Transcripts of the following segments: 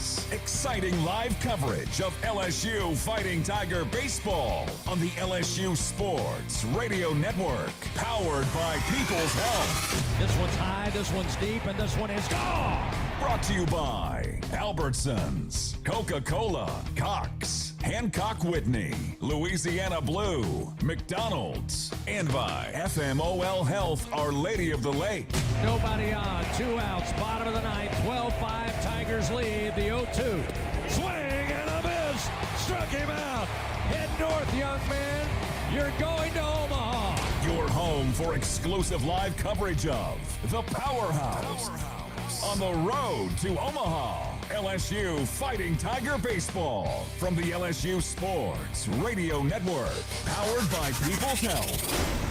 is exciting live coverage of LSU Fighting Tiger baseball on the LSU Sports Radio Network, powered by People's Health. This one's high, this one's deep, and this one is gone. Brought to you by Albertsons, Coca-Cola, Cox, Hancock Whitney, Louisiana Blue, McDonald's, and by FMOL Health, Our Lady of the Lake. Nobody on, 2 outs, bottom of the ninth, 12-5, Tigers lead the 0-2. Swing and a miss, struck him out. Head north, young man, you're going to Omaha. Your home for exclusive live coverage of the Powerhouse. On the road to Omaha, LSU Fighting Tiger baseball from the LSU Sports Radio Network, powered by People's Health.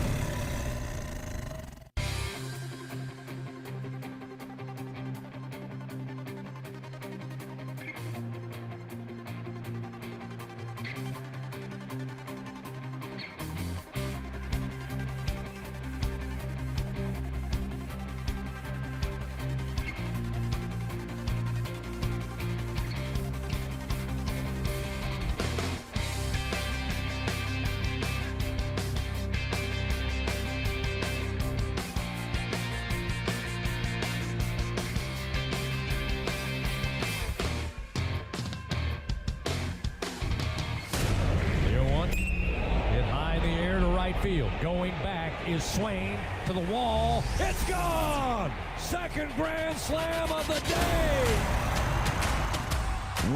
Field. Going back is Swain to the wall. It's gone! Second grand slam of the day!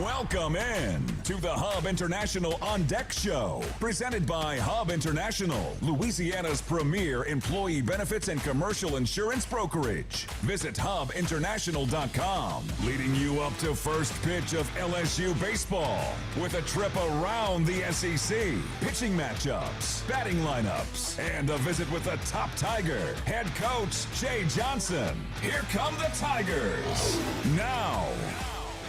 Welcome in to the Hub International On Deck Show, presented by Hub International, Louisiana's premier employee benefits and commercial insurance brokerage. Visit hubinternational.com, leading you up to first pitch of LSU baseball with a trip around the SEC, pitching matchups, batting lineups, and a visit with the top Tiger, head coach Jay Johnson. Here come the Tigers. Now,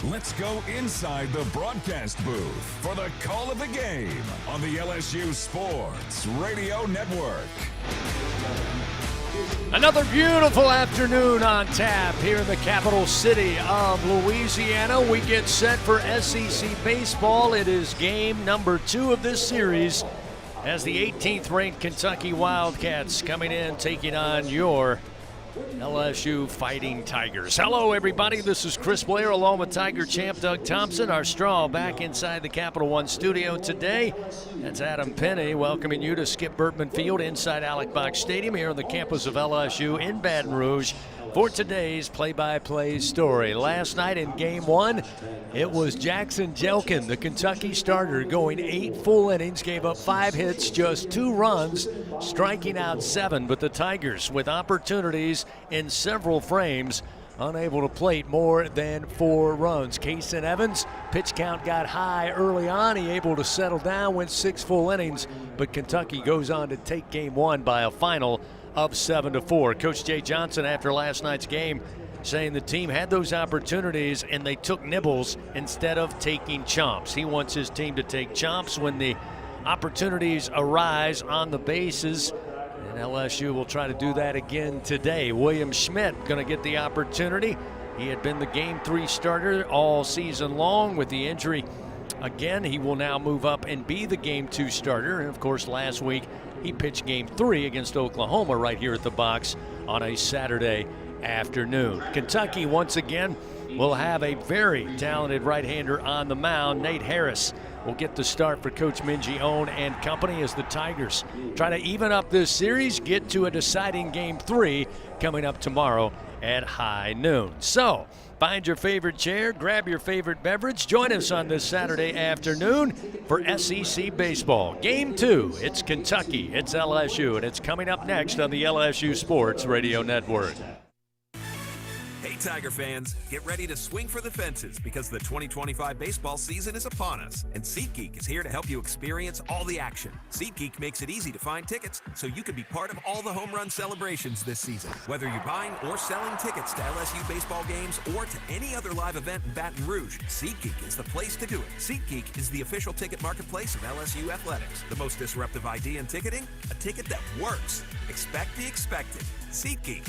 let's go inside the broadcast booth for the call of the game on the LSU Sports Radio Network. Another beautiful afternoon on tap here in the capital city of Louisiana. We get set for SEC baseball. It is game number 2 of this series as the 18th ranked Kentucky Wildcats coming in, taking on your LSU Fighting Tigers. Hello, everybody. This is Chris Blair along with Tiger champ Doug Thompson. Our straw back inside the Capital One studio today. That's Adam Penny welcoming you to Skip Bertman Field inside Alec Box Stadium here on the campus of LSU in Baton Rouge for today's play-by-play story. Last night in Game 1, it was Jackson Jelkin, the Kentucky starter, going 8 full innings, gave up 5 hits, just 2 runs, striking out 7. But the Tigers, with opportunities in several frames, unable to plate more than 4 runs. Kason Evans, pitch count got high early on. He able to settle down, went 6 full innings, but Kentucky goes on to take Game 1 by a final of 7-4. Coach Jay Johnson, after last night's game, saying the team had those opportunities and they took nibbles instead of taking chomps. He wants his team to take chomps when the opportunities arise on the bases, and LSU will try to do that again today. William Schmidt going to get the opportunity. He had been the Game 3 starter all season long. With the injury again, he will now move up and be the Game 2 starter. And of course, last week he pitched Game 3 against Oklahoma right here at the box on a Saturday afternoon. Kentucky once again will have a very talented right-hander on the mound. Nate Harris will get the start for Coach Mingione and company as the Tigers try to even up this series, get to a deciding Game 3 coming up tomorrow at high noon. So, find your favorite chair, grab your favorite beverage, join us on this Saturday afternoon for SEC baseball. Game 2, it's Kentucky, it's LSU, and it's coming up next on the LSU Sports Radio Network. Hey Tiger fans, get ready to swing for the fences because the 2025 baseball season is upon us, and SeatGeek is here to help you experience all the action. SeatGeek makes it easy to find tickets so you can be part of all the home run celebrations this season. Whether you're buying or selling tickets to LSU baseball games or to any other live event in Baton Rouge, SeatGeek is the place to do it. SeatGeek is the official ticket marketplace of LSU athletics. The most disruptive idea in ticketing, a ticket that works. Expect the expected. SeatGeek.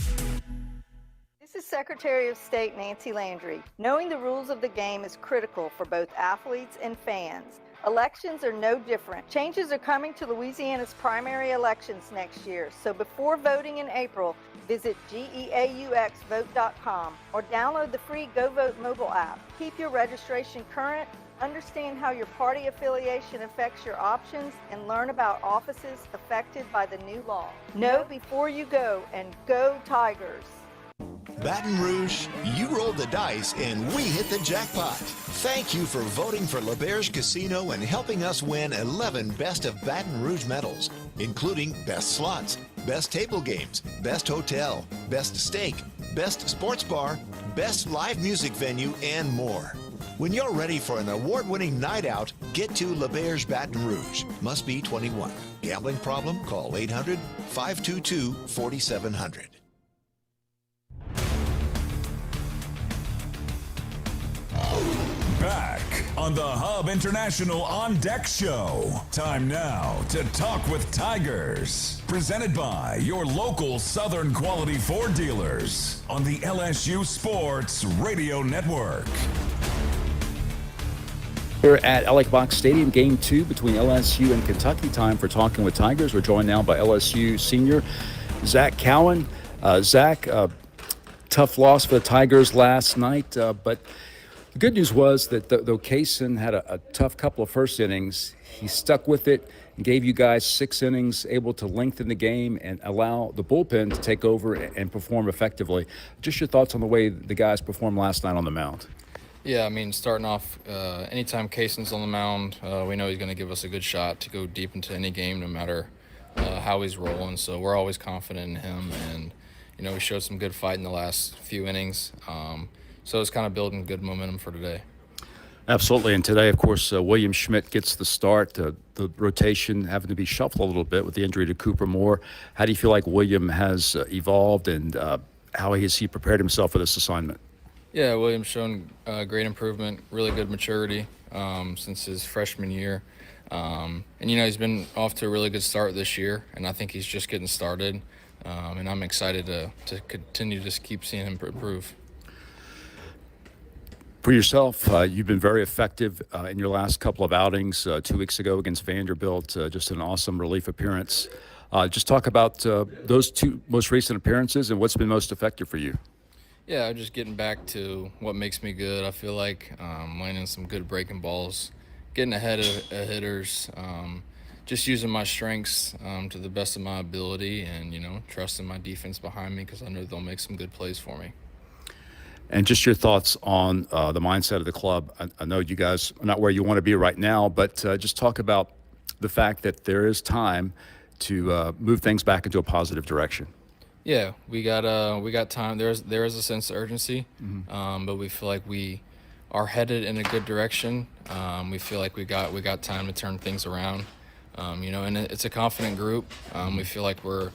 This is Secretary of State Nancy Landry. Knowing the rules of the game is critical for both athletes and fans. Elections are no different. Changes are coming to Louisiana's primary elections next year, so before voting in April, visit geauxvote.com or download the free Go Vote mobile app. Keep your registration current, understand how your party affiliation affects your options, and learn about offices affected by the new law. Know before you go, and go Tigers! Baton Rouge, you rolled the dice and we hit the jackpot. Thank you for voting for LeBear's Casino and helping us win 11 Best of Baton Rouge medals, including Best Slots, Best Table Games, Best Hotel, Best Steak, Best Sports Bar, Best Live Music Venue, and more. When you're ready for an award-winning night out, get to LeBear's Baton Rouge. Must be 21. Gambling problem? Call 800-522-4700. Back on the Hub International On Deck Show. Time now to talk with Tigers. Presented by your local Southern Quality Ford dealers on the LSU Sports Radio Network. Here at Alec Box Stadium, Game 2 between LSU and Kentucky. Time for Talking with Tigers. We're joined now by LSU senior Zach Cowan. Zach, tough loss for the Tigers last night, but the good news was that though Kaysen had a tough couple of first innings, he stuck with it and gave you guys 6 innings, able to lengthen the game and allow the bullpen to take over and perform effectively. Just your thoughts on the way the guys performed last night on the mound. Yeah, I mean, starting off, anytime Kaysen's on the mound, we know he's going to give us a good shot to go deep into any game, no matter how he's rolling. So we're always confident in him, and we showed some good fight in the last few innings. So it's kind of building good momentum for today. Absolutely. And today, of course, William Schmidt gets the start. The rotation having to be shuffled a little bit with the injury to Cooper Moore. How do you feel like William has evolved, and how has he prepared himself for this assignment? Yeah, William's shown great improvement, really good maturity since his freshman year. And he's been off to a really good start this year, and I think he's just getting started. And I'm excited to continue to just keep seeing him improve. For yourself, you've been very effective in your last couple of outings. 2 weeks ago against Vanderbilt, just an awesome relief appearance. Just talk about those 2 most recent appearances and what's been most effective for you. Yeah, just getting back to what makes me good. I feel like landing some good breaking balls, getting ahead of hitters, just using my strengths to the best of my ability, and, trusting my defense behind me because I know they'll make some good plays for me. And just your thoughts on the mindset of the club. I know you guys are not where you want to be right now, but just talk about the fact that there is time to move things back into a positive direction. Yeah, we got time. There is a sense of urgency, but we feel like we are headed in a good direction. We feel like we got time to turn things around. And it's a confident group. We feel like we're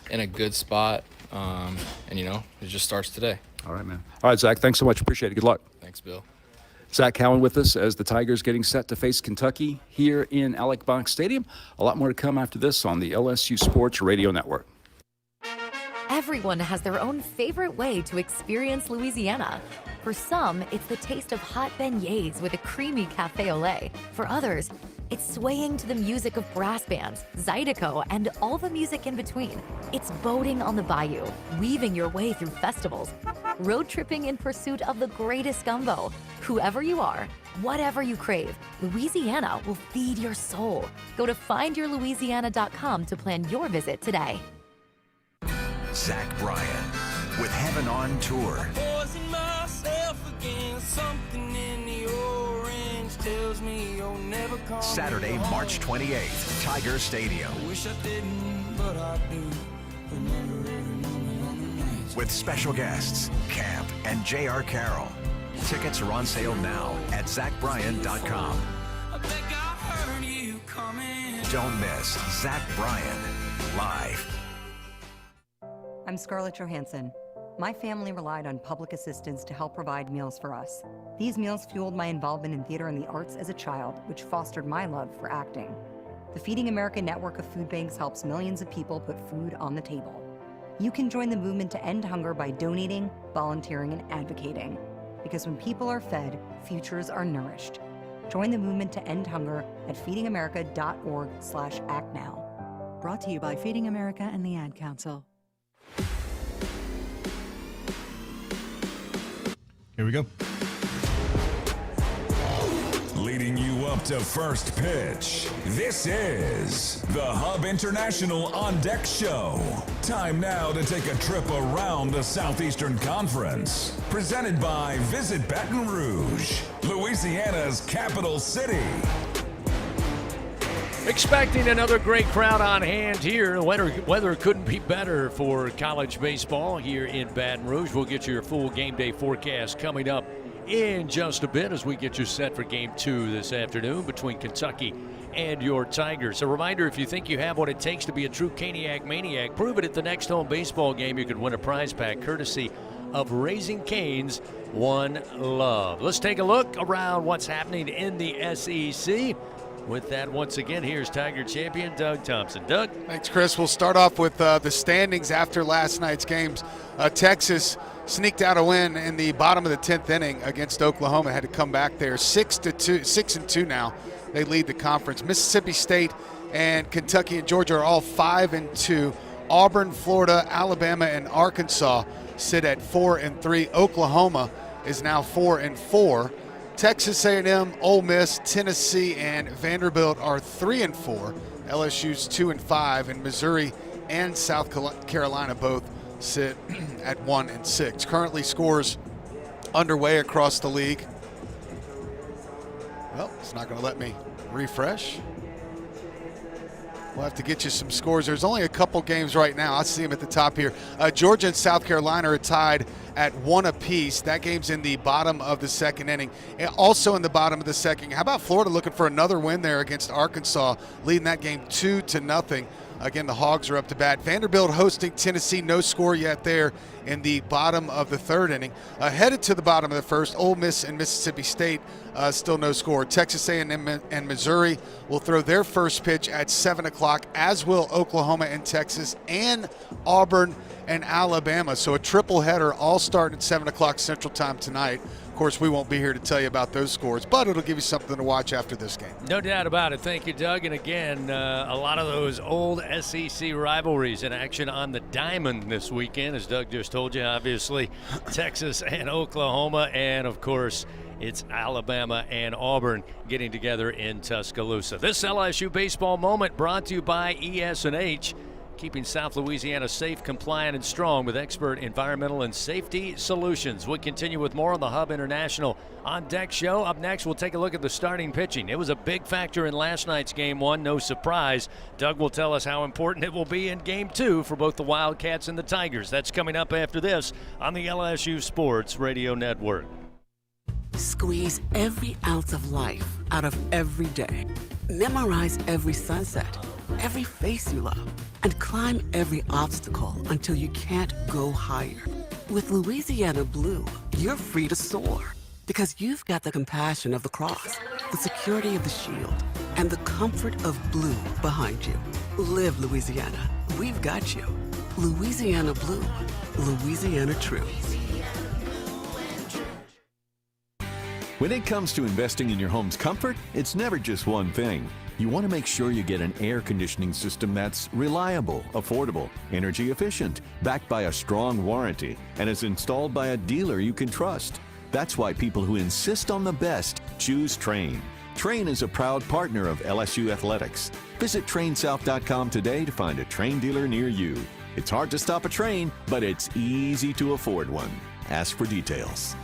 in a good spot, and it just starts today. All right, man. All right, Zach, thanks so much. Appreciate it. Good luck. Thanks, Bill. Zach Cowan with us as the Tigers getting set to face Kentucky here in Alec Box Stadium. A lot more to come after this on the LSU Sports Radio Network. Everyone has their own favorite way to experience Louisiana. For some, it's the taste of hot beignets with a creamy cafe au lait. For others, it's swaying to the music of brass bands, Zydeco, and all the music in between. It's boating on the bayou, weaving your way through festivals, road tripping in pursuit of the greatest gumbo. Whoever you are, whatever you crave, Louisiana will feed your soul. Go to findyourlouisiana.com to plan your visit today. Zach Bryan with Heaven on Tour. Poison myself again, something in the orange tells me you'll never come Saturday, home. March 28th, Tiger Stadium. Wish I didn't, but I do. Remember every moment on the nights. With special guests, Camp and J.R. Carroll. Tickets are on sale now at ZachBryan.com. I think I heard you coming. Don't miss Zach Bryan live. I'm Scarlett Johansson. My family relied on public assistance to help provide meals for us. These meals fueled my involvement in theater and the arts as a child, which fostered my love for acting. The Feeding America network of food banks helps millions of people put food on the table. You can join the movement to end hunger by donating, volunteering, and advocating. Because when people are fed, futures are nourished. Join the movement to end hunger at feedingamerica.org/actnow. Brought to you by Feeding America and the Ad Council. Here we go. Leading you up to first pitch, this is the Hub International On Deck Show. Time now to take a trip around the Southeastern Conference. Presented by Visit Baton Rouge, Louisiana's capital city. Expecting another great crowd on hand here. Weather couldn't be better for college baseball here in Baton Rouge. We'll get you your full game day forecast coming up in just a bit as we get you set for Game 2 this afternoon between Kentucky and your Tigers. A reminder, if you think you have what it takes to be a true Caniac Maniac, prove it at the next home baseball game. You could win a prize pack courtesy of Raising Cane's One Love. Let's take a look around what's happening in the SEC. With that, once again, here's Tiger champion Doug Thompson. Doug? Thanks, Chris. We'll start off with the standings after last night's games. Texas sneaked out a win in the bottom of the 10th inning against Oklahoma. Had to come back there 6-2 now. They lead the conference. Mississippi State and Kentucky and Georgia are all 5-2. Auburn, Florida, Alabama, and Arkansas sit at 4-3. Oklahoma is now 4-4. Texas A&M, Ole Miss, Tennessee, and Vanderbilt are 3-4. LSU's 2-5, and Missouri and South Carolina both sit at 1-6. Currently, scores underway across the league. Well, it's not going to let me refresh. We'll have to get you some scores. There's only a couple games right now. I see them at the top here. Georgia and South Carolina are tied at 1 apiece. That game's in the bottom of the second inning. And also in the bottom of the second. How about Florida looking for another win there against Arkansas, leading that game 2-0. Again, the Hogs are up to bat. Vanderbilt hosting Tennessee, no score yet there in the bottom of the third inning. Headed to the bottom of the first, Ole Miss and Mississippi State, still no score. Texas A&M and Missouri will throw their first pitch at 7 o'clock, as will Oklahoma and Texas, and Auburn and Alabama. So a triple header all starting at 7 o'clock Central Time tonight. Of course, we won't be here to tell you about those scores, but it'll give you something to watch after this game. No doubt about it. Thank you, Doug. And again, a lot of those old SEC rivalries in action on the diamond this weekend, as Doug just told you, obviously, Texas and Oklahoma, and, of course, it's Alabama and Auburn getting together in Tuscaloosa. This LSU baseball moment brought to you by ES&H. Keeping South Louisiana safe, compliant, and strong with expert environmental and safety solutions. We'll continue with more on the Hub International On Deck Show. Up next, we'll take a look at the starting pitching. It was a big factor in last night's Game 1, no surprise. Doug will tell us how important it will be in Game 2 for both the Wildcats and the Tigers. That's coming up after this on the LSU Sports Radio Network. Squeeze every ounce of life out of every day. Memorize every sunset, every face you love, and climb every obstacle until you can't go higher. With Louisiana Blue, you're free to soar because you've got the compassion of the cross, the security of the shield, and the comfort of blue behind you. Live Louisiana. We've got you. Louisiana Blue. Louisiana True. When it comes to investing in your home's comfort, it's never just one thing. You want to make sure you get an air conditioning system that's reliable, affordable, energy efficient, backed by a strong warranty, and is installed by a dealer you can trust. That's why people who insist on the best choose Trane. Trane is a proud partner of LSU Athletics. Visit TraneSouth.com today to find a Trane dealer near you. It's hard to stop a Trane, but it's easy to afford one. Ask for details.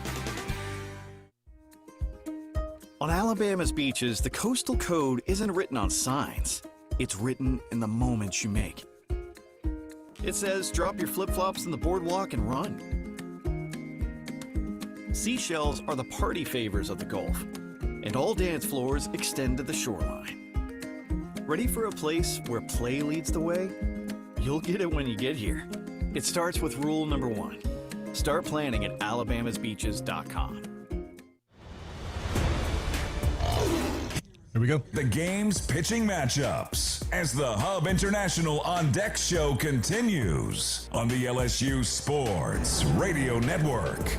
On Alabama's beaches, the coastal code isn't written on signs. It's written in the moments you make. It says, drop your flip-flops in the boardwalk and run. Seashells are the party favors of the Gulf, and all dance floors extend to the shoreline. Ready for a place where play leads the way? You'll get it when you get here. It starts with rule number 1. Start planning at alabamasbeaches.com. Here we go. The game's pitching matchups as the Hub International On Deck show continues on the LSU Sports Radio Network.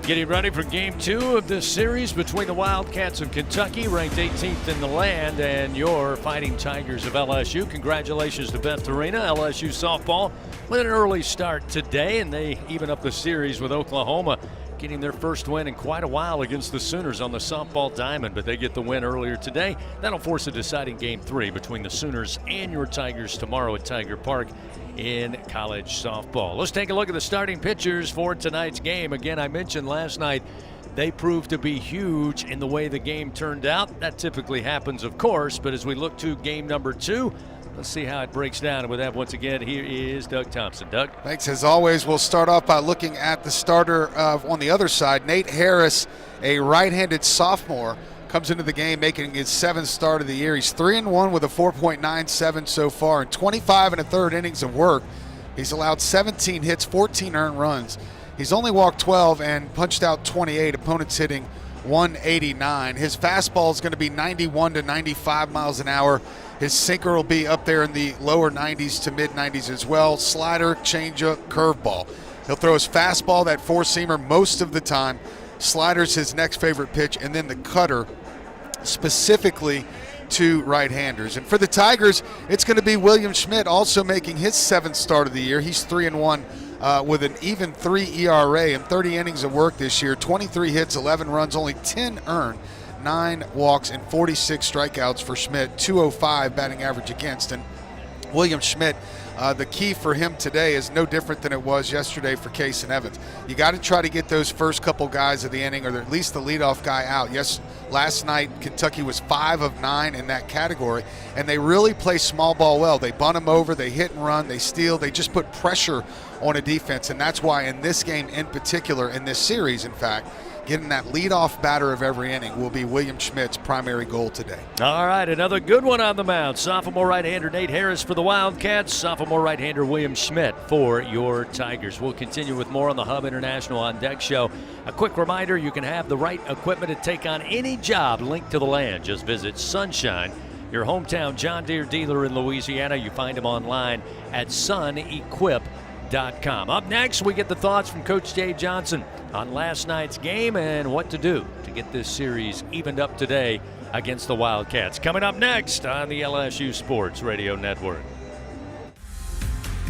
Getting ready for Game 2 of this series between the Wildcats of Kentucky, ranked 18th in the land, and your Fighting Tigers of LSU. Congratulations to Beth Torina, LSU softball, with an early start today, and they even up the series with Oklahoma, getting their first win in quite a while against the Sooners on the softball diamond, but they get the win earlier today. That'll force a deciding Game 3 between the Sooners and your Tigers tomorrow at Tiger Park in college softball. Let's take a look at the starting pitchers for tonight's game. Again, I mentioned last night they proved to be huge in the way the game turned out. That typically happens, of course, but as we look to game number 2, let's see how it breaks down. And with that, once again, here is Doug Thompson. Doug? Thanks. As always, we'll start off by looking at the starter on the other side. Nate Harris, a right-handed sophomore, comes into the game making his 7th start of the year. He's 3-1 with a 4.97 so far in 25 1/3 innings of work. He's allowed 17 hits, 14 earned runs. He's only walked 12 and punched out 28. Opponents hitting 189. His fastball is going to be 91 to 95 miles an hour. His sinker will be up there in the lower 90s to mid 90s as well. Slider, changeup, curveball. He'll throw his fastball, that four-seamer, most of the time. Slider's his next favorite pitch, and then the cutter, specifically to right-handers. And for the Tigers, it's going to be William Schmidt, also making his 7th start of the year. He's 3-1 with an even 3 ERA in 30 innings of work this year. 23 hits, 11 runs, only 10 earned, 9 walks, and 46 strikeouts for Schmidt. 205 batting average against. And William Schmidt, the key for him today is no different than it was yesterday for Case and Evans. You got to try to get those first couple guys of the inning, or at least the leadoff guy, out. Yes, last night Kentucky was 5 of 9 in that category, and they really play small ball well. They bunt them over, they hit and run, they steal, they just put pressure on a defense, and that's why in this game in particular, in this series, in fact, getting that leadoff batter of every inning will be William Schmidt's primary goal today. All right, another good one on the mound. Sophomore right-hander Nate Harris for the Wildcats. Sophomore right-hander William Schmidt for your Tigers. We'll continue with more on the Hub International On Deck show. A quick reminder, you can have the right equipment to take on any job linked to the land. Just visit Sunshine, your hometown John Deere dealer in Louisiana. You find them online at sunequip.com. Up next, we get the thoughts from Coach Dave Johnson on last night's game and what to do to get this series evened up today against the Wildcats. Coming up next on the LSU Sports Radio Network.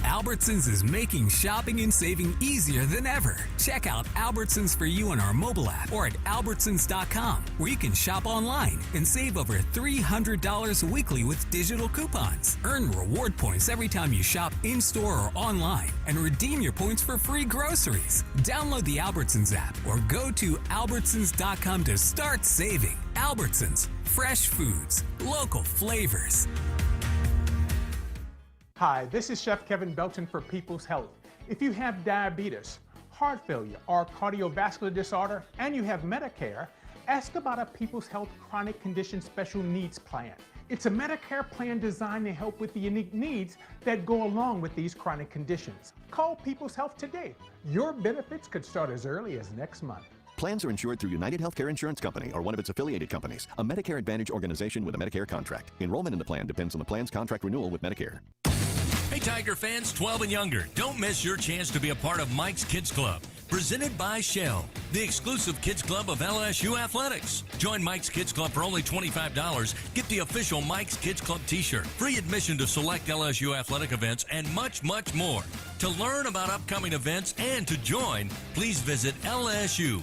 Albertsons is making shopping and saving easier than ever. Check out Albertsons for you on our mobile app or at albertsons.com, where you can shop online and save over $300 weekly with digital coupons. Earn reward points every time you shop in-store or online and redeem your points for free groceries. Download the Albertsons app or go to albertsons.com to start saving. Albertsons, fresh foods, local flavors. Hi, this is Chef Kevin Belton for People's Health. If you have diabetes, heart failure, or cardiovascular disorder, and you have Medicare, ask about a People's Health Chronic Condition Special Needs Plan. It's a Medicare plan designed to help with the unique needs that go along with these chronic conditions. Call People's Health today. Your benefits could start as early as next month. Plans are insured through United Healthcare Insurance Company or one of its affiliated companies, a Medicare Advantage organization with a Medicare contract. Enrollment in the plan depends on the plan's contract renewal with Medicare. Hey Tiger fans 12 and younger, don't miss your chance to be a part of Mike's Kids Club. Presented by Shell, the exclusive kids club of LSU Athletics. Join Mike's Kids Club for only $25. Get the official Mike's Kids Club t-shirt, free admission to select LSU athletic events, and much, much more. To learn about upcoming events and to join, please visit LSUMKC.com.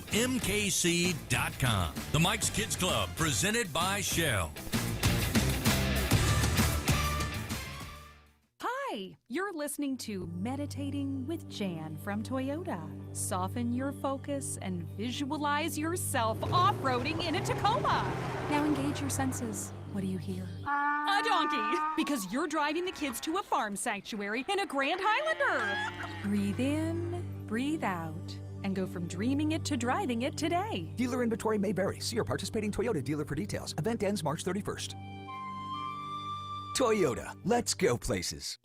The Mike's Kids Club, presented by Shell. Hi, you're listening to Meditating with Jan from Toyota. Soften your focus and visualize yourself off-roading in a Tacoma. Now engage your senses. What do you hear? A donkey, because you're driving the kids to a farm sanctuary in a Grand Highlander. Breathe in, breathe out, and go from dreaming it to driving it today. Dealer inventory may vary. See your participating Toyota dealer for details. Event ends March 31st. Toyota, let's go places.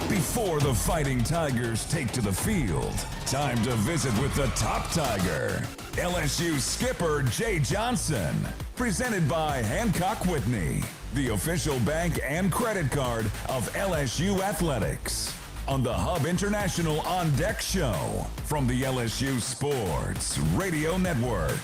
Before the Fighting Tigers take to the field, time to visit with the top Tiger. LSU skipper Jay Johnson. Presented by Hancock Whitney, the official bank and credit card of LSU Athletics. On the Hub International On Deck Show from the LSU Sports Radio Network.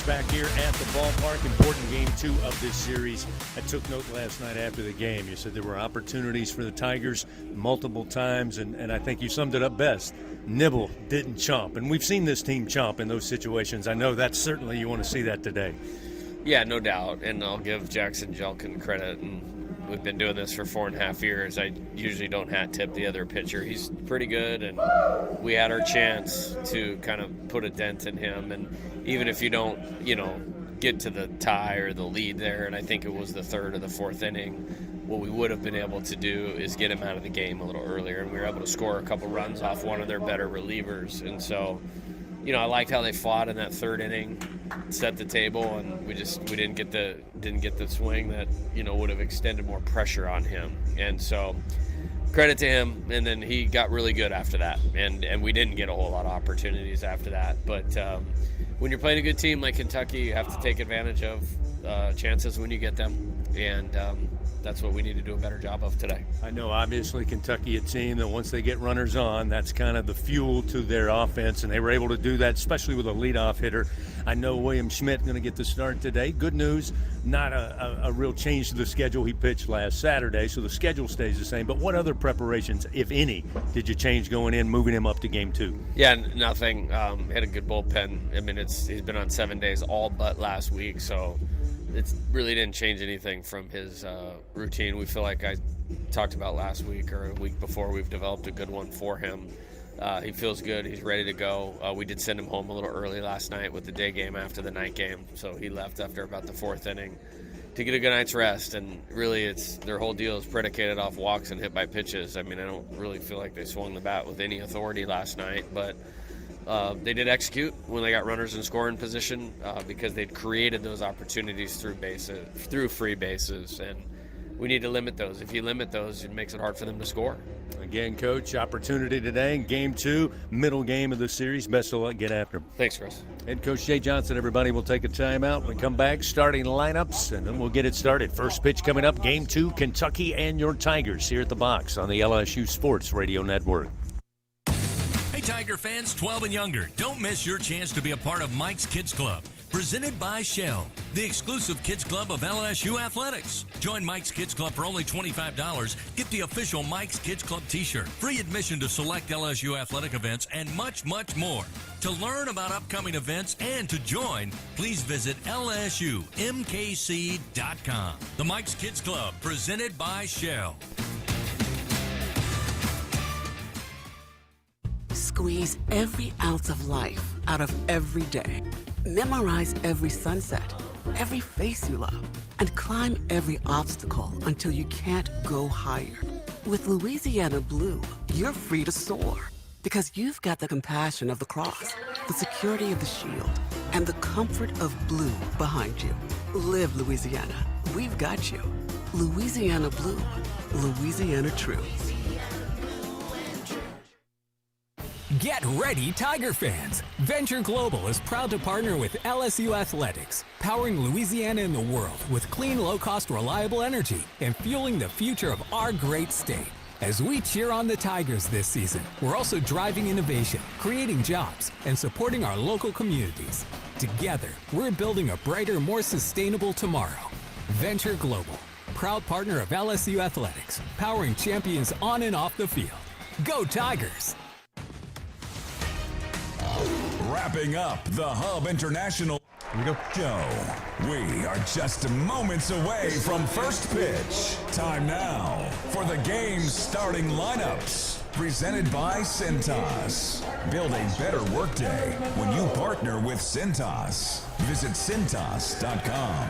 Back here at the ballpark, important game 2 of this series. I took note last night after the game. You said there were opportunities for the Tigers multiple times, and I think you summed it up best. Nibble, didn't chomp. And we've seen this team chomp in those situations. I know that's certainly you want to see that today. Yeah, no doubt. And I'll give Jackson Jelkin credit. And we've been doing this for 4.5 years. I usually don't hat tip the other pitcher. He's pretty good, and we had our chance to kind of put a dent in him. And even if you don't, get to the tie or the lead there, and I think it was the 3rd or the 4th inning, what we would have been able to do is get him out of the game a little earlier, and we were able to score a couple runs off one of their better relievers. And so, I liked how they fought in that 3rd inning, set the table, and we didn't get the swing that would have extended more pressure on him. And so, credit to him. And then he got really good after that, and we didn't get a whole lot of opportunities after that. But when you're playing a good team like Kentucky, you have to take advantage of chances when you get them, and that's what we need to do a better job of today. I know, obviously, Kentucky, a team that once they get runners on, that's kind of the fuel to their offense, and they were able to do that, especially with a leadoff hitter. I know William Schmidt going to get the start today. Good news, not a real change to the schedule. He pitched last Saturday, so the schedule stays the same. But what other preparations, if any, did you change going in, moving him up to game 2? Yeah, nothing. Had a good bullpen. I mean, he's been on 7 days all but last week, so it really didn't change anything from his routine. We feel like I talked about last week or a week before, we've developed a good one for him. He feels good. He's ready to go. We did send him home a little early last night with the day game after the night game, so he left after about the 4th inning to get a good night's rest. And really, their whole deal is predicated off walks and hit by pitches. I mean, I don't really feel like they swung the bat with any authority last night, but they did execute when they got runners in scoring position because they'd created those opportunities through free bases, and we need to limit those. If you limit those, it makes it hard for them to score. Again, Coach, opportunity today in game 2, middle game of the series. Best of luck. Get after him. Thanks, Chris. Head Coach Jay Johnson, everybody. Will take a timeout. When we come back, starting lineups, and then we'll get it started. First pitch coming up, game 2, Kentucky and your Tigers here at the box on the LSU Sports Radio Network. Hey, Tiger fans 12 and younger, don't miss your chance to be a part of Mike's Kids Club. Presented by Shell, the exclusive kids club of LSU Athletics. Join Mike's Kids Club for only $25. Get the official Mike's Kids Club t-shirt, free admission to select LSU athletic events, and much, much more. To learn about upcoming events and to join, please visit LSUMKC.com. The Mike's Kids Club, presented by Shell. Squeeze every ounce of life out of every day. Memorize every sunset, every face you love, and climb every obstacle until you can't go higher. With Louisiana Blue, you're free to soar because you've got the compassion of the cross, the security of the shield, and the comfort of blue behind you. Live Louisiana. We've got you. Louisiana Blue. Louisiana True. Get ready, Tiger fans! Venture Global is proud to partner with LSU Athletics, powering Louisiana and the world with clean, low-cost, reliable energy and fueling the future of our great state. As we cheer on the Tigers this season, we're also driving innovation, creating jobs, and supporting our local communities. Together, we're building a brighter, more sustainable tomorrow. Venture Global, proud partner of LSU Athletics, powering champions on and off the field. Go Tigers! Wrapping up the Hub International Show. We are just moments away from first pitch. Time now for the game's starting lineups. Presented by Cintas. Build a better workday when you partner with Cintas. Visit Cintas.com.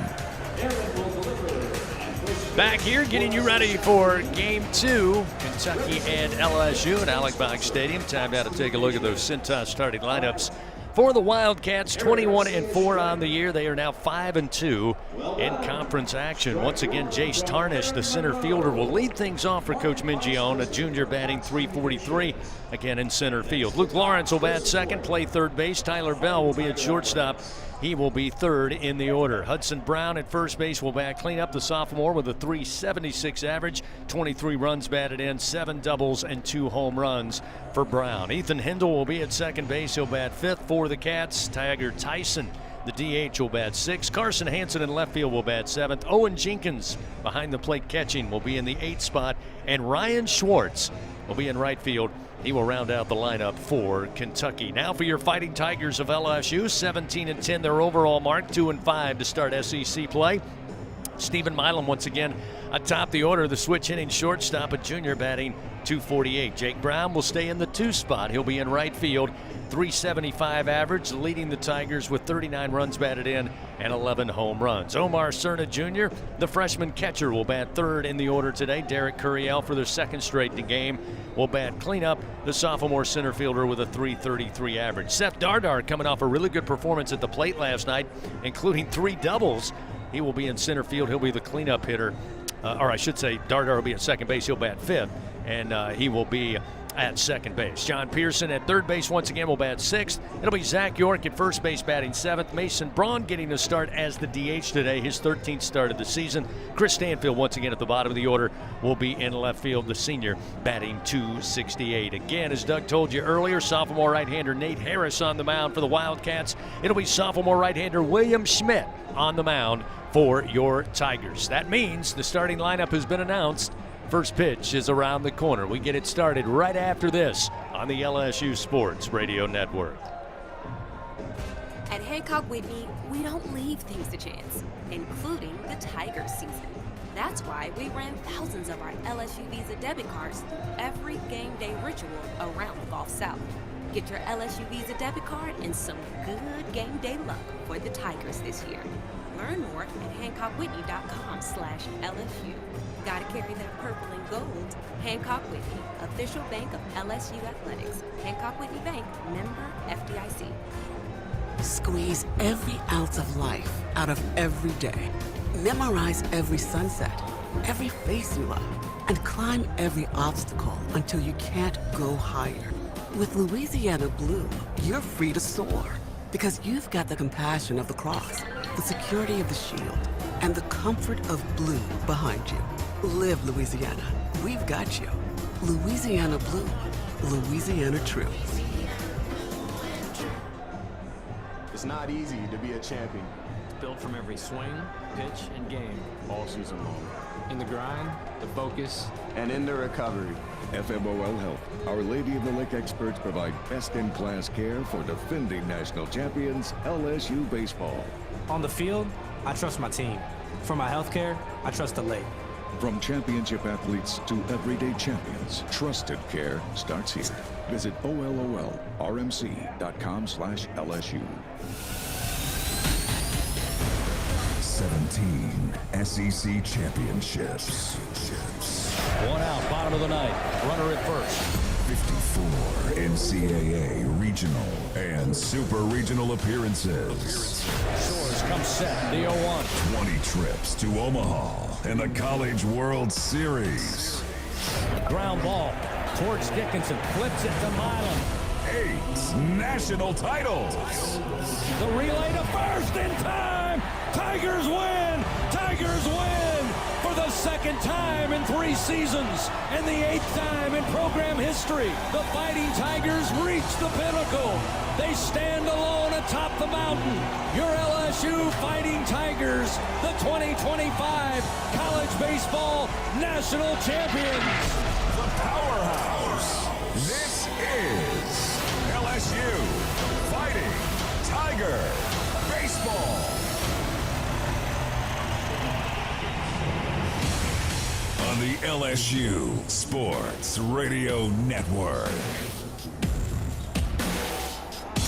Back here, getting you ready for Game 2, Kentucky and LSU at Alex Bank Stadium. Time now to take a look at those Cintas starting lineups For the Wildcats, 21-4 on the year. They are now 5-2 in conference action. Once again, Jace Tarnish, the center fielder, will lead things off for Coach Mingione, a junior batting .343, again in center field. Luke Lawrence will bat second, play third base. Tyler Bell will be at shortstop. He will be third in the order. Hudson Brown at first base will bat cleanup, the sophomore, with a .376 average, 23 runs batted in, 7 doubles and 2 home runs for Brown. Ethan Hindle will be at second base. He'll bat fifth for the Cats. Tiger Tyson, the DH, will bat sixth. Carson Hansen in left field will bat seventh. Owen Jenkins behind the plate catching will be in the 8th spot. And Ryan Schwartz will be in right field. He will round out the lineup for Kentucky. Now for your Fighting Tigers of LSU, 17-10 their overall mark, 2-5 to start SEC play. Stephen Milam once again atop the order, the switch hitting shortstop, a junior batting .248. Jake Brown will stay in the 2 spot. He'll be in right field, .375 average, leading the Tigers with 39 runs batted in and 11 home runs. Omar Cerna Jr., the freshman catcher, will bat third in the order today. Derek Curiel, for their second straight game, will bat cleanup, the sophomore center fielder with a .333 average. Seth Dardar coming off a really good performance at the plate last night, including 3 doubles. He will be in center field. He'll be the cleanup hitter. Or I should say, Dardar will be at second base. He'll bat fifth, and he will be at second base. John Pearson at third base once again will bat sixth. It'll be Zach York at first base batting seventh. Mason Braun getting a start as the DH today, his 13th start of the season. Chris Stanfield once again at the bottom of the order will be in left field, the senior, batting .268. Again, as Doug told you earlier, sophomore right-hander Nate Harris on the mound for the Wildcats. It'll be sophomore right-hander William Schmidt on the mound for your Tigers. That means the starting lineup has been announced. First pitch is around the corner. We get it started right after this on the LSU Sports Radio Network. At Hancock Whitney, we don't leave things to chance, including the Tigers season. That's why we ran thousands of our LSU Visa debit cards through every game day ritual around the Gulf South. Get your LSU Visa debit card and some good game day luck for the Tigers this year. Learn more at HancockWhitney.com/LSU. Gotta carry that purple and gold. Hancock Whitney, official bank of LSU Athletics. Hancock Whitney Bank, member FDIC. Squeeze every ounce of life out of every day. Memorize every sunset, every face you love, and climb every obstacle until you can't go higher. With Louisiana Blue, you're free to soar because you've got the compassion of the cross, the security of the shield, and the comfort of blue behind you. Live Louisiana. We've got you. Louisiana Blue. Louisiana True. It's not easy to be a champion. It's built from every swing, pitch, and game. All season long. In the grind, the focus, and in the recovery. FMOL Health, Our Lady of the Lake experts provide best-in-class care for defending national champions LSU baseball. On the field, I trust my team. For my health care, I trust the lake. From championship athletes to everyday champions, trusted care starts here. Visit OLOLRMC.com/LSU. 17 SEC championships. One out, bottom of the ninth. Runner at first. 54 NCAA regional and super regional appearances. Shores comes set, the 0-1. 20 trips to Omaha and the College World Series. Ground ball towards Dickinson, flips it to Milam. 8 national titles. The relay to first in time. Tigers win. Tigers win for the second time in 3 seasons and the 8th time in program history. The Fighting Tigers reach the pinnacle. They stand alone atop the mountain. Your LSU Fighting Tigers, the 2025 college baseball national champions. The powerhouse. This is LSU Fighting Tiger Baseball. On the LSU Sports Radio Network.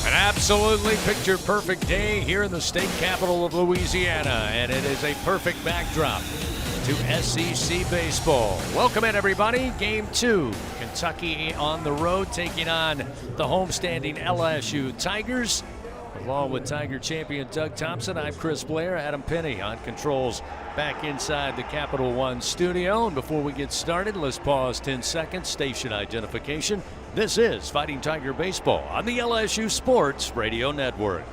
An absolutely picture-perfect day here in the state capital of Louisiana, and it is a perfect backdrop to SEC baseball. Welcome in, everybody. Game 2. Kentucky on the road taking on the homestanding LSU Tigers. Along with Tiger champion Doug Thompson, I'm Chris Blair. Adam Penny on controls back inside the Capital One studio. And before we get started, let's pause 10 seconds. Station identification. This is Fighting Tiger Baseball on the LSU Sports Radio Network.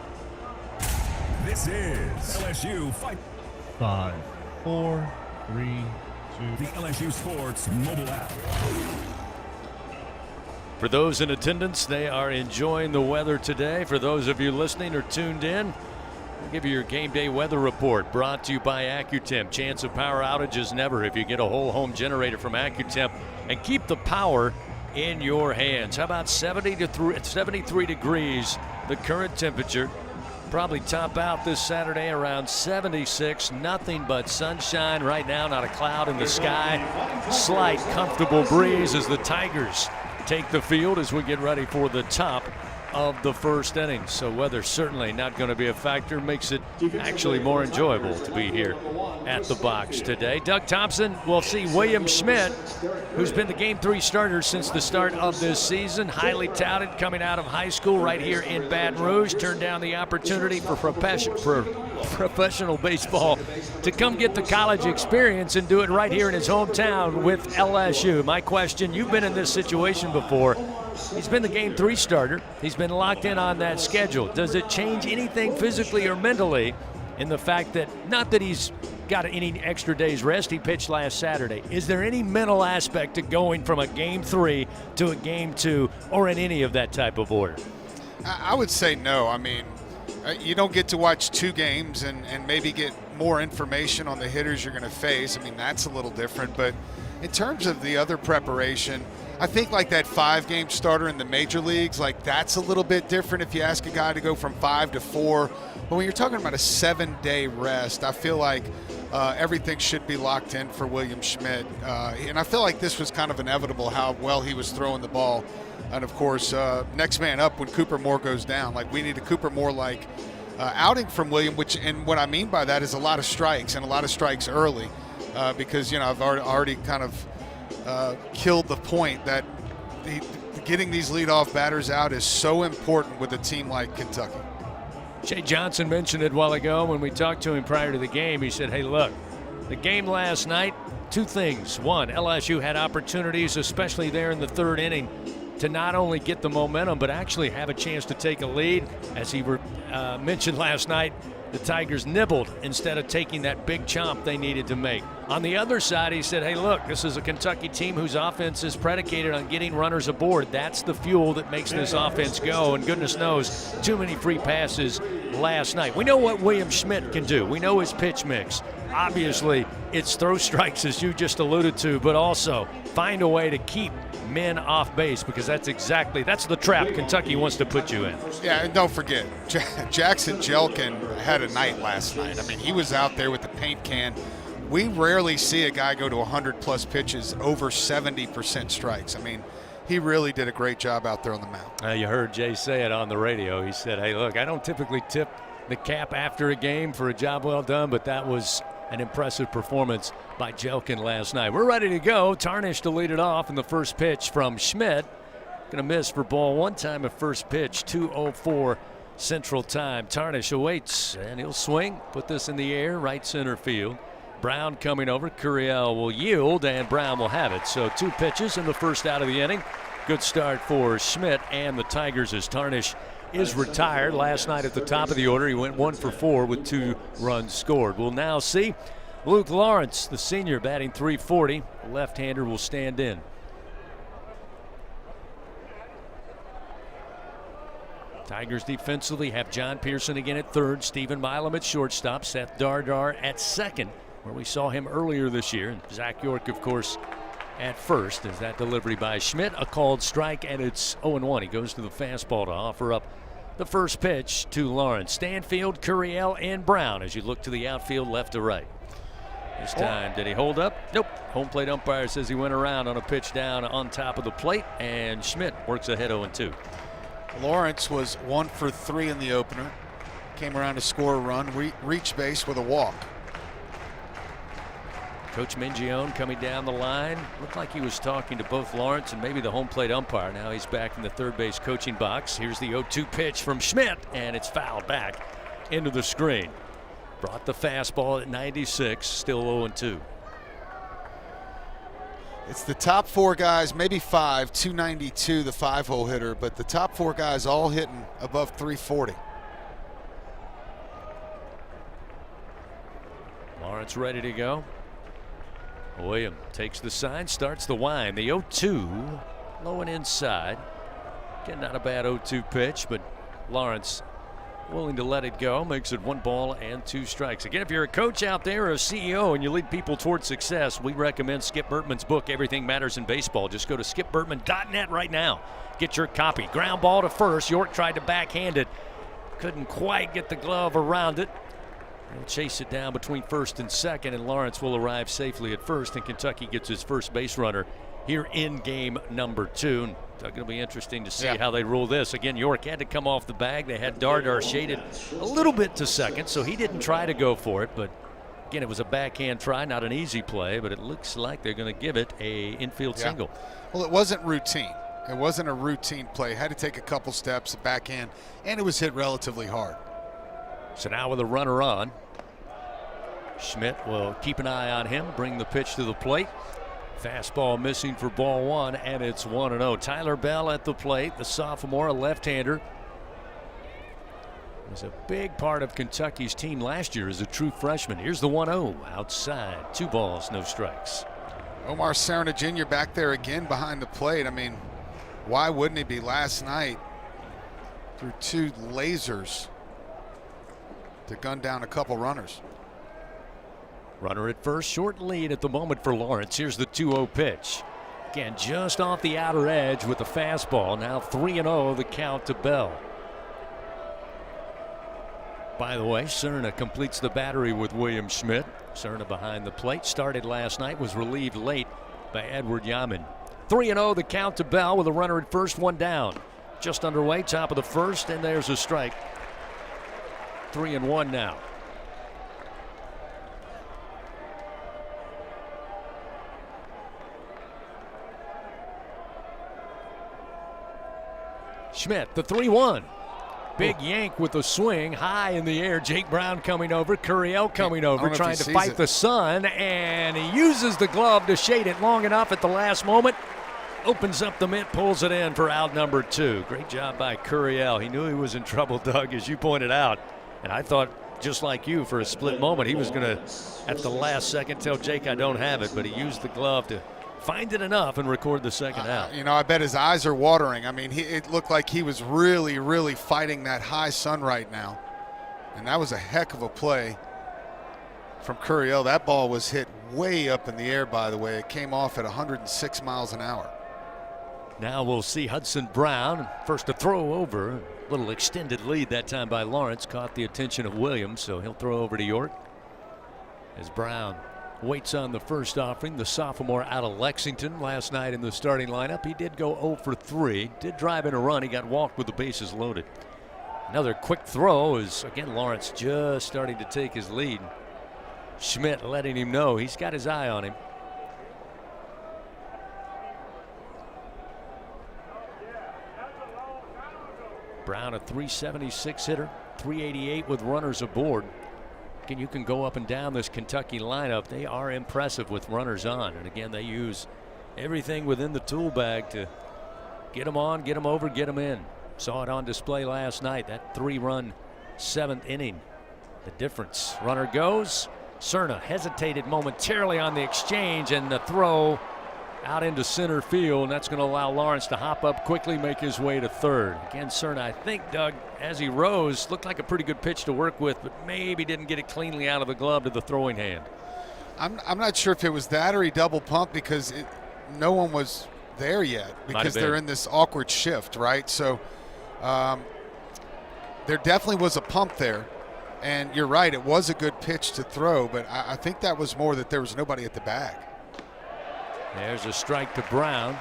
This is LSU Fight. 5, 4, 3, 2. The LSU Sports mobile app. For those in attendance, they are enjoying the weather today. For those of you listening or tuned in, I'll give you your game day weather report brought to you by AccuTemp. Chance of power outages never if you get a whole home generator from AccuTemp and keep the power in your hands. How about 73 degrees, the current temperature. Probably top out this Saturday around 76. Nothing but sunshine right now, not a cloud in the sky. Slight comfortable breeze as the Tigers take the field as we get ready for the top of the first inning. So weather certainly not going to be a factor. Makes it actually more enjoyable to be here at the box today. Doug Thompson will see William Schmidt, who's been the Game 3 starter since the start of this season. Highly touted coming out of high school right here in Baton Rouge. Turned down the opportunity for professional baseball to come get the college experience and do it right here in his hometown with LSU. My question, you've been in this situation before. He's been the Game 3 starter. He's been locked in on that schedule. Does it change anything physically or mentally in the fact that, not that he's got any extra days rest, he pitched last Saturday. Is there any mental aspect to going from a Game 3 to a Game 2 or in any of that type of order? I would say no. I mean, you don't get to watch 2 games and maybe get more information on the hitters you're going to face. I mean, that's a little different. But in terms of the other preparation, I think like that 5-game starter in the major leagues, like that's a little bit different if you ask a guy to go from 5 to 4. But when you're talking about a 7-day rest, I feel like everything should be locked in for William Schmidt. And I feel like this was kind of inevitable how well he was throwing the ball. And, of course, next man up when Cooper Moore goes down. Like, we need a Cooper Moore-like outing from William, and what I mean by that is a lot of strikes, and a lot of strikes early because, you know, I've already kind of killed the point that getting these leadoff batters out is so important with a team like Kentucky. Jay Johnson mentioned it a while ago when we talked to him prior to the game. He said, hey, look, the game last night, 2 things. One, LSU had opportunities, especially there in the 3rd inning, to not only get the momentum, but actually have a chance to take a lead. As he mentioned last night, the Tigers nibbled instead of taking that big chomp they needed to make. On the other side, he said, hey, look, this is a Kentucky team whose offense is predicated on getting runners aboard. That's the fuel that makes this offense go, and goodness knows, too many free passes last night. We know what William Schmidt can do. We know his pitch mix. Obviously, it's throw strikes, as you just alluded to, but also find a way to keep men off base, because that's the trap Kentucky wants to put you in. Yeah, and don't forget, Jackson Jelkin had a night last night. I mean, he was out there with the paint can. We rarely see a guy go to 100-plus pitches, over 70% strikes. I mean, he really did a great job out there on the mound. You heard Jay say it on the radio. He said, hey, look, I don't typically tip the cap after a game for a job well done, but that was an impressive performance by Jelkin last night. We're ready to go. Tarnish to lead it off in the first pitch from Schmidt. Going to miss for ball 1 time at first pitch, 2:04 Central Time. Tarnish awaits, and he'll swing. Put this in the air, right center field. Braun coming over. Curiel will yield, and Braun will have it. So 2 pitches in the first out of the inning. Good start for Schmidt and the Tigers as Tarnish is retired. Last night at the top of the order, he went 1 for 4 with 2 runs scored. We'll now see Luke Lawrence, the senior, batting .340. The left-hander will stand in. Tigers defensively have John Pearson again at 3rd, Stephen Milam at shortstop, Seth Dardar at 2nd, where we saw him earlier this year. And Zach York, of course, at 1st. As that delivery by Schmidt, a called strike, and it's 0-1. He goes to the fastball to offer up the first pitch to Lawrence. Stanfield, Curiel, and Braun as you look to the outfield left to right. This time, did he hold up? Nope. Home plate umpire says he went around on a pitch down on top of the plate, and Schmidt works ahead 0-2. Lawrence was 1 for 3 in the opener. Came around to score a run, reach base with a walk. Coach Mingione coming down the line. Looked like he was talking to both Lawrence and maybe the home plate umpire. Now he's back in the third base coaching box. Here's the 0-2 pitch from Schmidt, and it's fouled back into the screen. Brought the fastball at 96, still 0-2. It's the top four guys, maybe five, 292, the 5-hole hitter, but the top four guys all hitting above 340. Lawrence ready to go. William takes the sign, starts the wind. The 0-2, low and inside. Again, not a bad 0-2 pitch, but Lawrence willing to let it go. Makes it 1 ball and 2 strikes. Again, if you're a coach out there or a CEO and you lead people towards success, we recommend Skip Bertman's book, Everything Matters in Baseball. Just go to skipbertman.net right now. Get your copy. Ground ball to first. York tried to backhand it. Couldn't quite get the glove around it. He'll chase it down between first and second, and Lawrence will arrive safely at first, and Kentucky gets his first base runner here in game number 2. It's going to be interesting to see how they rule this. Again, York had to come off the bag. They had Dardar shaded a little bit to second, so he didn't try to go for it. But, again, it was a backhand try, not an easy play, but it looks like they're going to give it a infield single. Well, it wasn't routine. It wasn't a routine play. Had to take a couple steps, a backhand, and it was hit relatively hard. So now with a runner on, Schmidt will keep an eye on him, bring the pitch to the plate. Fastball missing for ball 1, and it's 1-0. Tyler Bell at the plate, the sophomore, a left-hander. Was a big part of Kentucky's team last year as a true freshman. Here's the 1-0 outside. 2 balls, no strikes. Omar Serna Jr. back there again behind the plate. I mean, why wouldn't he be? Last night threw 2 lasers to gun down a couple runners. Runner at first, short lead at the moment for Lawrence. Here's the 2-0 pitch. Again, just off the outer edge with the fastball. Now 3-0 the count to Bell. By the way, Serna completes the battery with William Schmidt. Serna behind the plate. Started last night, was relieved late by Edward Yaman. 3-0 the count to Bell with a runner at first, 1 down. Just underway, top of the first, and there's a strike. 3-1 now. Schmidt, the 3-1. Big yank with a swing high in the air. Jake Braun coming over. Curiel coming over, trying to fight the sun, and he uses the glove to shade it long enough at the last moment. Opens up the mitt, pulls it in for out number 2. Great job by Curiel. He knew he was in trouble, Doug, as you pointed out. And I thought, just like you, for a split moment, he was going to, at the last second, tell Jake I don't have it, but he used the glove to find it enough and record the second out. You know, I bet his eyes are watering. I mean, it looked like he was really, really fighting that high sun right now. And that was a heck of a play from Curiel. That ball was hit way up in the air, by the way. It came off at 106 miles an hour. Now we'll see Hudson Brown. First to throw over. A little extended lead that time by Lawrence. Caught the attention of Williams, so he'll throw over to York. As Brown waits on the first offering, the sophomore out of Lexington last night in the starting lineup. He did go 0 for 3. Did drive in a run. He got walked with the bases loaded. Another quick throw is, again, Lawrence just starting to take his lead. Schmidt letting him know he's got his eye on him. Brown, a 376 hitter, 388 with runners aboard. Again, you can go up and down this Kentucky lineup. They are impressive with runners on. And again, they use everything within the tool bag to get them on, get them over, get them in. Saw it on display last night, that 3-run 7th inning. The difference. Runner goes. Serna hesitated momentarily on the exchange, and the throw out into center field, and that's going to allow Lawrence to hop up quickly, make his way to third. Again, Serna, I think, Doug, as he rose, looked like a pretty good pitch to work with, but maybe didn't get it cleanly out of the glove to the throwing hand. I'm not sure if it was that or he double pumped because no one was there yet because they're in this awkward shift, right? So there definitely was a pump there. And you're right, it was a good pitch to throw, but I think that was more that there was nobody at the bag. There's a strike to Brown.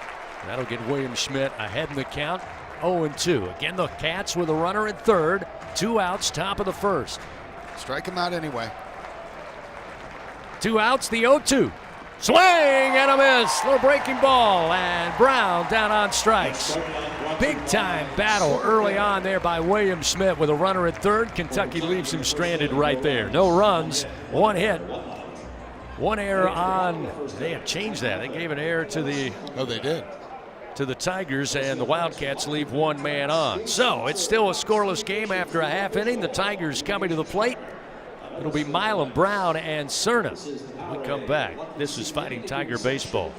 That'll get William Schmidt ahead in the count, 0-2. Again, the Cats with a runner at third. 2 outs, top of the first. Strike him out anyway. 2 outs, the 0-2. Swing and a miss. Little breaking ball, and Braun down on strikes. Big time battle early on there by William Schmidt with a runner at third. Kentucky leaves him stranded right there. No runs, one hit. One error on, they have changed that. They gave an error to the. Oh, they did. To the Tigers, and the Wildcats leave one man on. So it's still a scoreless game after a half inning. The Tigers coming to the plate. It'll be Milam, Braun, and Cerna. We come back. This is Fighting Tiger Baseball.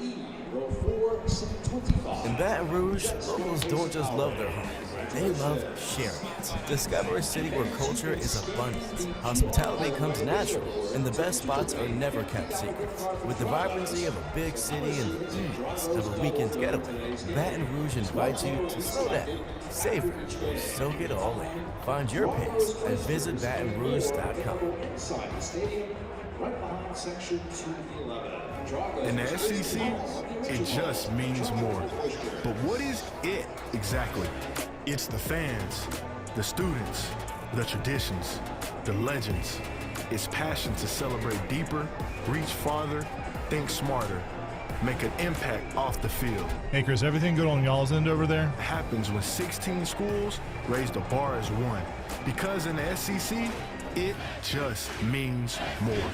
In Baton Rouge, locals don't just love their home. They love sharing it. Discover a city where culture is abundant. Hospitality comes natural, and the best spots are never kept secret. With the vibrancy of a big city and the ease of a weekend getaway, Baton Rouge invites you to slow down, savor, and soak it all in. Find your pace at visitbatonrouge.com. In the SEC, it just means more. But what is it exactly? It's the fans, the students, the traditions, the legends. It's passion to celebrate deeper, reach farther, think smarter, make an impact off the field. Hey, Chris, everything good on y'all's end over there? It happens when 16 schools raise the bar as one. Because in the SEC, it just means more.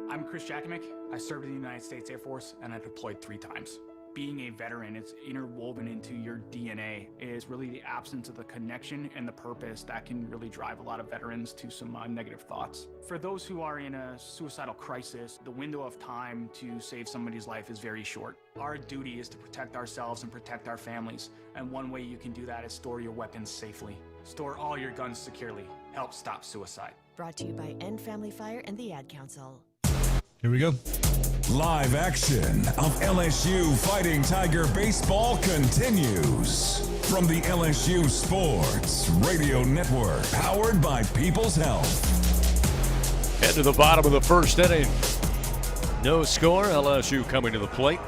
I'm Chris Jakovic. I served in the United States Air Force, and I deployed 3 times. Being a veteran, it's interwoven into your DNA. Is really the absence of the connection and the purpose that can really drive a lot of veterans to some negative thoughts. For those who are in a suicidal crisis, the window of time to save somebody's life is very short. Our duty is to protect ourselves and protect our families, and one way you can do that is store your weapons safely. Store all your guns securely. Help stop suicide. Brought to you by End Family Fire and the Ad Council. Here we go. Live action of LSU Fighting Tiger Baseball continues from the LSU Sports Radio Network, powered by People's Health. Head to the bottom of the first inning. No score. LSU coming to the plate.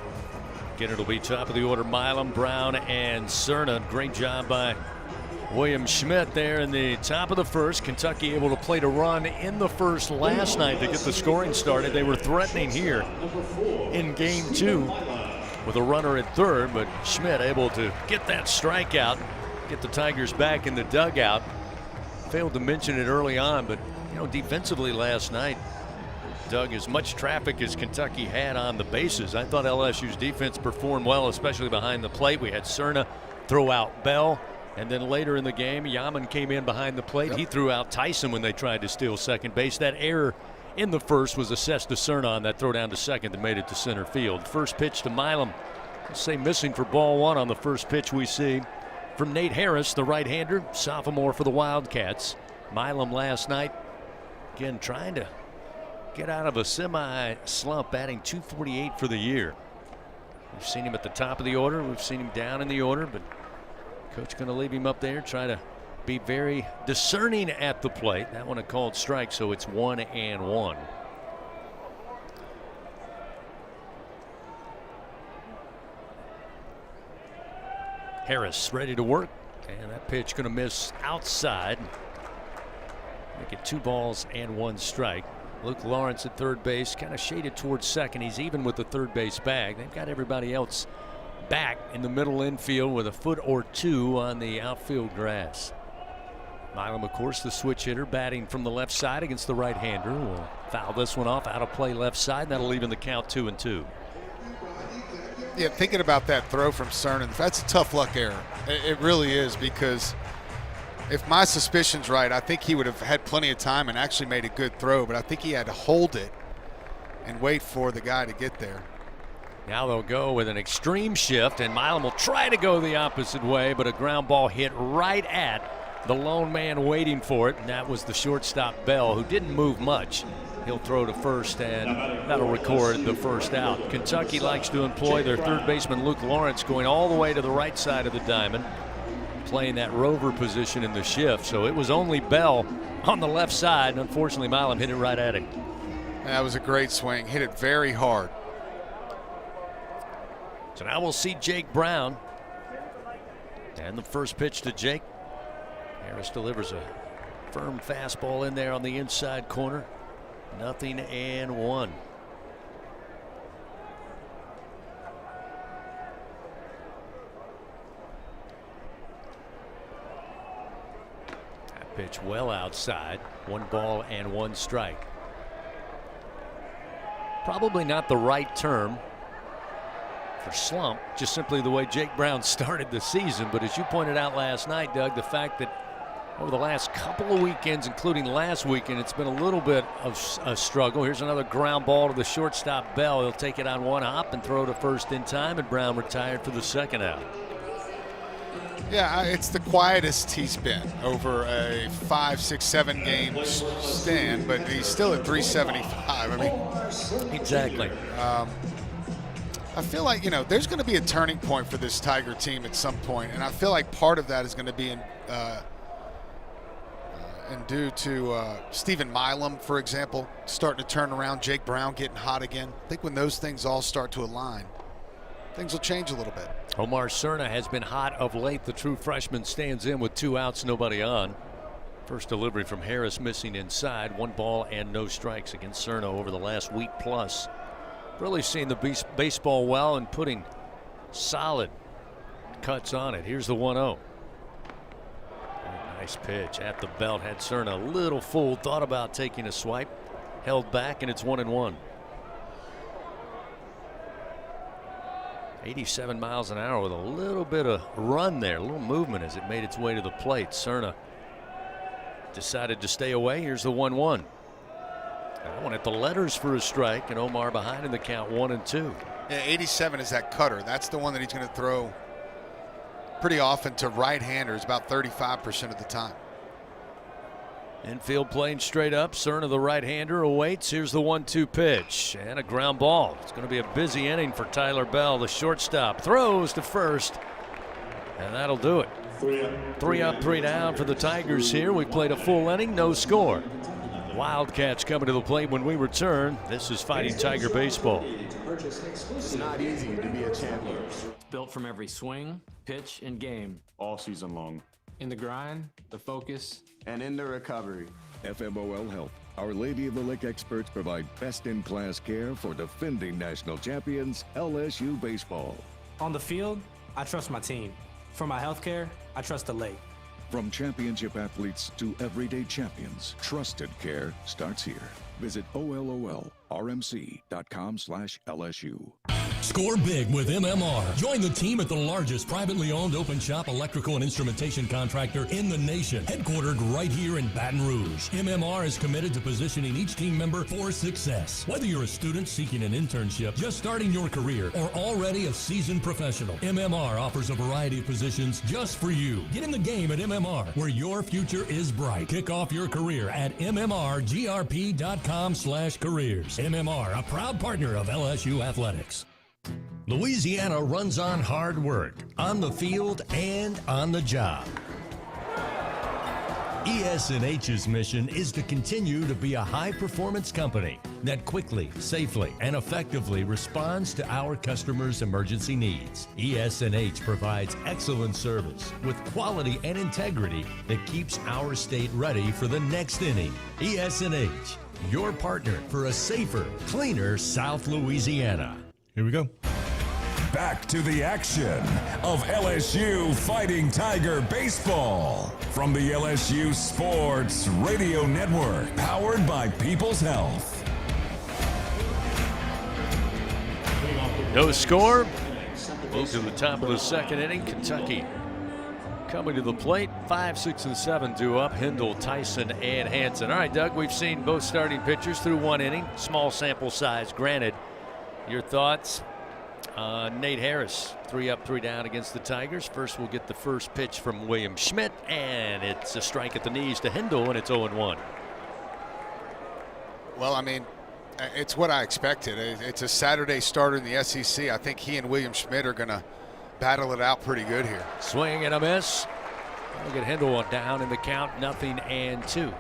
Again, it'll be top of the order. Milam, Braun, and Cerna. Great job by William Schmidt there in the top of the first. Kentucky able to plate a run in the first last night to get the scoring started. They were threatening here in game 2 with a runner at third, but Schmidt able to get that strikeout, get the Tigers back in the dugout. Failed to mention it early on, but defensively last night, Doug, as much traffic as Kentucky had on the bases, I thought LSU's defense performed well, especially behind the plate. We had Cerna throw out Bell. And then later in the game, Yaman came in behind the plate. Yep. He threw out Tyson when they tried to steal second base. That error in the first was assessed to Cerna on that throw down to second that made it to center field. First pitch to Milam. Let's say missing for ball 1 on the first pitch we see from Nate Harris, the right-hander, sophomore for the Wildcats. Milam last night, again, trying to get out of a semi-slump, batting .248 for the year. We've seen him at the top of the order. We've seen him down in the order, but coach going to leave him up there, try to be very discerning at the plate. That one a called strike, so it's 1-1. Harris ready to work, and that pitch going to miss outside. Make it 2 balls and 1 strike. Luke Lawrence at third base, kind of shaded towards second. He's even with the third base bag. They've got everybody else back in the middle infield with a foot or 2 on the outfield grass. Milam, of course, the switch hitter, batting from the left side against the right-hander. Will foul this one off, out of play left side. That'll even the count 2-2. Yeah, thinking about that throw from Cernan, that's a tough luck error. It really is, because if my suspicion's right, I think he would have had plenty of time and actually made a good throw, but I think he had to hold it and wait for the guy to get there. Now they'll go with an extreme shift, and Milam will try to go the opposite way, but a ground ball hit right at the lone man waiting for it, and that was the shortstop Bell, who didn't move much. He'll throw to first, and that'll record the first out. Kentucky likes to employ their third baseman Luke Lawrence going all the way to the right side of the diamond, playing that rover position in the shift. So it was only Bell on the left side, and unfortunately Milam hit it right at him. That was a great swing, hit it very hard. So now we'll see Jake Braun. And the first pitch to Jake. Harris delivers a firm fastball in there on the inside corner. 0-1. That pitch well outside. 1 ball and 1 strike. Probably not the right term for slump, just simply the way Jake Braun started the season. But as you pointed out last night, Doug, the fact that over the last couple of weekends, including last weekend, it's been a little bit of a struggle. Here's another ground ball to the shortstop, Bell. He'll take it on 1 hop and throw to first in time, and Braun retired for the 2nd out. Yeah, it's the quietest he's been over a 5, 6, 7 game stand, but he's still at 375. I mean, exactly. I feel like, there's going to be a turning point for this Tiger team at some point, and I feel like part of that is going to be due to Stephen Milam, for example, starting to turn around, Jake Braun getting hot again. I think when those things all start to align, things will change a little bit. Omar Cerna has been hot of late. The true freshman stands in with 2 outs, nobody on. First delivery from Harris missing inside. 1 ball and no strikes against Cerna over the last week plus. Really seeing the baseball well and putting solid cuts on it. Here's the 1-0. Nice pitch at the belt. Had Cerna a little fooled. Thought about taking a swipe. Held back, and it's 1-1. 87 miles an hour with a little bit of run there. A little movement as it made its way to the plate. Cerna decided to stay away. Here's the 1-1. That one at the letters for a strike, and Omar behind in the count 1-2. Yeah, 87 is that cutter. That's the one that he's going to throw pretty often to right-handers, about 35% of the time. Infield playing straight up. Cerna, the right-hander, awaits. Here's the 1-2 pitch and a ground ball. It's going to be a busy inning for Tyler Bell, the shortstop. Throws to first, and that'll do it. 3 up, 3 down for the Tigers here. We played a full inning, no score. Wildcats coming to the plate when we return. This is Fighting Tiger Baseball. It's not easy to be a champion. Built from every swing, pitch, and game. All season long. In the grind, the focus, and in the recovery. FMOL Health, Our Lady of the Lake experts provide best-in-class care for defending national champions LSU baseball. On the field, I trust my team. For my health care, I trust the lake. From championship athletes to everyday champions, trusted care starts here. Visit OLOLRMC.com/LSU. Score big with MMR. Join the team at the largest privately owned open shop electrical and instrumentation contractor in the nation, headquartered right here in Baton Rouge. MMR is committed to positioning each team member for success. Whether you're a student seeking an internship, just starting your career, or already a seasoned professional, MMR offers a variety of positions just for you. Get in the game at MMR, where your future is bright. Kick off your career at MMRGRP.com/careers. MMR, a proud partner of LSU Athletics. Louisiana runs on hard work, on the field and on the job. ES&H's mission is to continue to be a high-performance company that quickly, safely, and effectively responds to our customers' emergency needs. ES&H provides excellent service with quality and integrity that keeps our state ready for the next inning. ES&H, your partner for a safer, cleaner South Louisiana. Here we go. Back to the action of LSU Fighting Tiger Baseball from the LSU Sports Radio Network, powered by People's Health. No score. Move to the top of the second inning. Kentucky coming to the plate. 5, 6, and 7 due up. Hindle, Tyson, and Hanson. All right, Doug, we've seen both starting pitchers through one inning. Small sample size, granted. Your thoughts? Nate Harris, 3 up, 3 down against the Tigers. First, we'll get the first pitch from William Schmidt, and it's a strike at the knees to Hindle, and it's 0-1. Well, I mean, it's what I expected. It's a Saturday starter in the SEC. I think he and William Schmidt are going to battle it out pretty good here. Swing and a miss. Look at Hindle down in the count, 0-2.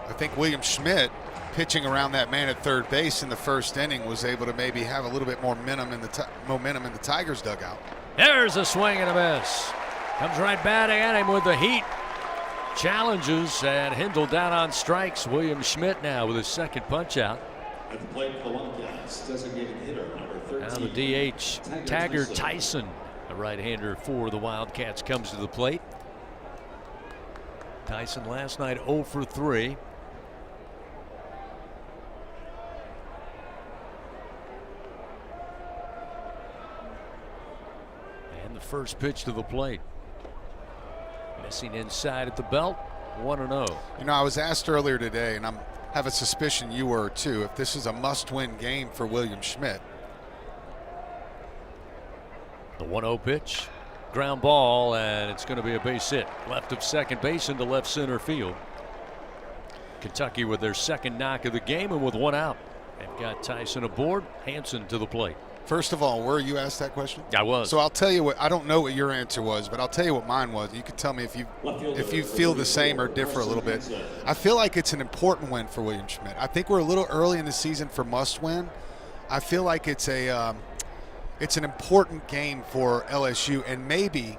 I think William Schmidt, pitching around that man at third base in the first inning, was able to maybe have a little bit more momentum in the Tigers dugout. There's a swing and a miss. Comes right batting at him with the heat. challenges and Hindle down on strikes. William Schmidt now with his second punch out. At the plate for the Wildcats, designated hitter number 13. Now the DH, Taggart Tyson, a right-hander for the Wildcats, comes to the plate. Tyson last night 0 for 3. And the first pitch to the plate. Missing inside at the belt, 1-0. You know, I was asked earlier today, and I have a suspicion you were too, if this is a must-win game for William Schmidt. The 1-0 pitch, ground ball, and it's going to be a base hit. Left of second base into left center field. Kentucky with their second knock of the game and with one out. They've got Tyson aboard, Hansen to the plate. First of all, were you asked that question? I was. So I'll tell you what, I don't know what your answer was, but I'll tell you what mine was. You can tell me if you feel the same or differ a little bit. I feel like it's an important win for William Schmidt. I think we're a little early in the season for must win. I feel like it's an important game for LSU, and maybe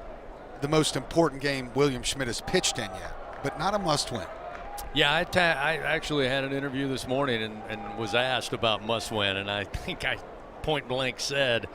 the most important game William Schmidt has pitched in yet, but not a must win. Yeah, I actually had an interview this morning and was asked about must win, and I think I point blank said,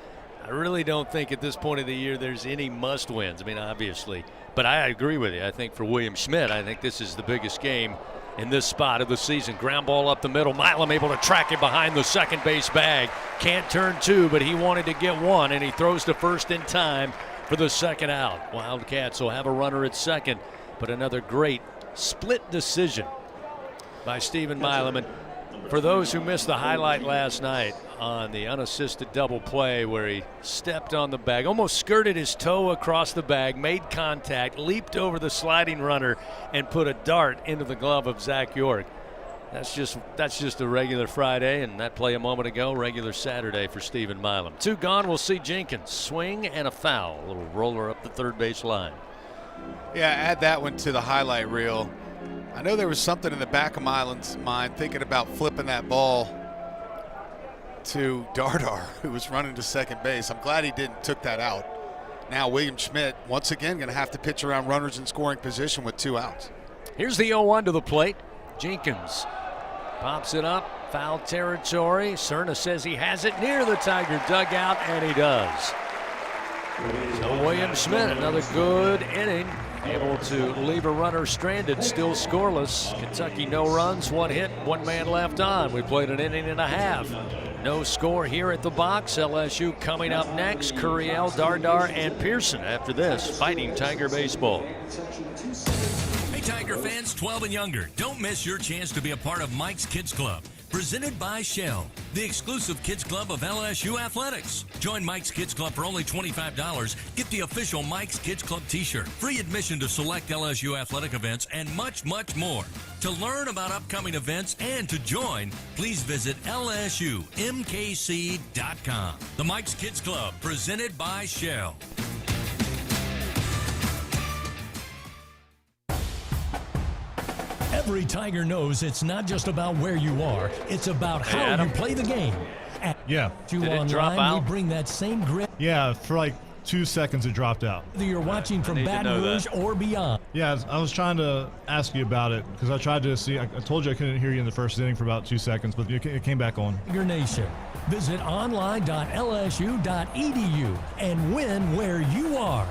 I really don't think at this point of the year there's any must wins. I mean, obviously, but I agree with you. I think for William Schmidt, I think this is the biggest game in this spot of the season. Ground ball up the middle. Milam able to track it behind the second base bag. Can't turn two, but he wanted to get one, and he throws to first in time for the second out. Wildcats will have a runner at second, but another great split decision by Stephen Milam. And for those who missed the highlight last night on the unassisted double play where he stepped on the bag, almost skirted his toe across the bag, made contact, leaped over the sliding runner, and put a dart into the glove of Zach York. That's just a regular Friday, and that play a moment ago, regular Saturday for Stephen Milam. 2 gone, we'll see Jenkins swing and a foul. A little roller up the third base line. Yeah, add that one to the highlight reel. I know there was something in the back of Milam's mind thinking about flipping that ball to Dardar, who was running to second base. I'm glad he took that out. Now William Schmidt, once again, going to have to pitch around runners in scoring position with 2 outs. Here's the 0-1 to the plate. Jenkins pops it up, foul territory. Cerna says he has it near the Tiger dugout, and he does. So William Schmidt, another good inning, able to leave a runner stranded, still scoreless. Kentucky no runs, 1 hit, 1 man left on. We played an inning and a half. No score here at the box. LSU coming up next. Curiel, Dardar, and Pearson after this. Fighting Tiger baseball. Hey Tiger fans 12 and younger, don't miss your chance to be a part of Mike's Kids Club. Presented by Shell, the exclusive kids club of LSU Athletics. Join Mike's Kids Club for only $25. Get the official Mike's Kids Club t-shirt, free admission to select LSU athletic events, and much, much more. To learn about upcoming events and to join, please visit LSUMKC.com. The Mike's Kids Club, presented by Shell. Every Tiger knows it's not just about where you are, it's about how you play the game. Yeah. Did it drop out? We bring that same grit. Yeah, for like 2 seconds it dropped out. Whether you're watching from Baton Rouge or beyond. Yeah, I was trying to ask you about it because I tried to see. I told you I couldn't hear you in the first inning for about 2 seconds, but it came back on. Your nation. Visit online.lsu.edu and win where you are.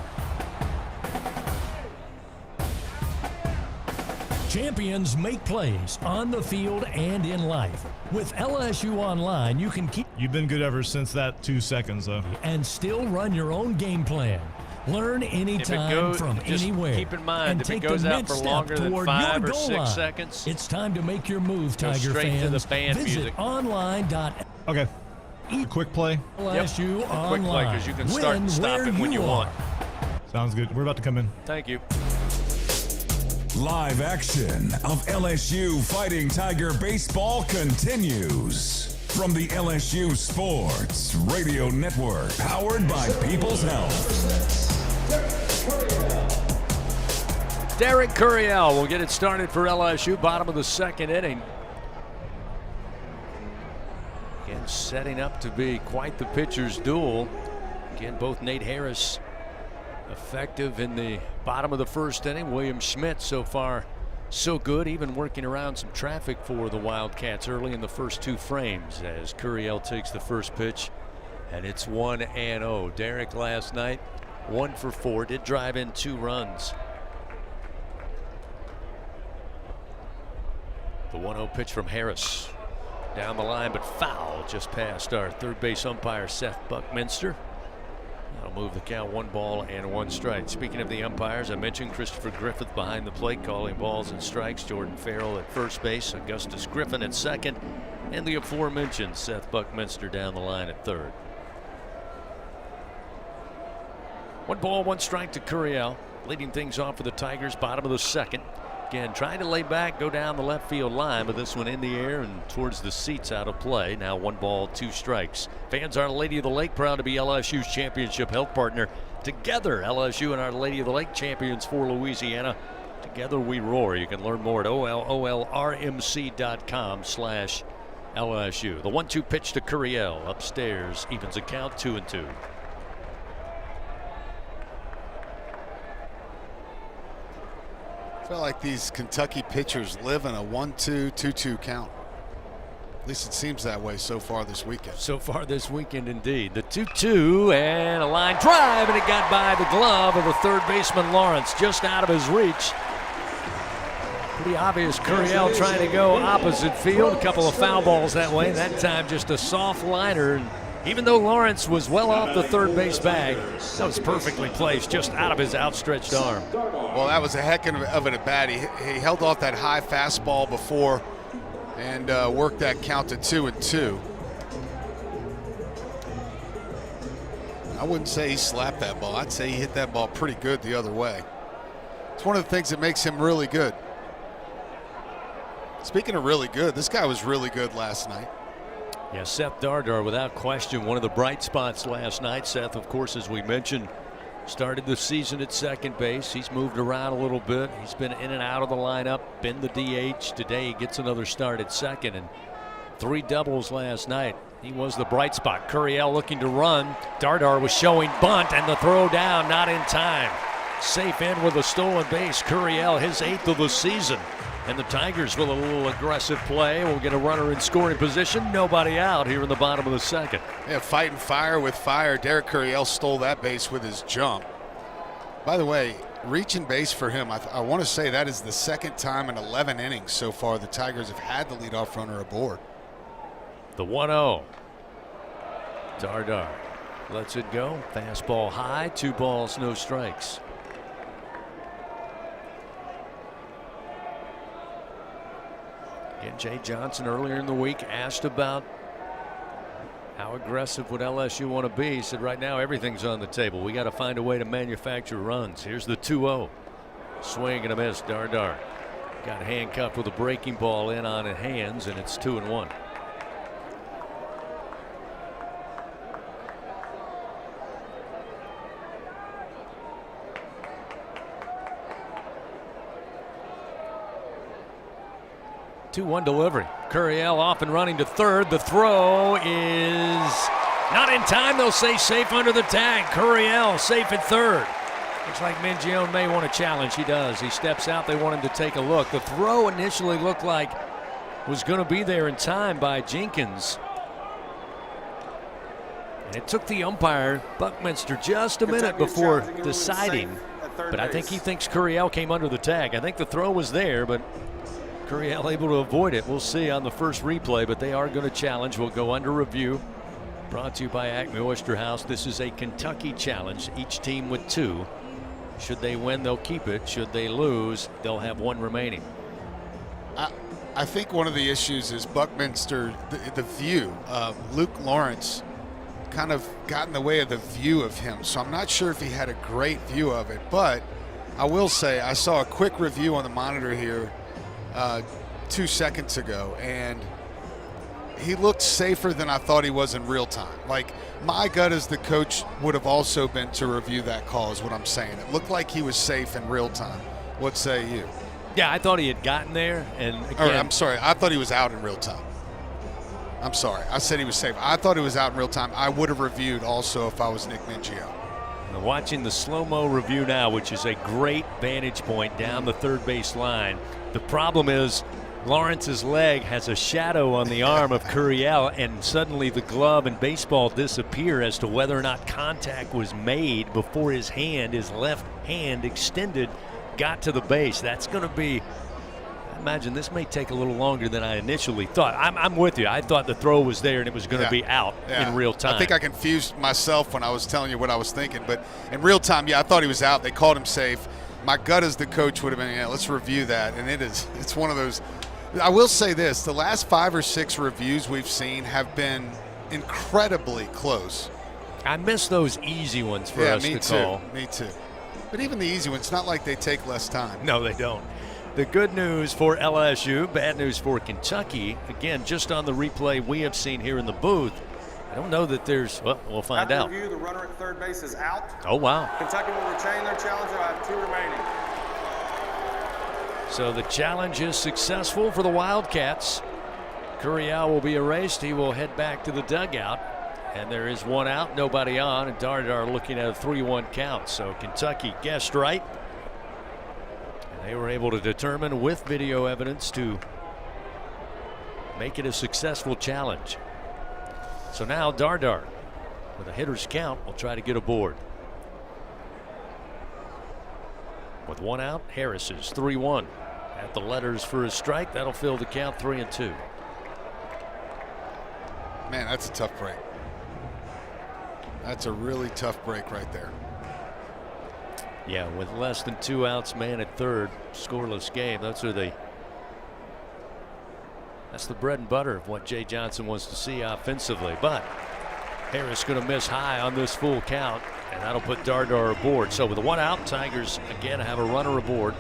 Champions make plays on the field and in life. With LSU Online, you can keep... You've been good ever since that 2 seconds, though. And still run your own game plan. Learn anytime from anywhere. Keep in mind, if it goes out for longer than 5 or 6 seconds, it's time to make your move, Tiger straight fans. to the fan Visit music. online. Okay. Quick play. LSU Online. Quick play, because you can start and stop it when you want. Sounds good. We're about to come in. Thank you. Live action of LSU Fighting Tiger baseball continues from the LSU Sports Radio Network, powered by People's Health. Derek Curiel will get it started for LSU, bottom of the second inning. Again, setting up to be quite the pitcher's duel. Again, both Nate Harris Effective in the bottom of the first inning. William Schmidt so far so good, even working around some traffic for the Wildcats early in the first 2 frames as Curiel takes the first pitch, and it's 1-0. Derek last night 1 for 4, did drive in 2 runs. The 1-0 pitch from Harris down the line, but foul just past our third base umpire Seth Buckminster. That'll move the count 1-1 strike. Speaking of the umpires, I mentioned Christopher Griffith behind the plate calling balls and strikes. Jordan Farrell at first base, Augustus Griffin at second, and the aforementioned Seth Buckminster down the line at third. 1-1 strike to Curiel, leading things off for the Tigers, bottom of the second. Again, trying to lay back, go down the left field line, but this one in the air and towards the seats, out of play. Now 1-2 strikes. Fans, Our Lady of the Lake, proud to be LSU's championship health partner. Together, LSU and Our Lady of the Lake, champions for Louisiana. Together we roar. You can learn more at olrmc.com/LSU. The 1-2 pitch to Curiel, upstairs, evens the count 2-2. I feel like these Kentucky pitchers live in a 1-2, 2-2 count. At least it seems that way so far this weekend. So far this weekend, indeed. The 2-2 and a line drive, and it got by the glove of the third baseman Lawrence, just out of his reach. Pretty obvious Curiel trying to go opposite field. A couple of foul balls that way. That time just a soft liner. And even though Lawrence was well off the third base bag, that was perfectly placed, just out of his outstretched arm. Well, that was a heck of an at bat. He held off that high fastball before and worked that count to 2-2. I wouldn't say he slapped that ball. I'd say he hit that ball pretty good the other way. It's one of the things that makes him really good. Speaking of really good, this guy was really good last night. Yeah, Seth Dardar, without question, one of the bright spots last night. Seth, of course, as we mentioned, started the season at second base. He's moved around a little bit. He's been in and out of the lineup, been the DH. Today he gets another start at second, and 3 doubles last night. He was the bright spot. Curiel looking to run. Dardar was showing bunt, and the throw down not in time. Safe in with a stolen base. Curiel, his 8th of the season. And the Tigers with a little aggressive play will get a runner in scoring position. Nobody out here in the bottom of the second. Yeah, fighting fire with fire. Derek Curiel stole that base with his jump. By the way, reaching base for him, I want to say that is the second time in 11 innings so far the Tigers have had the leadoff runner aboard. The 1-0. Dardar lets it go. Fastball high. 2 balls, no strikes. And Jay Johnson earlier in the week asked about how aggressive would LSU want to be. He said right now everything's on the table. We got to find a way to manufacture runs. Here's the 2-0. Swing and a miss. Dardar got handcuffed with a breaking ball in on his hands, and it's 2-1. Two-one delivery. Curiel off and running to third. The throw is not in time. They'll say safe under the tag. Curiel safe at third. Looks like Mingione may want to challenge. He does. He steps out. They want him to take a look. The throw initially looked like was going to be there in time by Jenkins. And it took the umpire, Buckminster, just a minute before deciding. But I think he thinks Curiel came under the tag. I think the throw was there, but Curiel able to avoid it. We'll see on the first replay, but they are going to challenge. We'll go under review. Brought to you by Acme Oyster House. This is a Kentucky challenge, each team with 2. Should they win, they'll keep it. Should they lose, they'll have 1 remaining. I think one of the issues is Buckminster, the view. Luke Lawrence kind of got in the way of the view of him, so I'm not sure if he had a great view of it, but I will say I saw a quick review on the monitor here 2 seconds ago, and he looked safer than I thought he was in real time. Like, my gut as the coach would have also been to review that call is what I'm saying. It looked like he was safe in real time. What say you? Yeah, I thought he had gotten there, and again, I'm sorry, I thought he was out in real time. I'm sorry, I said he was safe. I thought he was out in real time. I would have reviewed also if I was Nick Mingione. Watching the slow-mo review now, which is a great vantage point down the third base line. The problem is Lawrence's leg has a shadow on the arm of Curiel, and suddenly the glove and baseball disappear as to whether or not contact was made before his left hand extended, got to the base. That's going to be, I imagine this may take a little longer than I initially thought. I'm with you. I thought the throw was there and it was going to be out in real time. I think I confused myself when I was telling you what I was thinking, but in real time, I thought he was out. They called him safe. My gut as the coach would have been, let's review that. And it's one of those. I will say this, the last 5 or 6 reviews we've seen have been incredibly close. I miss those easy ones for us to call. Me too. But even the easy ones, it's not like they take less time. No, they don't. The good news for LSU, bad news for Kentucky. Again, just on the replay we have seen here in the booth, I don't know that there's, well, we'll find out. Review, the runner at third base is out. Oh, wow. Kentucky will retain their challenge. They'll have 2 remaining. So the challenge is successful for the Wildcats. Curiel will be erased. He will head back to the dugout. And there is 1 out, nobody on, and Dardar looking at a 3-1 count. So Kentucky guessed right. They were able to determine with video evidence to make it a successful challenge. So now Dardar, with a hitter's count, will try to get aboard. With 1 out, Harris is 3-1 at the letters for a strike. That'll fill the count 3-2. Man, that's a tough break. That's a really tough break right there. Yeah, with less than 2 outs, man at third, scoreless game. That's the bread and butter of what Jay Johnson wants to see offensively. But Harris going to miss high on this full count, and that'll put Dardar aboard. So with 1 out, Tigers again have a runner aboard.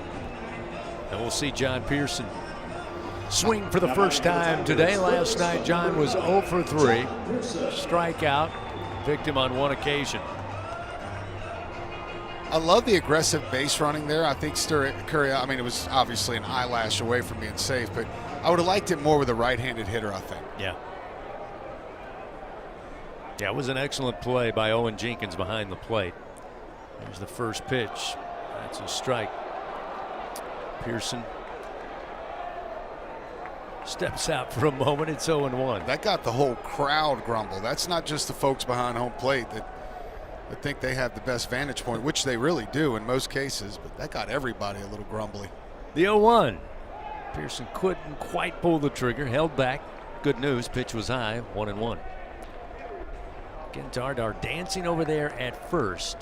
And we'll see John Pearson swing for the first time today. Last night, John was 0 for 3. Strikeout, victim on 1 occasion. I love the aggressive base running there. I think Curiel, I mean, it was obviously an eyelash away from being safe, but I would have liked it more with a right-handed hitter, I think. Yeah. Yeah, it was an excellent play by Owen Jenkins behind the plate. There's the first pitch. That's a strike. Pearson steps out for a moment. It's 0-1. That got the whole crowd grumble. That's not just the folks behind home plate that think they have the best vantage point, which they really do in most cases, but that got everybody a little grumbly. The 0-1. Pearson couldn't quite pull the trigger, held back. Good news, pitch was high, 1-1. Again, Dardar dancing over there at first.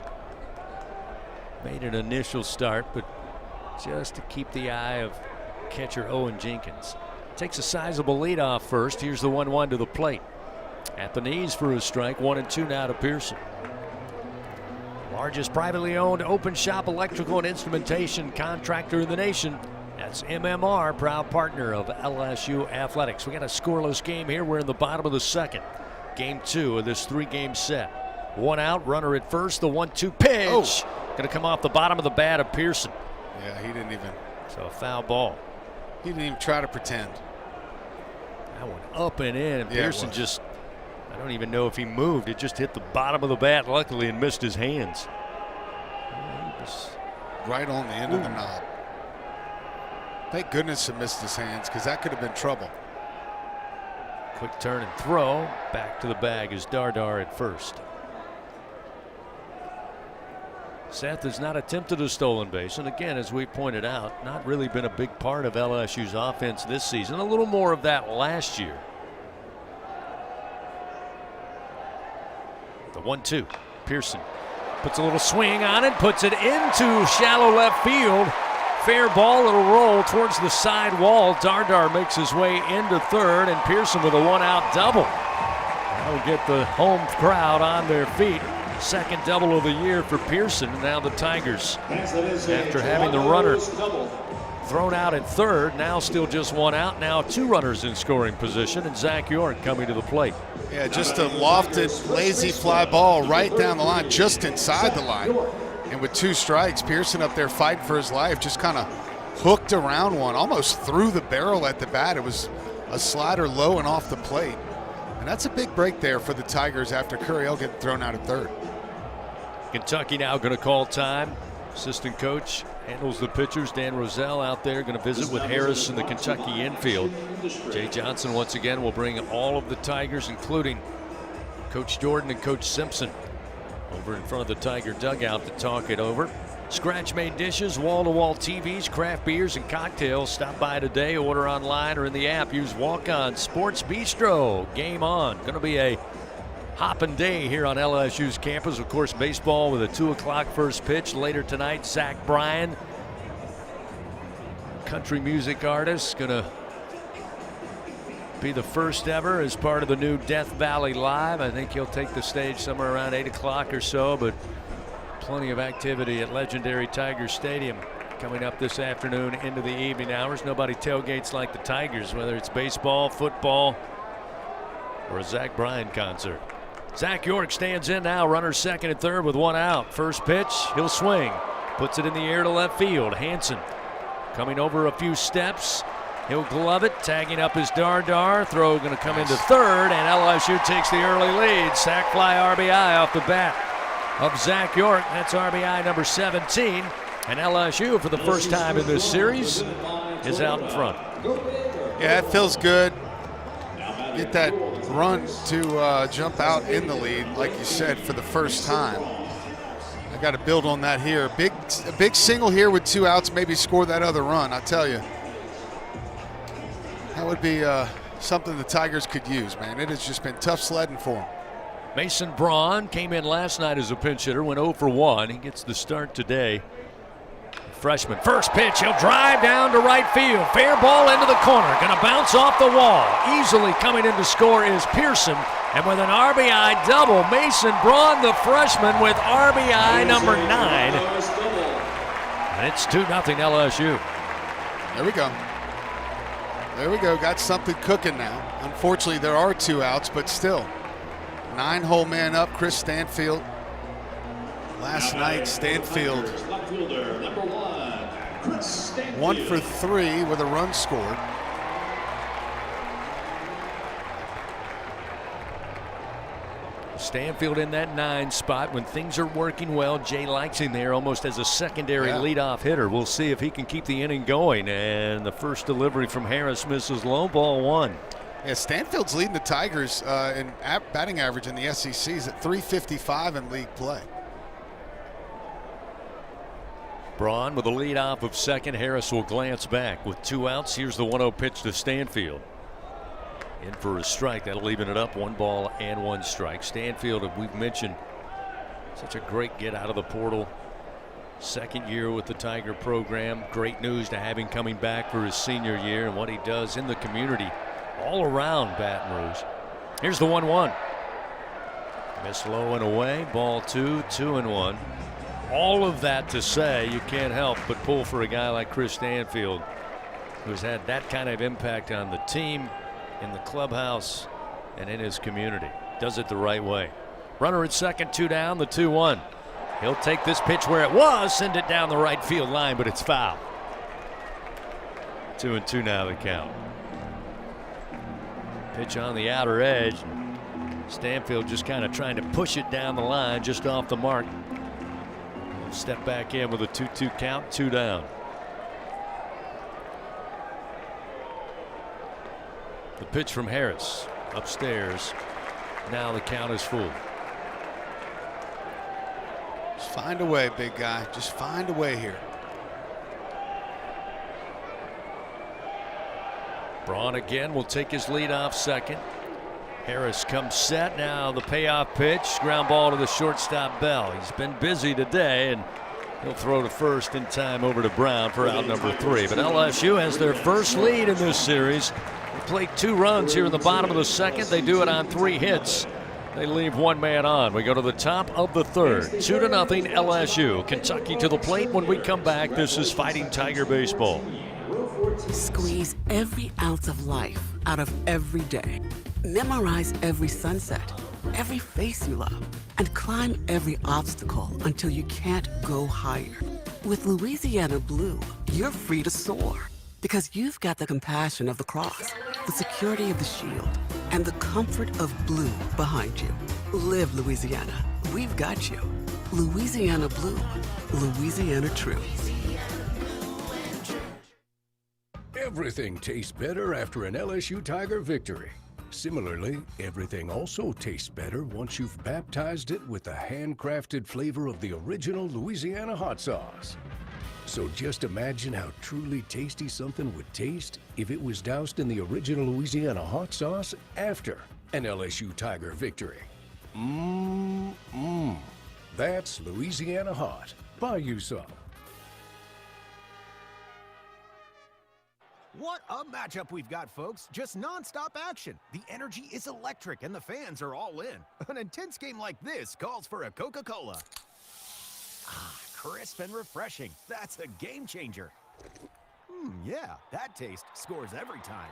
Made an initial start, but just to keep the eye of catcher Owen Jenkins. Takes a sizable lead off first. Here's the 1-1 to the plate. At the knees for a strike, 1-2 now to Pearson. Largest privately owned open shop electrical and instrumentation contractor in the nation. That's MMR, proud partner of LSU Athletics. We got a scoreless game here. We're in the bottom of the second. Game 2 of this 3-game set. 1 out, runner at first. The 1-2 pitch. Going to come off the bottom of the bat of Pearson. Yeah, he didn't even. So a foul ball. He didn't even try to pretend. That one up and in. And Pearson just, I don't even know if he moved. It just hit the bottom of the bat, luckily, and missed his hands. Right on the end of the knob. Thank goodness it missed his hands, because that could have been trouble. Quick turn and throw. Back to the bag is Dardar at first. Seth has not attempted a stolen base, and again, as we pointed out, not really been a big part of LSU's offense this season. A little more of that last year. The 1-2. Pearson puts a little swing on it, puts it into shallow left field. Fair ball, it'll roll towards the side wall. Dardar makes his way into third, and Pearson with a 1-out double. That'll get the home crowd on their feet. Second double of the year for Pearson. Now the Tigers, after having the runner thrown out at third, now still just 1 out. Now 2 runners in scoring position, and Zach York coming to the plate. Yeah, just a lofted, lazy fly ball right down the line, just inside the line. And with 2 strikes, Pearson up there fighting for his life, just kind of hooked around one, almost through the barrel at the bat. It was a slider low and off the plate. And that's a big break there for the Tigers after Curiel getting thrown out at third. Kentucky now going to call time. Assistant coach handles the pitchers. Dan Roselle out there going to visit with Harris in the Kentucky infield. Jay Johnson once again will bring all of the Tigers, including Coach Jordan and Coach Simpson, over in front of the Tiger dugout to talk it over. Scratch-made dishes, wall-to-wall TVs, craft beers, and cocktails. Stop by today, order online or in the app. Use Walk-On Sports Bistro. Game on. Going to be a hopping day here on LSU's campus. Of course, baseball with a 2 o'clock first pitch. Later tonight, Zach Braun, country music artist, going to be the first ever as part of the new Death Valley Live. I think he'll take the stage somewhere around 8 o'clock or so, but plenty of activity at legendary Tiger Stadium coming up this afternoon into the evening hours. Nobody tailgates like the Tigers, whether it's baseball, football, or a Zach Braun concert. Zach York stands in now, runners second and third with 1 out. First pitch, he'll swing, puts it in the air to left field. Hansen coming over a few steps. He'll glove it, tagging up his Dar. Throw going to come into third, and LSU takes the early lead. Sac fly RBI off the bat of Zach York. That's RBI number 17. And LSU, for the first time in this series, is out in front. Yeah, it feels good. Get that run to jump out in the lead, like you said, for the first time. I got to build on that here. A big single here with 2 outs, maybe score that other run, I tell you. That would be something the Tigers could use, man. It has just been tough sledding for them. Mason Braun came in last night as a pinch hitter, went 0 for 1. He gets the start today. Freshman, first pitch, he'll drive down to right field. Fair ball into the corner, gonna bounce off the wall. Easily coming in to score is Pearson, and with an RBI double, Mason Braun, the freshman, with RBI number 9. And it's 2-0 LSU. There we go. There we go, got something cooking now. Unfortunately, there are 2 outs, but still. 9-hole man up, Chris Stanfield. Last night, Stanfield 1 for 3 with a run scored. Stanfield in that 9 spot. When things are working well, Jay likes him there almost as a secondary leadoff hitter. We'll see if he can keep the inning going. And the first delivery from Harris misses low, ball 1. Yeah, Stanfield's leading the Tigers in batting average in the SEC. Is at .355 in league play. Braun with a leadoff of second. Harris will glance back with 2 outs. Here's the 1-0 pitch to Stanfield. In for a strike. That'll even it up. 1 ball and 1 strike. Stanfield, we've mentioned, such a great get out of the portal. Second year with the Tiger program. Great news to have him coming back for his senior year and what he does in the community all around Baton Rouge. Here's the 1-1. Miss low and away. Ball 2, 2-1. All of that to say, you can't help but pull for a guy like Chris Stanfield, who's had that kind of impact on the team, in the clubhouse, and in his community. Does it the right way. Runner at second, 2 down, the 2-1. He'll take this pitch where it was, send it down the right field line, but it's foul. 2-2 now the count. Pitch on the outer edge. Stanfield just kind of trying to push it down the line, just off the mark. Step back in with a 2-2 count, 2 down. The pitch from Harris upstairs. Now the count is full. Just find a way, big guy. Just find a way here. Braun again will take his lead off second. Harris comes set. Now the payoff pitch. Ground ball to the shortstop Bell. He's been busy today, and he'll throw to first in time over to Braun for out number 3. But LSU has their first lead in this series. They played 2 runs here in the bottom of the second. They do it on 3 hits. They leave 1 man on. We go to the top of the third. 2-0 LSU. Kentucky to the plate. When we come back, this is Fighting Tiger Baseball. Squeeze every ounce of life out of every day. Memorize every sunset, every face you love, and climb every obstacle until you can't go higher. With Louisiana Blue, you're free to soar because you've got the compassion of the cross, the security of the shield, and the comfort of blue behind you. Live Louisiana. We've got you. Louisiana Blue, Louisiana True. Everything tastes better after an LSU Tiger victory. Similarly, everything also tastes better once you've baptized it with the handcrafted flavor of the original Louisiana hot sauce. So just imagine how truly tasty something would taste if it was doused in the original Louisiana hot sauce after an LSU Tiger victory. That's Louisiana Hot. Buy you some. What a matchup we've got, folks. Just non-stop action. The energy is electric and the fans are all in. An intense game like this calls for a Coca-Cola. Ah, crisp and refreshing. That's a game changer. Yeah, that taste scores every time.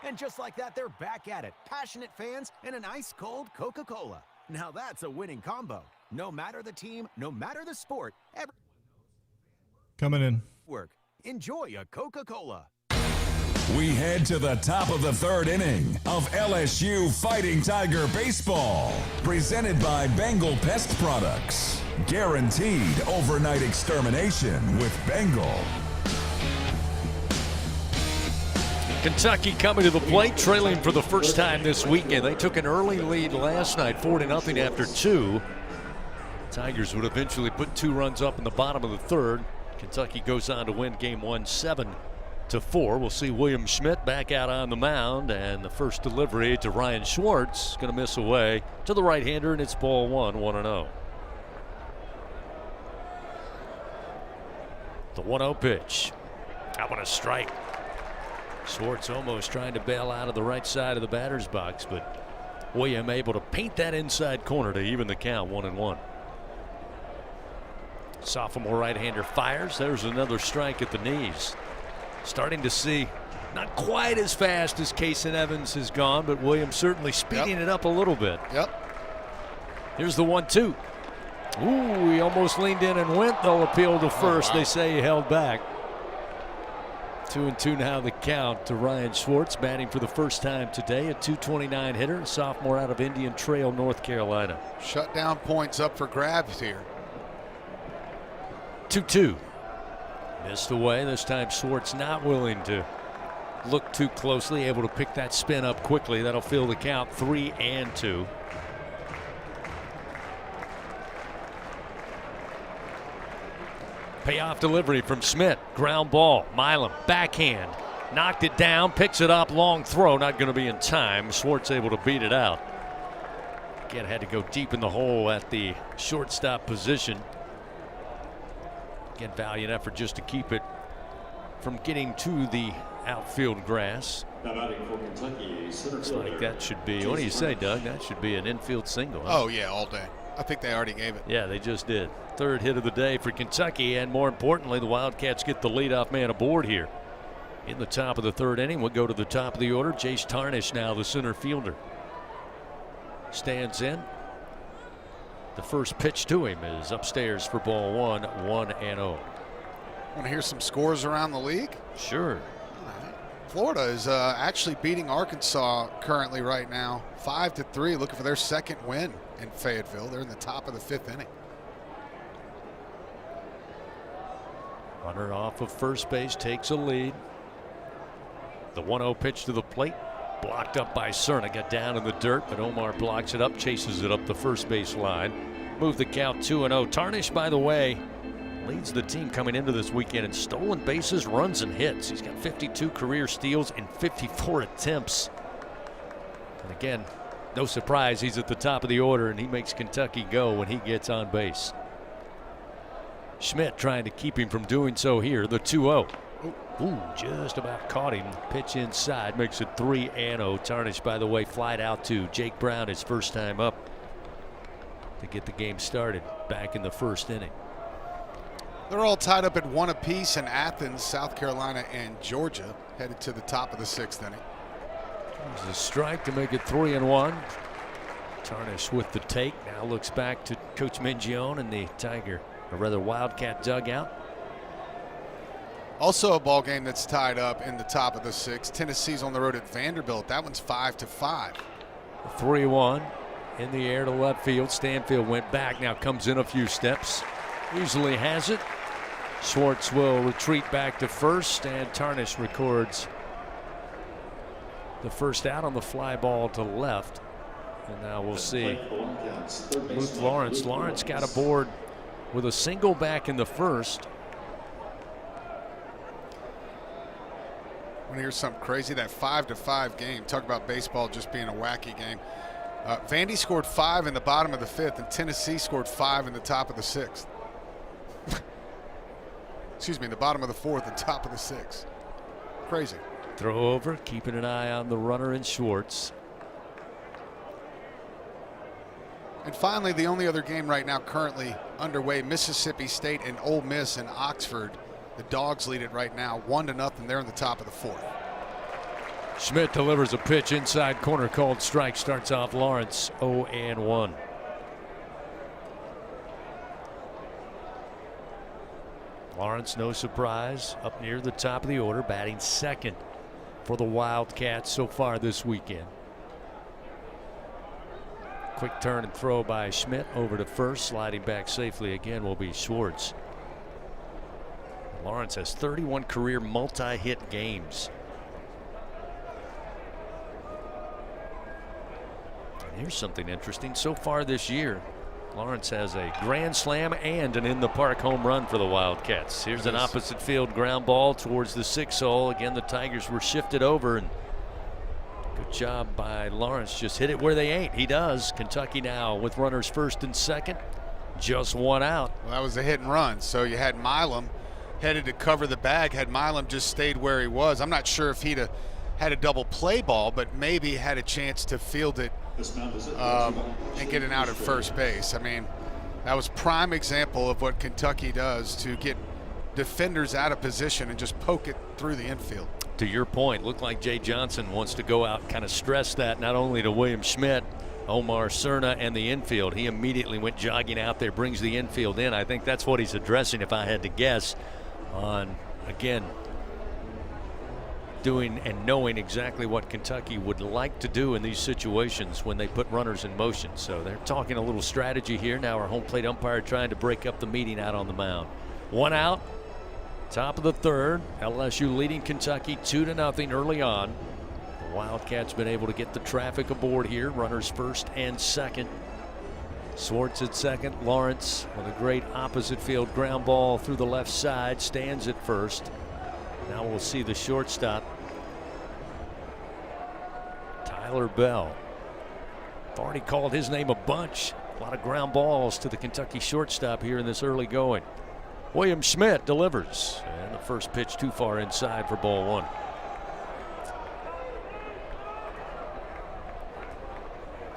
And just like that, they're back at it. Passionate fans and an ice-cold Coca-Cola. Now that's a winning combo. No matter the team, no matter the sport, Coming in. work. Enjoy a Coca-Cola. We head to the top of the third inning of LSU Fighting Tiger Baseball. Presented by Bengal Pest Products. Guaranteed overnight extermination with Bengal. Kentucky coming to the plate, trailing for the first time this weekend. They took an early lead last night, 4-0 after 2. Tigers would eventually put 2 runs up in the bottom of the third. Kentucky goes on to win game 1, 7-4. We'll see William Schmidt back out on the mound, and the first delivery to Ryan Schwartz going to miss away to the right-hander, and it's ball 1-0. The 1-0 pitch. How about a strike? Schwartz almost trying to bail out of the right side of the batter's box, but William able to paint that inside corner to even the count, 1-1. Sophomore right-hander fires. There's another strike at the knees. Starting to see not quite as fast as Kason Evans has gone, but Williams certainly speeding it up a little bit. Here's the 1-2. Ooh, he almost leaned in and went. They'll appeal to first. They say he held back. 2-2 now the count to Ryan Schwartz, batting for the first time today. A .229 hitter, a sophomore out of Indian Trail, North Carolina. Shutdown points up for grabs here. 2-2. Missed away. This time Schwartz not willing to look too closely, able to pick that spin up quickly. That'll fill the count, 3-2. Payoff delivery from Schmidt. Ground ball. Milam backhand. Knocked it down. Picks it up. Long throw. Not going to be in time. Schwartz able to beat it out. Again, had to go deep in the hole at the shortstop position. Again, valiant effort just to keep it from getting to the outfield grass. Looks like that should be, what do you say, Doug? That should be an infield single. Huh? Oh, yeah, all day. I think they already gave it. Yeah, they just did. Third hit of the day for Kentucky, and more importantly, the Wildcats get the leadoff man aboard here. In the top of the third inning, we'll go to the top of the order. Jace Tarnish now the center fielder. Stands in. The first pitch to him is upstairs for ball 1-0. Want to hear some scores around the league? Sure. Florida is actually beating Arkansas currently right now, 5-3, looking for their second win in Fayetteville. They're in the top of the 5th inning. Runner off of first base takes a lead. The 1-0 pitch to the plate. Blocked up by Cerna. Got down in the dirt, but Omar blocks it up, chases it up the first base line. Move the count 2-0. Tarnish, by the way, leads the team coming into this weekend in stolen bases, runs, and hits. He's got 52 career steals in 54 attempts. And again, no surprise, he's at the top of the order, and he makes Kentucky go when he gets on base. Schmidt trying to keep him from doing so here. The 2-0. Ooh, just about caught him. Pitch inside makes it 3-0. Tarnish, by the way, flied out to Jake Braun his first time up to get the game started back in the first inning. They're all tied up at 1 apiece in Athens, South Carolina, and Georgia, headed to the top of the 6th inning. There's a strike to make it 3-1. Tarnish with the take. Now looks back to Coach Mingione and the Tiger, or rather Wildcat dugout. Also a ball game that's tied up in the top of the 6th. Tennessee's on the road at Vanderbilt. That one's 5-5. 3-1. in the air to left field. Stanfield went back, now comes in a few steps. Easily has it. Schwartz will retreat back to first, and Tarnish records the first out on the fly ball to left. And now we'll see Luke Lawrence. Lawrence got aboard with a single back in the first. Want to hear something crazy? That 5-5 game. Talk about baseball just being a wacky game. Vandy scored 5 in the bottom of the 5th, and Tennessee scored 5 in the top of the 6th. Excuse me, in the bottom of the 4th and top of the 6th. Crazy. Throw over, keeping an eye on the runner in Schwartz. And finally, the only other game right now currently underway, Mississippi State and Ole Miss in Oxford. The Dogs lead it right now, 1-0. They're in the top of the 4th. Schmidt delivers a pitch inside corner, called strike. Starts off Lawrence 0-1. Lawrence, no surprise, up near the top of the order, batting second for the Wildcats so far this weekend. Quick turn and throw by Schmidt over to first. Sliding back safely again will be Schwartz. Lawrence has 31 career multi-hit games. And here's something interesting. So far this year, Lawrence has a grand slam and an in-the-park home run for the Wildcats. Here's an opposite field ground ball towards the 6 hole. Again, the Tigers were shifted over, and good job by Lawrence. Just hit it where they ain't. He does. Kentucky now with runners first and second. Just one out. Well, that was a hit and run. So you had Milam headed to cover the bag. Had Milam just stayed where he was, I'm not sure if he'd have had a double play ball, but maybe had a chance to field it and get it out at first base. I mean, that was prime example of what Kentucky does to get defenders out of position and just poke it through the infield. To your point, looked like Jay Johnson wants to go out and kind of stress that not only to William Schmidt, Omar Cerna, and the infield. He immediately went jogging out there, brings the infield in. I think that's what he's addressing, if I had to guess, on, again, doing and knowing exactly what Kentucky would like to do in these situations when they put runners in motion. So they're talking a little strategy here. Now our home plate umpire trying to break up the meeting out on the mound. One out, top of the 3rd. LSU leading Kentucky 2-0 early on. The Wildcats been able to get the traffic aboard here. Runners first and second. Schwartz at second. Lawrence with a great opposite field ground ball through the left side. Stands at first. Now we'll see the shortstop, Tyler Bell. I've already called his name a bunch. A lot of ground balls to the Kentucky shortstop here in this early going. William Schmidt delivers. And the first pitch too far inside for ball 1.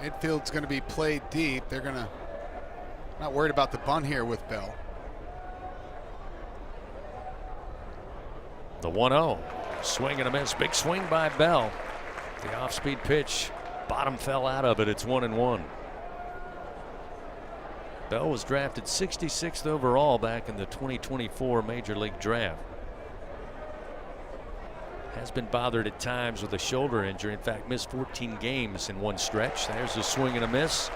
Infield's going to be played deep. They're going to not worried about the bunt here with Bell. The 1-0. Swing and a miss. Big swing by Bell. The off-speed pitch. Bottom fell out of it. It's 1-1. Bell was drafted 66th overall back in the 2024 Major League Draft. Has been bothered at times with a shoulder injury. In fact, missed 14 games in one stretch. There's a swing and a miss.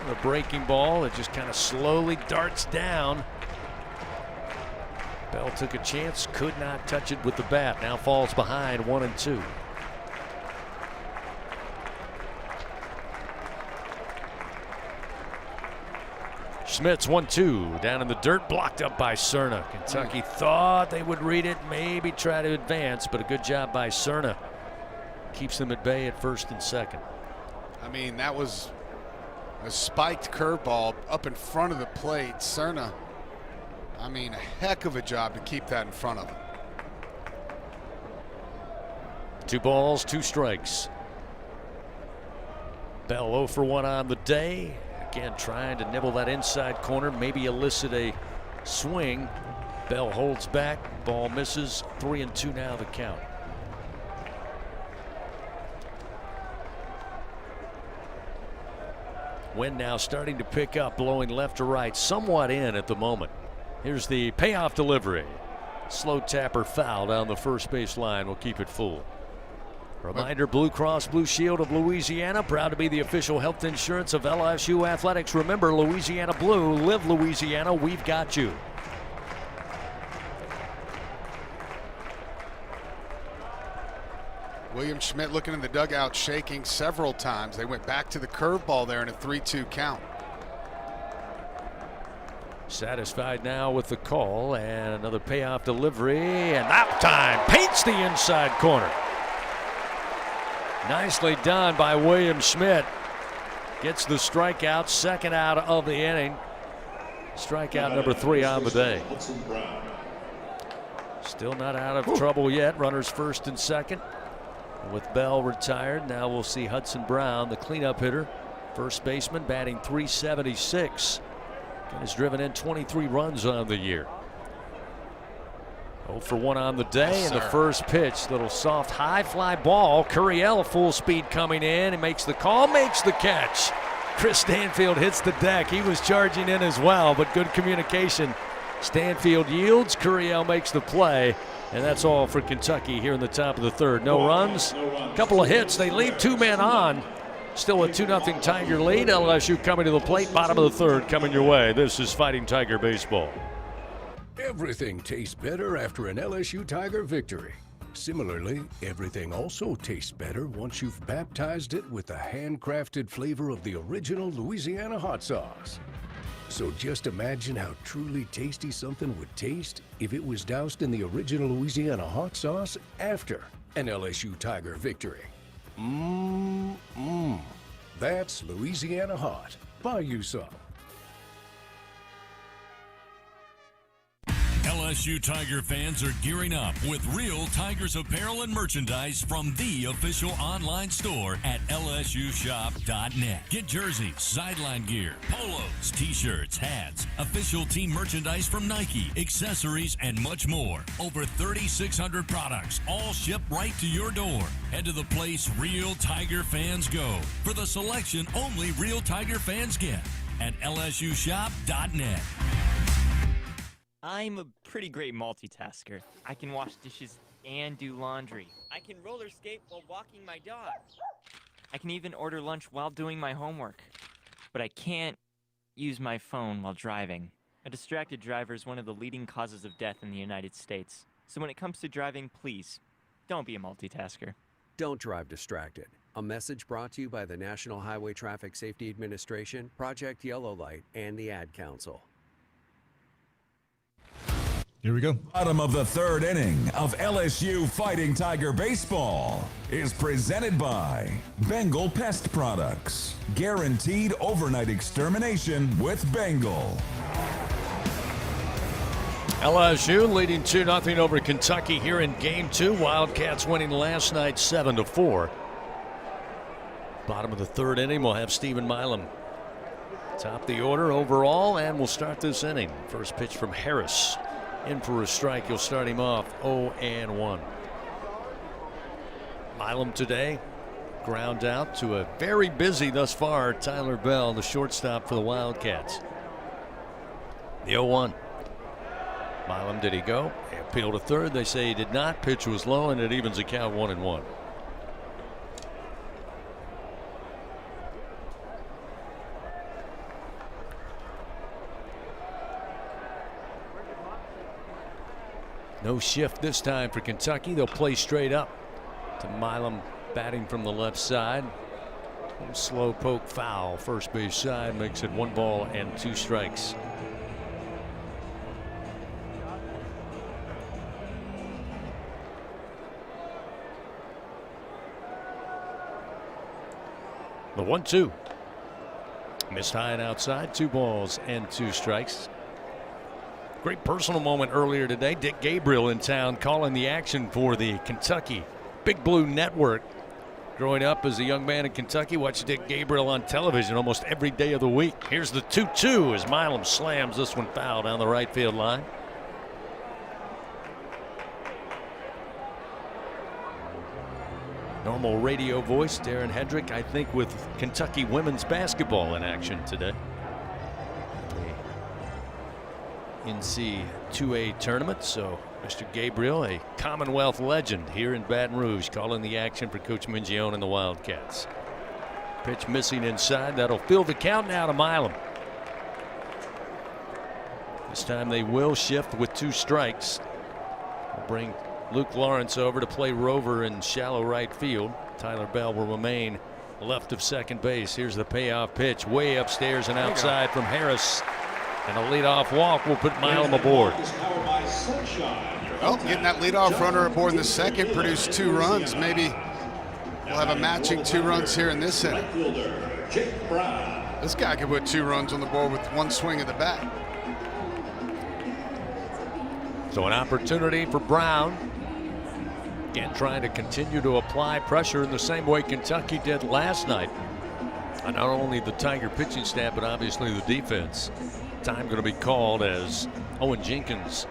And a breaking ball. It just kind of slowly darts down. Bell took a chance, could not touch it with the bat. Now falls behind 1-2. Schmidt's 1-2 down in the dirt, blocked up by Cerna. Kentucky thought they would read it, maybe try to advance, but a good job by Cerna. Keeps them at bay at first and second. I mean, that was a spiked curveball up in front of the plate. Cerna, I mean, a heck of a job to keep that in front of him. 2 balls, 2 strikes. Bell 0 for 1 on the day. Again, trying to nibble that inside corner, maybe elicit a swing. Bell holds back, ball misses. 3-2 now the count. Wind now starting to pick up, blowing left to right, somewhat in at the moment. Here's the payoff delivery. Slow tapper foul down the first base line will keep it full. Reminder, Blue Cross Blue Shield of Louisiana, proud to be the official health insurance of LSU Athletics. Remember, Louisiana Blue, live Louisiana, we've got you. William Schmidt looking in the dugout, shaking several times. They went back to the curveball there in a 3-2 count. Satisfied now with the call, and another payoff delivery, and that time paints the inside corner. Nicely done by William Schmidt. Gets the strikeout, second out of the inning. Strikeout number 3 on the day. Still not out of trouble yet. Runners first and second. With Bell retired, now we'll see Hudson Brown, the cleanup hitter, first baseman, batting .376. Has driven in 23 runs on the year. 0 for 1 on the day, yes, and the first pitch, little soft high fly ball. Curiel full speed coming in. He makes the call, makes the catch. Chris Stanfield hits the deck. He was charging in as well, but good communication. Stanfield yields, Curiel makes the play, and that's all for Kentucky here in the top of the third. No runs, couple of hits. They leave 2 men on. Still a 2-0 Tiger lead. LSU coming to the plate, bottom of the third coming your way. This is Fighting Tiger Baseball. Everything tastes better after an LSU Tiger victory. Similarly, everything also tastes better once you've baptized it with the handcrafted flavor of the original Louisiana hot sauce. So just imagine how truly tasty something would taste if it was doused in the original Louisiana hot sauce after an LSU Tiger victory. That's Louisiana hot. Buy you some. LSU Tiger fans are gearing up with real Tigers apparel and merchandise from the official online store at lsushop.net. Get jerseys, sideline gear, polos, t-shirts, hats, official team merchandise from Nike, accessories, and much more. Over 3,600 products, all shipped right to your door. Head to the place real Tiger fans go for the selection only real Tiger fans get at lsushop.net. I'm a pretty great multitasker. I can wash dishes and do laundry. I can roller skate while walking my dog. I can even order lunch while doing my homework. But I can't use my phone while driving. A distracted driver is one of the leading causes of death in the United States. So when it comes to driving, please, don't be a multitasker. Don't drive distracted. A message brought to you by the National Highway Traffic Safety Administration, Project Yellow Light, and the Ad Council. Here we go. Bottom of the third inning of LSU Fighting Tiger Baseball is presented by Bengal Pest Products. Guaranteed overnight extermination with Bengal. LSU leading 2-0 over Kentucky here in Game 2. Wildcats winning last night 7-4. Bottom of the third inning, we'll have Stephen Milam top the order overall, and we'll start this inning. First pitch from Harris. In for a strike. You'll start him off 0-1. Milam today ground out to a very busy thus far Tyler Bell, the shortstop for the Wildcats. The 0-1. Milam, did he go? He appealed to third. They say he did not. Pitch was low, and it evens the count 1-1. No shift this time for Kentucky. They'll play straight up to Milam batting from the left side. Slow poke foul. First base side makes it 1 ball and 2 strikes. The 1-2. Missed high and outside. 2 balls and 2 strikes. Great personal moment earlier today. Dick Gabriel in town calling the action for the Kentucky Big Blue Network. Growing up as a young man in Kentucky, watched Dick Gabriel on television almost every day of the week. Here's the 2-2 as Milam slams this one foul down the right field line. Normal radio voice, Darren Hedrick, I think, with Kentucky women's basketball in action today. NC2A tournament. So Mr. Gabriel, a Commonwealth legend here in Baton Rouge, calling the action for Coach Mingione and the Wildcats. Pitch missing inside. That'll fill the count now to Milam. This time they will shift with 2 strikes. We'll bring Luke Lawrence over to play rover in shallow right field. Tyler Bell will remain left of second base. Here's the payoff pitch way upstairs and outside from Harris. And a leadoff walk will put Milam aboard. Well, getting that leadoff runner aboard in the second produced 2 runs. Maybe we'll have a matching 2 runs here in this inning. This guy could put 2 runs on the board with 1 swing of the bat. So an opportunity for Braun. Again, trying to continue to apply pressure in the same way Kentucky did last night. And not only the Tiger pitching staff, but obviously the defense. Time going to be called as Owen Jenkins,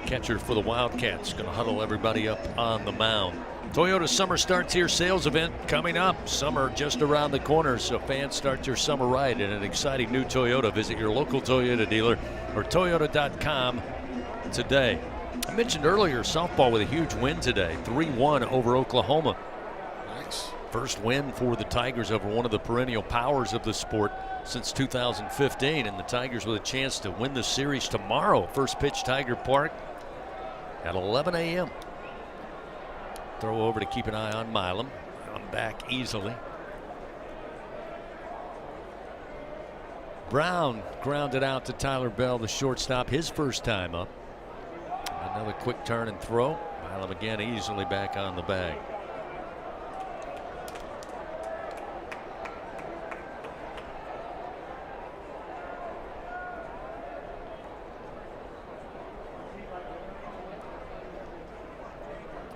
catcher for the Wildcats, going to huddle everybody up on the mound. Toyota Summer Starts Here sales event coming up. Summer just around the corner, so fans start your summer right in an exciting new Toyota. Visit your local Toyota dealer or Toyota.com today. I mentioned earlier softball with a huge win today, 3-1 over Oklahoma. Nice. First win for the Tigers over one of the perennial powers of the sport since 2015, and the Tigers with a chance to win the series tomorrow. First pitch, Tiger Park at 11 a.m. Throw over to keep an eye on Milam. I'm back easily. Braun grounded out to Tyler Bell, the shortstop, his first time up. Another quick turn and throw. Milam again easily back on the bag.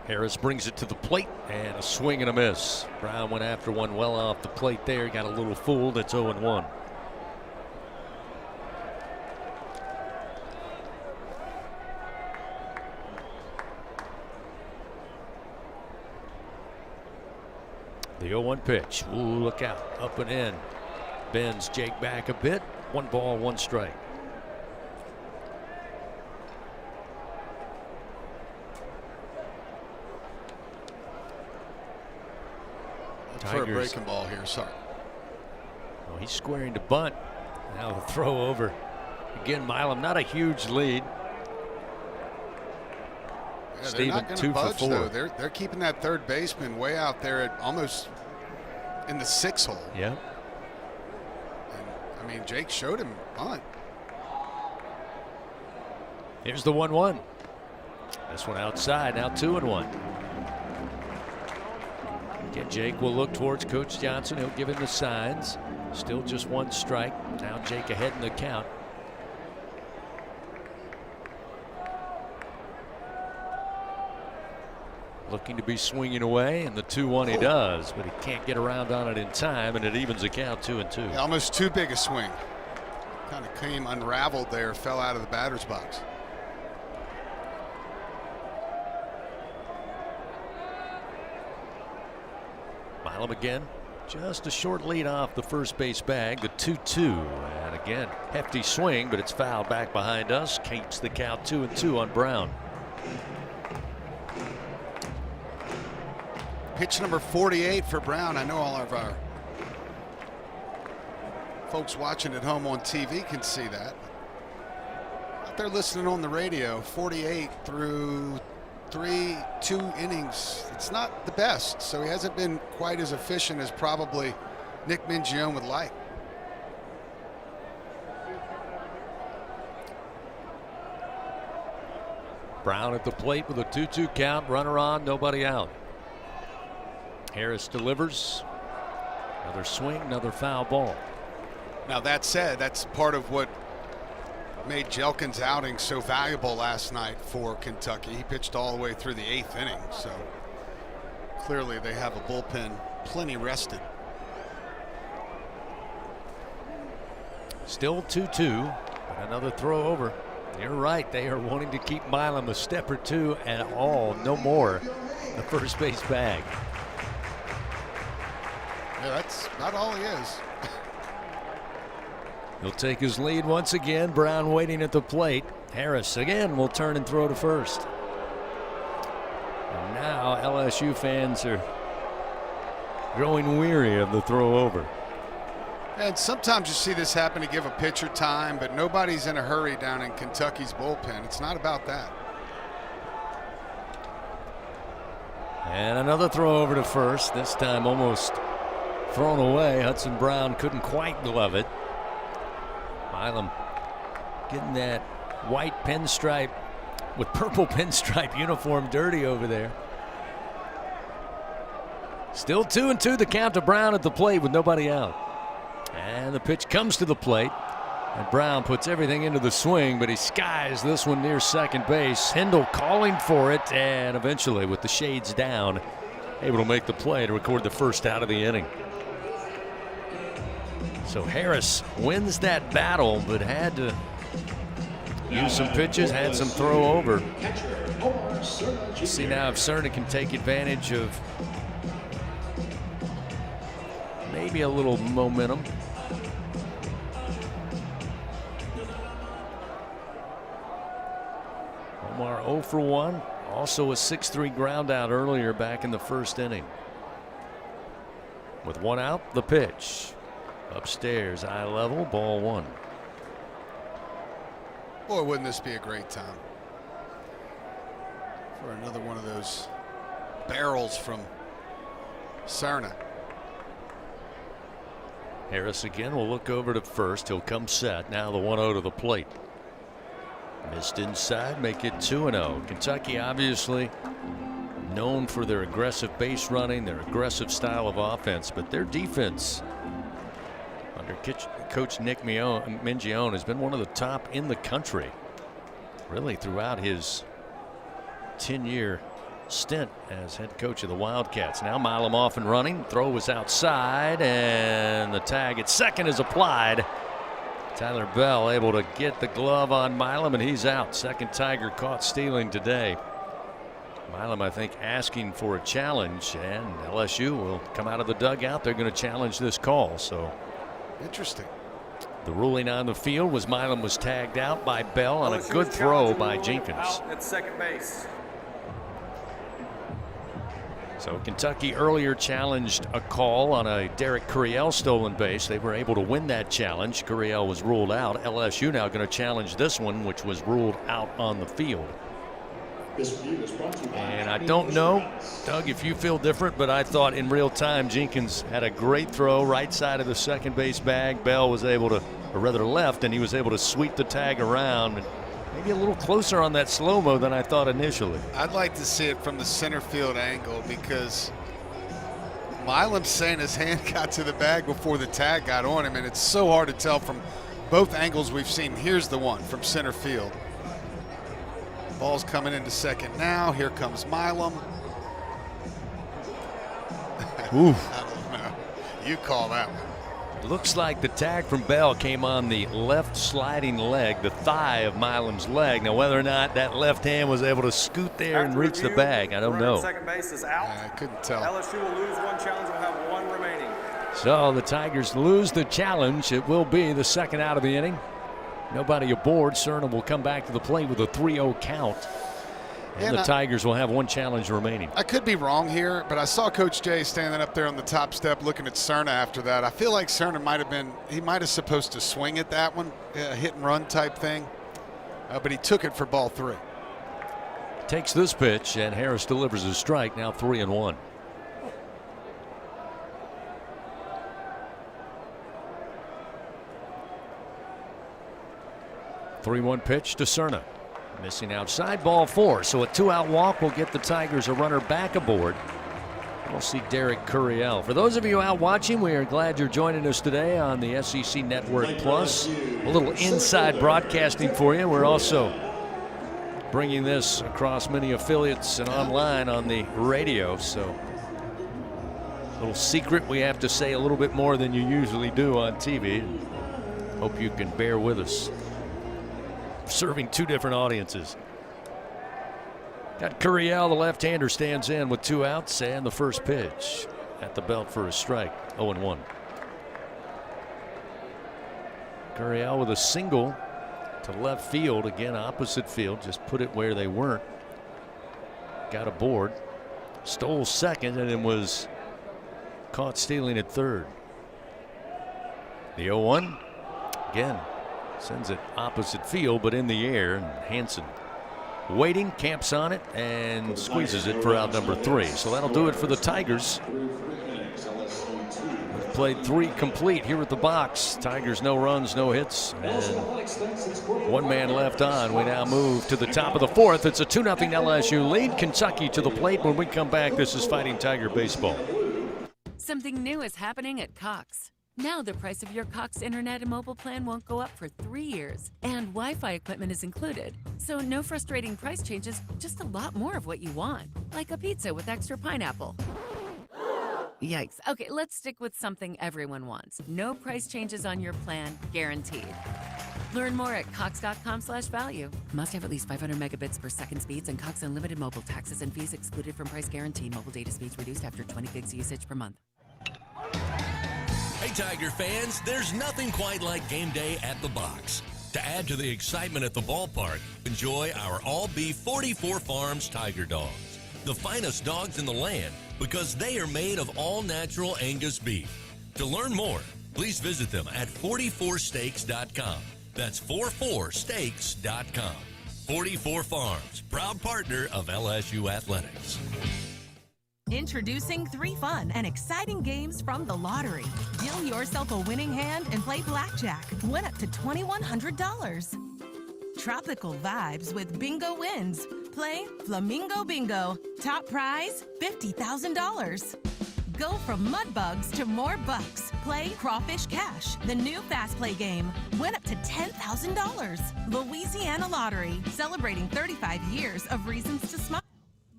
Harris brings it to the plate and a swing and a miss. Braun went after one well off the plate there. Got a little fooled. It's 0-1. The 0-1 pitch. Ooh, look out. Up and in. Bends Jake back a bit. 1 ball, 1 strike. For a breaking ball here, sorry. Well, he's squaring to bunt. Now the throw over. Again, Milam, not a huge lead. Yeah, Steven, they're not going to 2 for budge, 4. though. They're keeping that third baseman way out there at almost in the 6 hole. Yeah. And, I mean, Jake showed him bunt. Here's the 1-1. This one outside. Now 2-1. Again, Jake will look towards Coach Johnson. He'll give him the signs. Still just 1 strike. Now Jake ahead in the count. Looking to be swinging away, and the 2-1 he does, but he can't get around on it in time, and it evens the count 2-2. Yeah, almost too big a swing. Kind of came unraveled there, fell out of the batter's box. Milam again, just a short lead off the first base bag, the 2-2, and again, hefty swing, but it's fouled back behind us. Keeps the count 2-2 on Braun. Pitch number 48 for Braun. I know all of our folks watching at home on TV can see that. Out there listening on the radio, 48 through 2 innings. It's not the best, so he hasn't been quite as efficient as probably Nick Mingione would like. Braun at the plate with a 2-2 count, runner on, nobody out. Harris delivers. Another swing, another foul ball. Now that said, that's part of what made Jelkin's outing so valuable last night for Kentucky. He pitched all the way through the 8th inning, so clearly they have a bullpen plenty rested. Still 2-2, but another throw over. You're right, they are wanting to keep Milam a step or 2 at all, no more. The first base bag. Yeah, that's not all he is. He'll take his lead once again. Braun waiting at the plate. Harris again will turn and throw to first. And now LSU fans are growing weary of the throw over. And sometimes you see this happen to give a pitcher time, but nobody's in a hurry down in Kentucky's bullpen. It's not about that. And another throw over to first, this time almost thrown away. Hudson Braun couldn't quite glove it. Milam getting that white pinstripe with purple pinstripe uniform dirty over there. Still 2-2 the count to Braun at the plate with nobody out. And the pitch comes to the plate. And Braun puts everything into the swing, but he skies this one near second base. Hindle calling for it, and eventually with the shades down, able to make the play to record the first out of the inning. So Harris wins that battle, but had to use some pitches, had some throw over. See now if Cerna can take advantage of maybe a little momentum. Omar 0 for 1. Also a 6-3 ground out earlier back in the first inning. With one out, the pitch. Upstairs, eye level, ball one. Boy, wouldn't this be a great time for another one of those barrels from Cerna. Harris again will look over to first. He'll come set. Now the 1-0 to the plate. Missed inside, make it 2-0. Kentucky obviously known for their aggressive base running, their aggressive style of offense, but their defense under Coach Nick Mingione has been one of the top in the country, really throughout his 10-year stint as head coach of the Wildcats. Now Milam off and running. Throw was outside, and the tag at second is applied. Tyler Bell able to get the glove on Milam, and he's out. Second Tiger caught stealing today. Milam, I think, asking for a challenge, and LSU will come out of the dugout. They're going to challenge this call. So interesting. The ruling on the field was Milam was tagged out by Bell on a good throw by Jenkins. Out at second base. So Kentucky earlier challenged a call on a Derek Curiel stolen base. They were able to win that challenge. Curiel was ruled out. LSU now going to challenge this one, which was ruled out on the field. And I don't know, Doug, if you feel different, but I thought in real time Jenkins had a great throw right side of the second base bag. Bell was able to, or rather left, and he was able to sweep the tag around. And maybe a little closer on that slow-mo than I thought initially. I'd like to see it from the center field angle because Milam's saying his hand got to the bag before the tag got on him, and it's so hard to tell from both angles we've seen. Here's the one from center field. Ball's coming into second now. Here comes Milam. Oof. I don't know. You call that one. Looks like the tag from Bell came on the left sliding leg, the thigh of Milam's leg. Now, whether or not that left hand was able to scoot there and reach the bag, I don't know. Second base is out. I couldn't tell. LSU will lose one challenge. Will have one remaining. So the Tigers lose the challenge. It will be the second out of the inning. Nobody aboard. Cerna will come back to the plate with a 3-0 count. And the Tigers will have one challenge remaining. I could be wrong here, but I saw Coach Jay standing up there on the top step looking at Cerna after that. I feel like Cerna might have supposed to swing at that one, a hit and run type thing, but he took it for ball 3. Takes this pitch, and Harris delivers a strike, now 3-1. (3-1) pitch to Cerna. Missing outside, ball 4. So a 2-out walk will get the Tigers a runner back aboard. We'll see Derek Curiel. For those of you out watching, we are glad you're joining us today on the SEC Network Plus. A little inside broadcasting for you. We're also bringing this across many affiliates and online on the radio. So a little secret, we have to say a little bit more than you usually do on TV. Hope you can bear with us. Serving two different audiences. Got Curiel, the left-hander, stands in with 2 outs, and the first pitch at the belt for a strike. 0-1. Gurriel with a single to left field, again opposite field, just put it where they weren't. Got aboard, stole second, and then was caught stealing at third. The 0-1 again sends it opposite field, but in the air. And Hansen waiting, camps on it, and squeezes it for out number 3. So that'll do it for the Tigers. We've played 3 complete here at the box. Tigers no runs, no hits, and 1 man left on. We now move to the top of the 4th. It's a 2-0 LSU lead. Kentucky to the plate. When we come back, this is Fighting Tiger Baseball. Something new is happening at Cox. Now the price of your Cox internet and mobile plan won't go up for 3 years, and Wi-Fi equipment is included. So no frustrating price changes, just a lot more of what you want, like a pizza with extra pineapple. Yikes. Okay, let's stick with something everyone wants. No price changes on your plan, guaranteed. Learn more at cox.com/value. Must have at least 500 megabits per second speeds, and Cox Unlimited mobile taxes and fees excluded from price guarantee. Mobile data speeds reduced after 20 gigs usage per month. Hey, Tiger fans, there's nothing quite like game day at the box. To add to the excitement at the ballpark, enjoy our all-beef 44 Farms Tiger Dogs. The finest dogs in the land because they are made of all-natural Angus beef. To learn more, please visit them at 44steaks.com. That's 44steaks.com. 44 Farms, proud partner of LSU Athletics. Introducing 3 fun and exciting games from the lottery. Deal yourself a winning hand and play blackjack. Win up to $2,100. Tropical vibes with Bingo Wins. Play Flamingo Bingo. Top prize, $50,000. Go from mud bugs to more bucks. Play Crawfish Cash, the new fast play game. Win up to $10,000. Louisiana Lottery, celebrating 35 years of reasons to smile.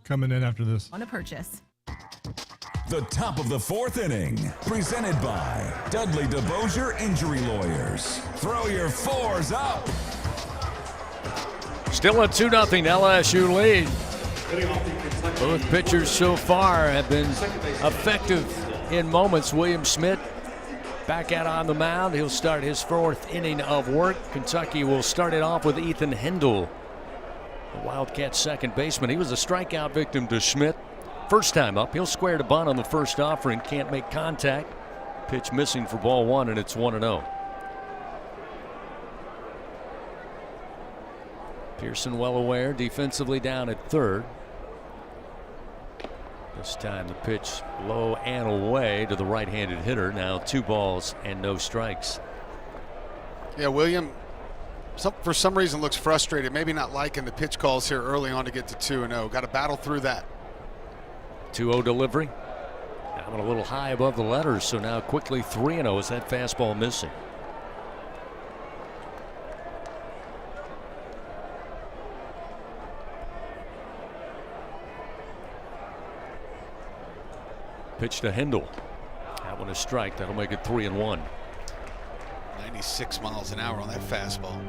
Coming in after this. On a purchase. The top of the 4th inning, presented by Dudley DeBosier Injury Lawyers. Throw your 4s up. Still a 2-0 LSU lead. Both pitchers so far have been effective in moments. William Schmidt back out on the mound. He'll start his 4th inning of work. Kentucky will start it off with Ethan Hendel, the Wildcat second baseman. He was a strikeout victim to Schmidt. First time up, he'll square to bunt on the first offering. Can't make contact. Pitch missing for ball 1, and it's 1-0. Pearson well aware, defensively down at third. This time the pitch low and away to the right-handed hitter. Now 2 balls and no strikes. Yeah, William, for some reason looks frustrated. Maybe not liking the pitch calls here early on to get to 2-0. Got to battle through that. 2-0 delivery. Now a little high above the letters, so now quickly 3-0 is that fastball missing. Pitch to Hendel. That one is strike. That'll make it 3-1. 96 miles an hour on that fastball.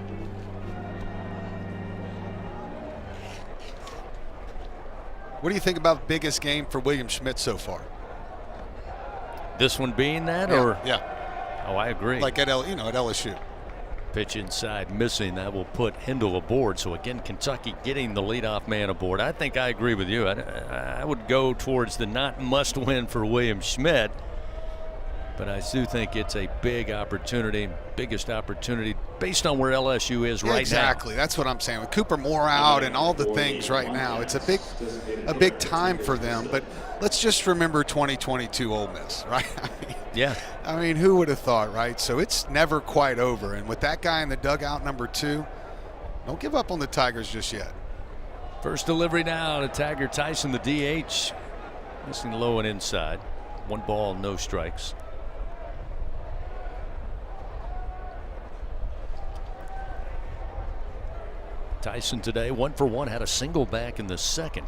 What do you think about biggest game for William Schmidt so far? This one being that, yeah, or? Yeah. Oh, I agree. Like at LSU. Pitch inside missing. That will put Hendel aboard. So again, Kentucky getting the leadoff man aboard. I think I agree with you. I would go towards the not must win for William Schmidt, but I do think it's a big opportunity, biggest opportunity based on where LSU is right now. Exactly. That's what I'm saying. With Cooper Moore out and all the things right now, it's a big time for them. But let's just remember 2022 Ole Miss, right? Yeah. I mean, who would have thought, right? So it's never quite over. And with that guy in the dugout, number 2, don't give up on the Tigers just yet. First delivery now to Tiger Tyson, the DH. Missing low and inside. 1 ball, no strikes. Tyson today 1 for 1, had a single back in the 2nd.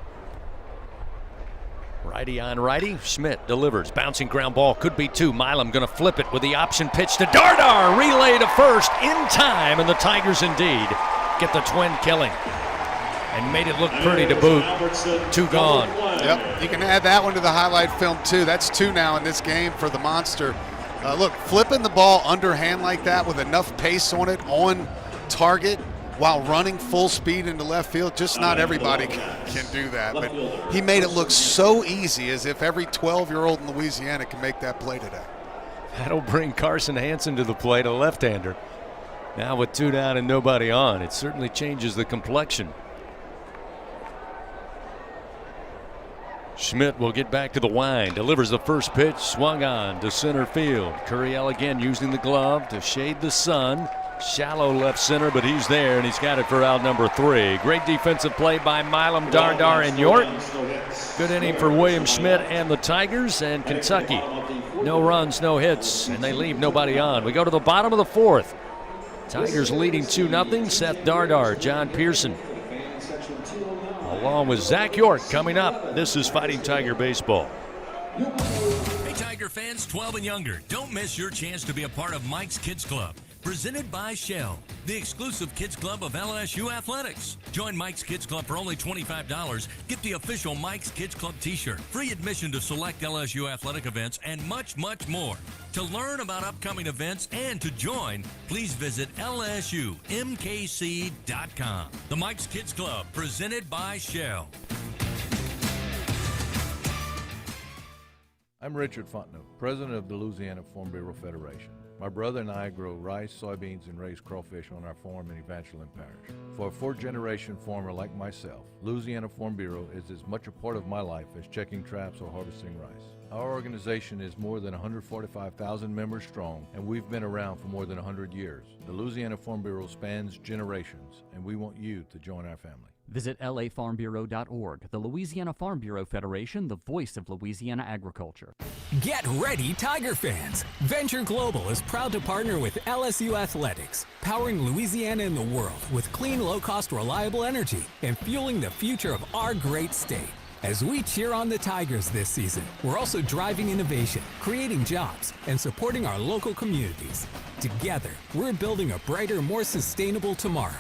Righty on righty. Schmidt delivers. Bouncing ground ball. Could be 2. Milam going to flip it with the option pitch to Dardar. Relay to first in time. And the Tigers indeed get the twin killing. And made it look pretty to boot. 2 gone. Yep. You can add that one to the highlight film too. That's 2 now in this game for the Monster. Look, flipping the ball underhand like that with enough pace on it, on target, while running full speed into left field, just not everybody can do that. But he made it look so easy, as if every 12-year-old in Louisiana can make that play today. That'll bring Carson Hansen to the plate, a left-hander. Now with 2 down and nobody on, it certainly changes the complexion. Schmidt will get back to the wind, delivers the first pitch, swung on to center field. Curiel again using the glove to shade the sun. Shallow left center, but he's there, and he's got it for out number 3. Great defensive play by Milam, Dardar, and York. Good inning for William Schmidt and the Tigers, and Kentucky. No runs, no hits, and they leave nobody on. We go to the bottom of the 4th. Tigers leading 2-0. Seth Dardar, John Pearson, along with Zach York coming up. This is Fighting Tiger Baseball. Hey, Tiger fans 12 and younger, don't miss your chance to be a part of Mike's Kids Club. Presented by Shell, the exclusive kids club of LSU Athletics. Join Mike's Kids Club for only $25. Get the official Mike's Kids Club t-shirt, free admission to select LSU athletic events, and much, much more. To learn about upcoming events and to join, please visit LSUMKC.com. The Mike's Kids Club, presented by Shell. I'm Richard Fontenot, president of the Louisiana Farm Bureau Federation. My brother and I grow rice, soybeans, and raise crawfish on our farm in Evangeline Parish. For a 4th-generation farmer like myself, Louisiana Farm Bureau is as much a part of my life as checking traps or harvesting rice. Our organization is more than 145,000 members strong, and we've been around for more than 100 years. The Louisiana Farm Bureau spans generations, and we want you to join our family. Visit lafarmbureau.org, the Louisiana Farm Bureau Federation, the voice of Louisiana agriculture. Get ready, Tiger fans! Venture Global is proud to partner with LSU Athletics, powering Louisiana and the world with clean, low-cost, reliable energy and fueling the future of our great state. As we cheer on the Tigers this season, we're also driving innovation, creating jobs, and supporting our local communities. Together, we're building a brighter, more sustainable tomorrow.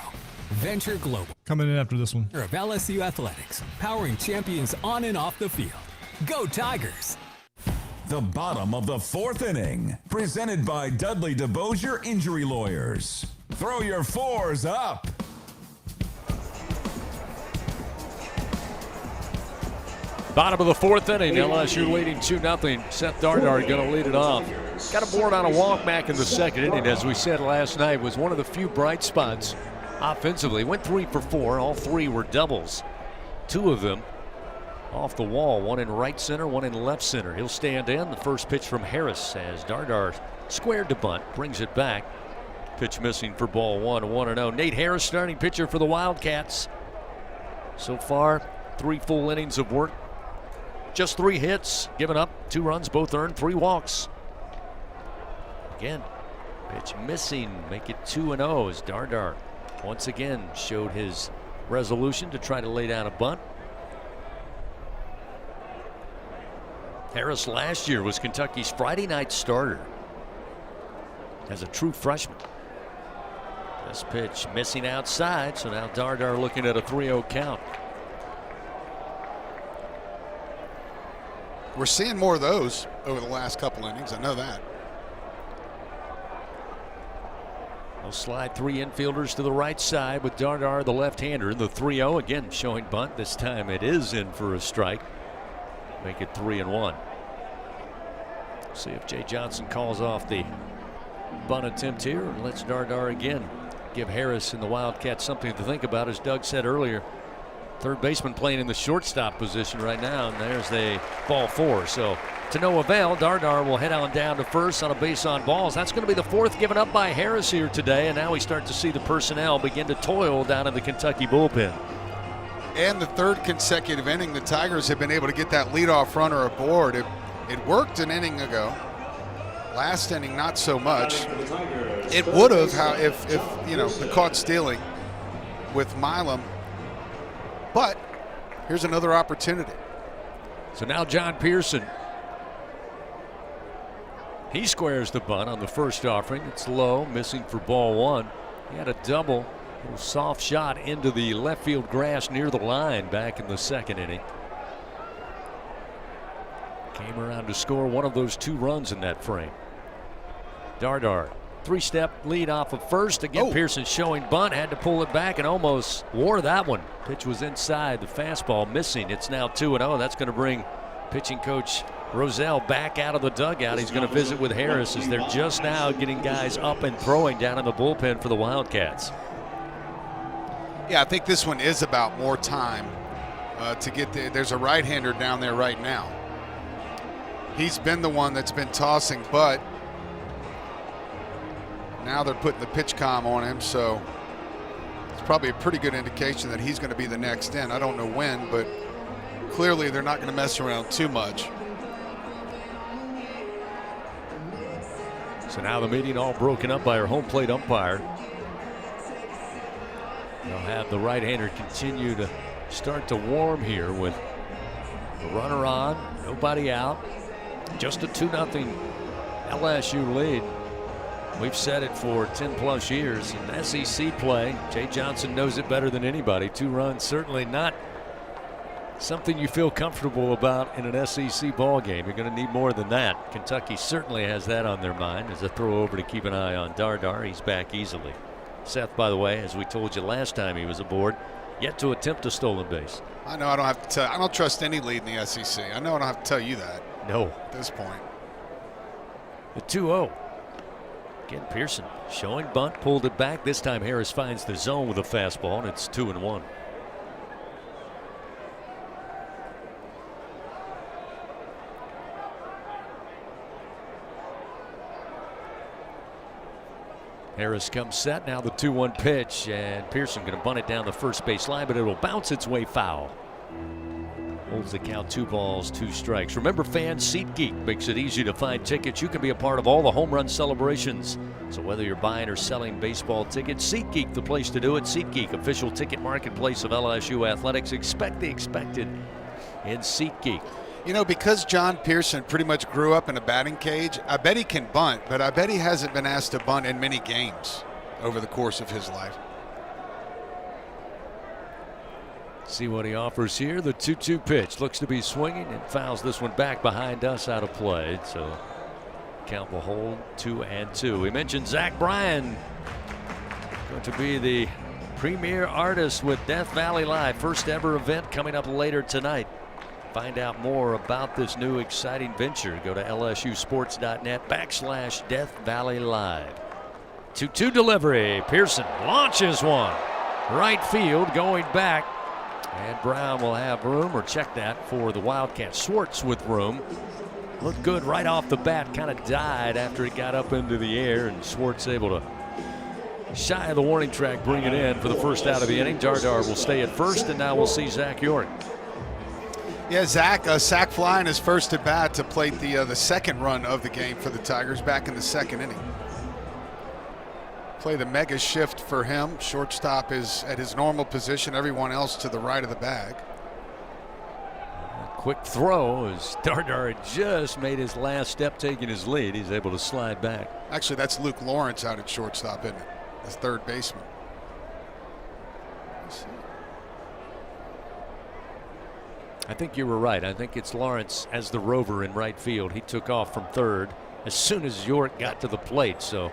Venture Global. Coming in after this one. Of LSU Athletics, powering champions on and off the field. Go Tigers! The bottom of the 4th inning, presented by Dudley DeBosier Injury Lawyers. Throw your 4s up. Bottom of the 4th inning, LSU leading 2-0. Seth Dardar going to lead it off. Got a board on a walk back in the 2nd inning, as we said last night, was one of the few bright spots offensively. Went 3 for 4. All 3 were doubles. 2 of them off the wall. 1 in right center, 1 in left center. He'll stand in. The first pitch from Harris as Dardar squared to bunt, brings it back. Pitch missing for ball 1, 1-0. Nate Harris, starting pitcher for the Wildcats. So far, 3 full innings of work. Just 3 hits, given up, 2 runs, both earned, 3 walks. Again, pitch missing, make it 2-0 as Dardar once again showed his resolution to try to lay down a bunt. Harris last year was Kentucky's Friday night starter as a true freshman. This pitch missing outside, so now Dardar looking at a 3-0 count. We're seeing more of those over the last couple innings. I know that. They'll slide 3 infielders to the right side with Dardar, the left-hander. The 3-0 again showing bunt. This time it is in for a strike. Make it 3-1. See if Jay Johnson calls off the bunt attempt here and lets Dardar again give Harris and the Wildcats something to think about. As Doug said earlier, third baseman playing in the shortstop position right now, and there's the ball 4. So to no avail, Dardar will head on down to first on a base on balls. That's going to be the 4th given up by Harris here today, and now we start to see the personnel begin to toil down in the Kentucky bullpen. And the 3rd consecutive inning, the Tigers have been able to get that leadoff runner aboard. It worked an inning ago. Last inning, not so much. It would have if the caught stealing with Milam. But here's another opportunity. So now John Pearson. He squares the bunt on the first offering. It's low, missing for ball 1. He had a double, little soft shot into the left field grass near the line back in the 2nd inning. Came around to score one of those 2 runs in that frame. Dardar, 3-step lead off of first. Again, Pearson showing bunt, had to pull it back and almost wore that one. Pitch was inside, the fastball missing. It's now 2-0. That's going to bring pitching coach Roselle back out of the dugout. He's going to visit with Harris as they're just now getting guys up and throwing down in the bullpen for the Wildcats. Yeah, I think this one is about more time to get there. There's a right-hander down there right now. He's been the one that's been tossing, but now they're putting the pitch comm on him, so it's probably a pretty good indication that he's going to be the next in. I don't know when, but clearly they're not going to mess around too much. So now the meeting all broken up by our home plate umpire. They'll have the right-hander continue to start to warm here with the runner on, nobody out. Just a 2-0 LSU lead. We've said it for 10+ years. In SEC play, Jay Johnson knows it better than anybody. 2 runs, certainly not something you feel comfortable about in an SEC ball game. You're going to need more than that. Kentucky certainly has that on their mind. As a throw over to keep an eye on Dardar, he's back easily. Seth, by the way, as we told you last time he was aboard, yet to attempt a stolen base. I know I don't have to tell. I don't trust any lead in the SEC. I know I don't have to tell you that. No. At this point. The 2-0. Again, Pearson showing bunt, pulled it back. This time Harris finds the zone with a fastball, and it's 2-1. Harris comes set. Now the 2-1 pitch, and Pearson going to bunt it down the first base line, but it'll bounce its way foul. Holds the count, 2 balls, 2 strikes. Remember, fans, SeatGeek makes it easy to find tickets. You can be a part of all the home run celebrations. So whether you're buying or selling baseball tickets, SeatGeek the place to do it. SeatGeek, official ticket marketplace of LSU Athletics. Expect the expected in SeatGeek. You know, because John Pearson pretty much grew up in a batting cage, I bet he can bunt, but I bet he hasn't been asked to bunt in many games over the course of his life. See what he offers here. The 2-2 pitch looks to be swinging and fouls this one back behind us out of play. So count will hold 2-2. We mentioned Zach Bryan going to be the premier artist with Death Valley Live. First ever event coming up later tonight. Find out more about this new exciting venture. Go to lsusports.net/Death Valley Live. 2-2 delivery. Pearson launches one. Right field going back. And Braun will have room, or check that for the Wildcats. Schwartz with room. Looked good right off the bat. Kind of died after it got up into the air, and Schwartz able to shy of the warning track, bring it in for the first out of the inning. Dardar will stay at first, and now we'll see Zach York. Yeah, Zach, sac fly in his first at bat to plate the second run of the game for the Tigers back in the second inning. Play the mega shift for him. Shortstop is at his normal position. Everyone else to the right of the bag. Quick throw as Dardar had just made his last step taking his lead. He's able to slide back. Actually, that's Luke Lawrence out at shortstop, isn't it? His third baseman. I think you were right. I think it's Lawrence as the rover in right field. He took off from third as soon as York got to the plate. So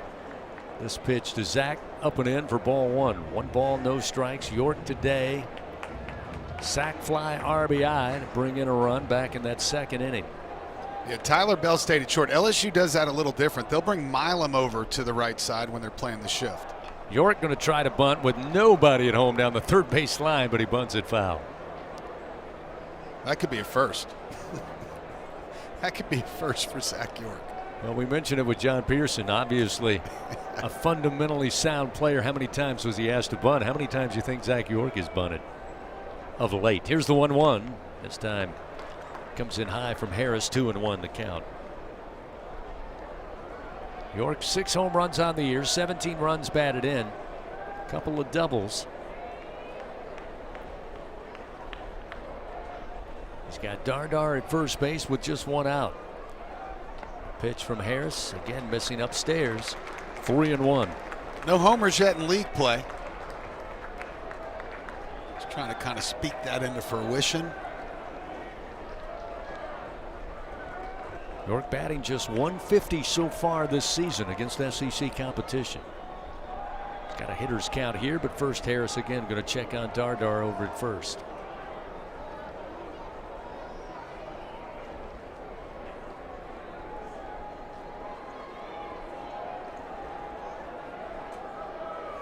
this pitch to Zach up and in for ball 1. 1 ball, no strikes. York today. Sac fly RBI to bring in a run back in that second inning. Yeah, Tyler Bell stayed at short. LSU does that a little different. They'll bring Milam over to the right side when they're playing the shift. York going to try to bunt with nobody at home down the third base line, but he bunts it foul. That could be a first. That could be a first for Zach York. Well, we mentioned it with John Pearson. Obviously, a fundamentally sound player. How many times was he asked to bunt? How many times do you think Zach York has bunted of late? Here's the 1-1. This time comes in high from Harris. 2-1 the count. York 6 home runs on the year, 17 runs batted in, a couple of doubles. He's got Dardar at first base with just 1 out. Pitch from Harris, again missing upstairs. 3-1. No homers yet in league play. Just trying to kind of speak that into fruition. York batting just 150 so far this season against SEC competition. He's got a hitter's count here, but first Harris again going to check on Dardar over at first.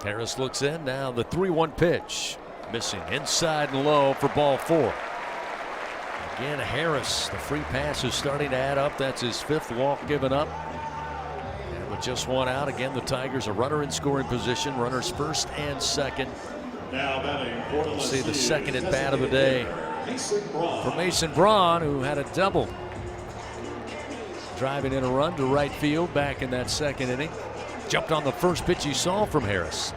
Harris looks in now. The 3-1 pitch missing inside and low for ball 4. Again, Harris, the free pass is starting to add up. That's his 5th walk given up. And with just 1 out, again, the Tigers a runner in scoring position. Runners first and second. Now batting, we'll see the second at bat of the day for Mason Braun, who had a double, driving in a run to right field back in that second inning. Jumped on the first pitch he saw from Harris.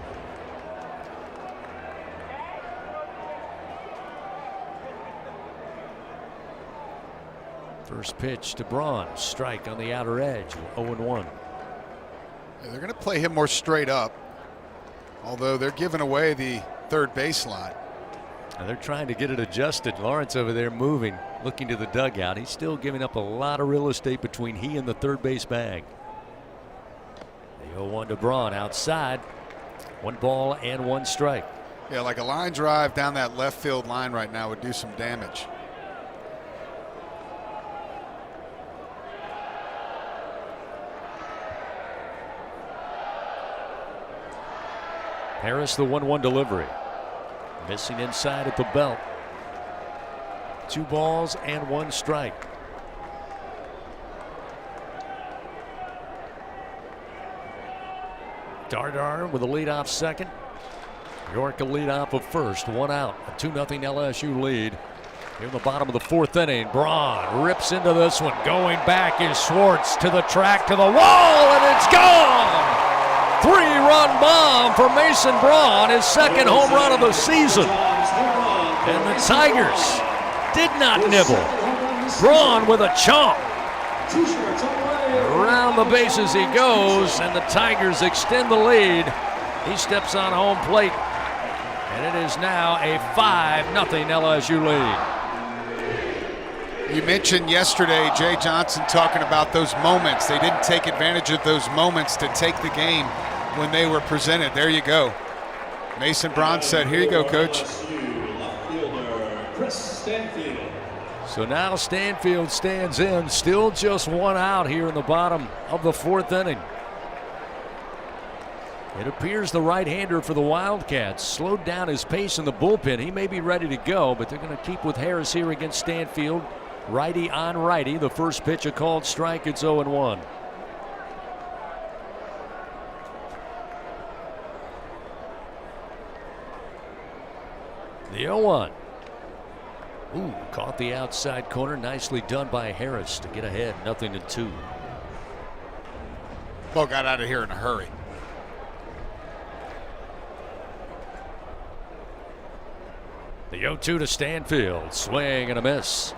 First pitch to Braun, strike on the outer edge, 0-1. Yeah, they're going to play him more straight up, although they're giving away the third base slot. And they're trying to get it adjusted. Lawrence over there moving, looking to the dugout. He's still giving up a lot of real estate between he and the third base bag. The 0-1 to Braun outside. 1 ball and 1 strike. Yeah, like a line drive down that left field line right now would do some damage. Harris, the 1-1 delivery. Missing inside at the belt. 2 balls and 1 strike. Dardar with a leadoff second. York a leadoff of first. 1 out. A 2-0 LSU lead. Here in the bottom of the 4th inning. Braun rips into this one. Going back is Schwartz to the track, to the wall, and it's gone! 3-run bomb for Mason Braun, his 2nd home run of the season. And the Tigers did not nibble. Braun with a chomp. Around the bases he goes, and the Tigers extend the lead. He steps on home plate, and it is now a 5-0 LSU lead. You mentioned yesterday Jay Johnson talking about those moments. They didn't take advantage of those moments to take the game when they were presented. There you go. Mason Braun said, "Here you go, coach." So now Stanfield stands in, still just 1 out here in the bottom of the 4th inning. It appears the right-hander for the Wildcats slowed down his pace in the bullpen. He may be ready to go, but they're going to keep with Harris here against Stanfield. Righty on righty. The first pitch a called strike. It's 0-1. The 0-1. Ooh, caught the outside corner. Nicely done by Harris to get ahead. 0-2. Ball got out of here in a hurry. The 0-2 to Stanfield. Swing and a miss.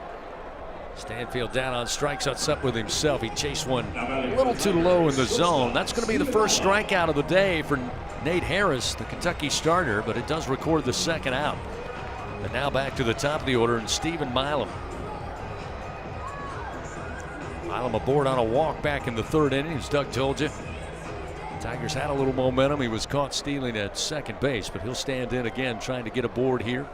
Stanfield down on strikes. That's up with himself. He chased one a little too low in the zone. That's going to be the first strikeout of the day for Nate Harris, the Kentucky starter, but it does record the 2nd out. And now back to the top of the order, and Stephen Milam. Milam aboard on a walk back in the 3rd inning, as Doug told you. Tigers had a little momentum. He was caught stealing at second base, but he'll stand in again trying to get aboard here.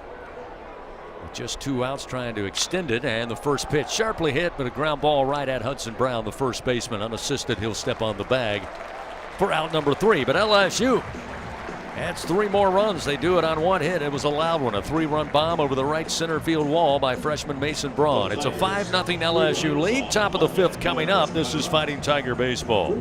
With just 2 outs, trying to extend it, and the first pitch sharply hit, but a ground ball right at Hudson Brown, the first baseman. Unassisted, he'll step on the bag for out number 3. But LSU adds 3 more runs. They do it on 1 hit. It was a loud one, a 3-run bomb over the right center field wall by freshman Mason Braun. It's a 5-0 LSU lead. Top of the 5th coming up. This is Fighting Tiger Baseball.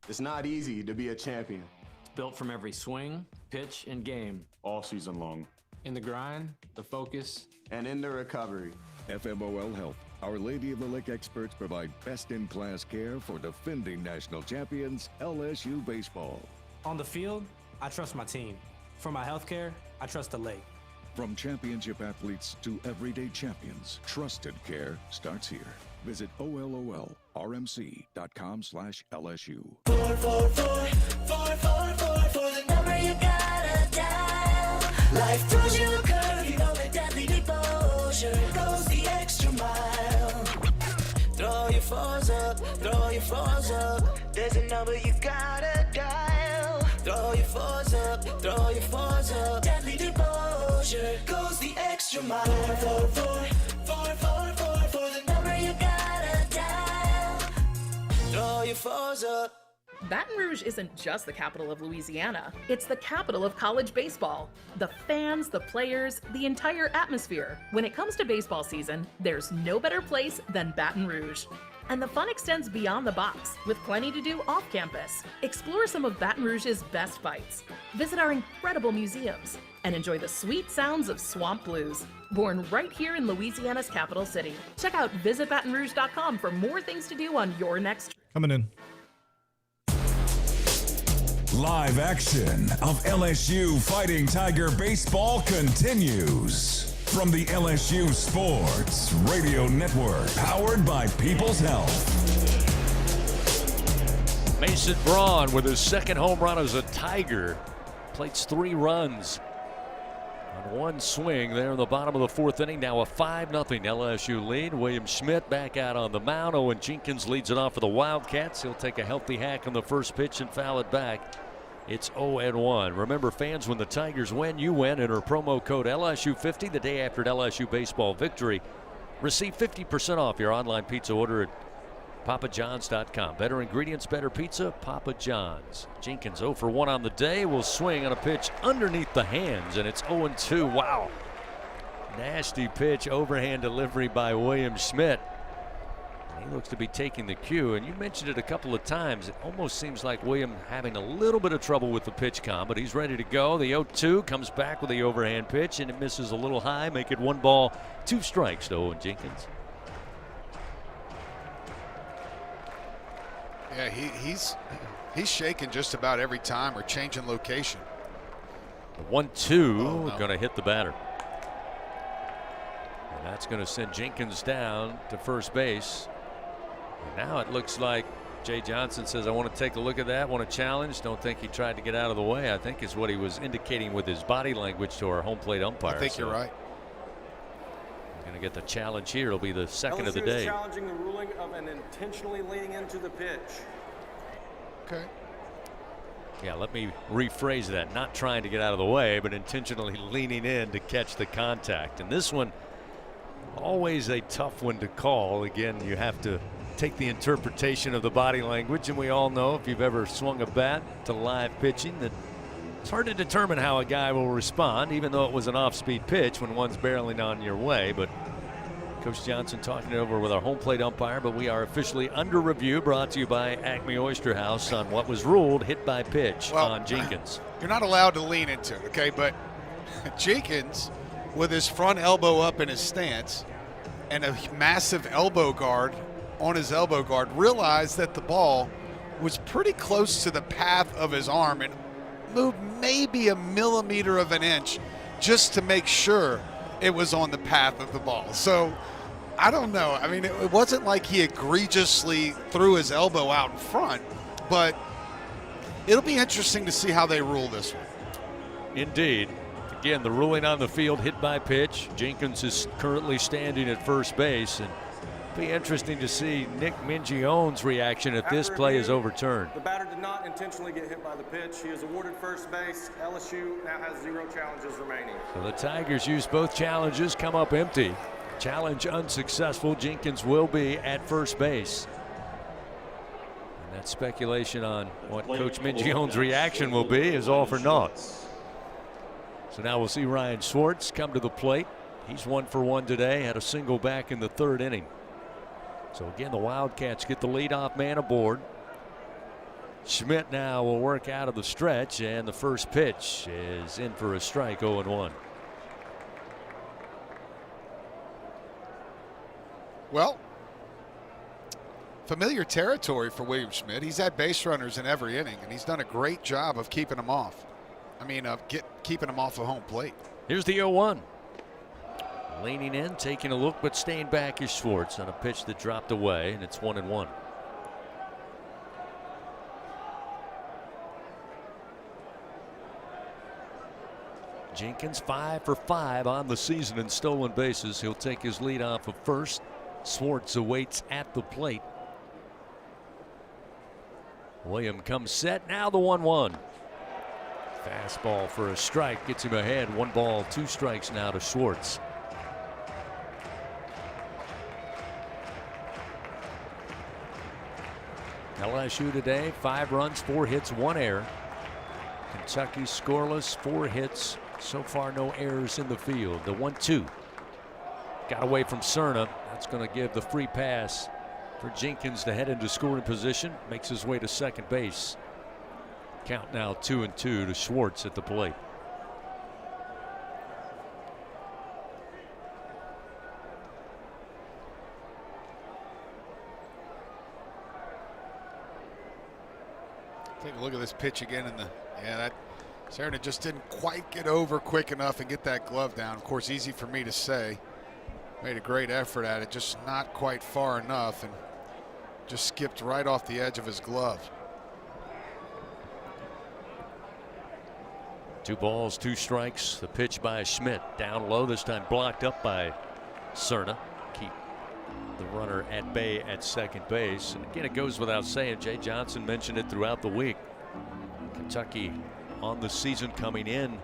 It's not easy to be a champion. It's built from every swing, pitch, and game. All season long. In the grind, the focus, and in the recovery. FMOL Health, Our Lady of the Lake experts provide best-in-class care for defending national champions LSU baseball. On the field, I trust my team. For my health care, I trust the lake. From championship athletes to everyday champions, trusted care starts here. Visit OLOLRMC.com/LSU. 444 for the number you gotta dial. Life throws you a curve, you know that deadly devotion goes the extra mile. Throw your phones up, throw your phones up. There's a number you gotta dial. Throw your phones up, throw your phones up. Deadly Devotion goes the extra mile. For the number you gotta dial. Throw your phones up. Baton Rouge isn't just the capital of Louisiana, it's the capital of college baseball. The fans, the players, the entire atmosphere. When it comes to baseball season, there's no better place than Baton Rouge. And the fun extends beyond the box, with plenty to do off campus. Explore some of Baton Rouge's best bites, visit our incredible museums, and enjoy the sweet sounds of swamp blues. Born right here in Louisiana's capital city. Check out visitbatonrouge.com for more things to do on your next trip. Coming in. Live action of LSU Fighting Tiger baseball continues from the LSU Sports Radio Network, powered by People's Health. Mason Braun with his second home run as a Tiger plates 3 runs on one swing there in the bottom of the 4th inning. Now a 5-0 LSU lead. William Schmidt back out on the mound. Owen Jenkins leads it off for the Wildcats. He'll take a healthy hack on the first pitch and foul it back. It's 0-1. Remember, fans, when the Tigers win, you win. Enter promo code LSU50 the day after an LSU baseball victory. Receive 50% off your online pizza order at papajohns.com. Better ingredients, better pizza, Papa John's. Jenkins 0 for 1 on the day. Will swing on a pitch underneath the hands, and it's 0-2. Wow. Nasty pitch, overhand delivery by William Schmidt. He looks to be taking the cue, and you mentioned it a couple of times. It almost seems like William having a little bit of trouble with the pitch com, but he's ready to go. The 0-2 comes back with the overhand pitch, and it misses a little high, make it 1 ball, 2 strikes to Owen Jenkins. Yeah, he's shaking just about every time or changing location. The 1-2 going to hit the batter. And that's going to send Jenkins down to first base. Now it looks like Jay Johnson says, I want to take a look at that, want to challenge. Don't think he tried to get out of the way, I think is what he was indicating with his body language to our home plate umpire. I think you're right. Going to get the challenge here. It'll be the second LSU of the day. Is challenging the ruling of an intentionally leaning into the pitch. Okay. Yeah, let me rephrase that. Not trying to get out of the way, but intentionally leaning in to catch the contact. And this one, always a tough one to call. Again, you have to take the interpretation of the body language, and we all know if you've ever swung a bat to live pitching that it's hard to determine how a guy will respond, even though it was an off-speed pitch when one's barreling on your way. But Coach Johnson talking it over with our home plate umpire, but we are officially under review, brought to you by Acme Oyster House on what was ruled hit by pitch on Jenkins. You're not allowed to lean into it, okay? But Jenkins, with his front elbow up in his stance and a massive elbow guard on his elbow guard, realized that the ball was pretty close to the path of his arm and moved maybe a millimeter of an inch just to make sure it was on the path of the ball. So I don't know. I mean, it wasn't like he egregiously threw his elbow out in front, but it'll be interesting to see how they rule this one. Indeed. Again, the ruling on the field, hit by pitch. Jenkins is currently standing at first base, and be interesting to see Nick Mingione's reaction if this play is overturned. The batter did not intentionally get hit by the pitch. He is awarded first base. LSU now has 0 challenges remaining. So the Tigers use both challenges, come up empty. Challenge unsuccessful. Jenkins will be at first base. And that speculation on what Coach Mingione's reaction will be is all for naught. So now we'll see Ryan Schwartz come to the plate. He's 1 for 1 today, had a single back in the 3rd inning. So again, the Wildcats get the leadoff man aboard. Schmidt now will work out of the stretch, and the first pitch is in for a strike, 0-1. Well, familiar territory for William Schmidt. He's had base runners in every inning, and he's done a great job of keeping them off. Keeping them off of home plate. Here's the 0-1. Leaning in, taking a look, but staying back is Schwartz on a pitch that dropped away, and it's 1-1. Jenkins 5 for 5 on the season in stolen bases. He'll take his lead off of first. Schwartz awaits at the plate. William comes set. Now the 1-1. Fastball for a strike. Gets him ahead. 1 ball, 2 strikes now to Schwartz. LSU today, 5 runs, 4 hits, 1 error. Kentucky scoreless, 4 hits. So far, no errors in the field. The 1-2. Got away from Cerna. That's going to give the free pass for Jenkins to head into scoring position. Makes his way to second base. Count now 2-2 to Schwartz at the plate. Take a look at this pitch again in the, that Cerna just didn't quite get over quick enough and get that glove down. Of course, easy for me to say. Made a great effort at it, just not quite far enough, and just skipped right off the edge of his glove. 2 balls, 2 strikes. The pitch by Schmidt. Down low, this time blocked up by Cerna. Keep the runner at bay at second base. And again, it goes without saying, Jay Johnson mentioned it throughout the week. Kentucky on the season coming in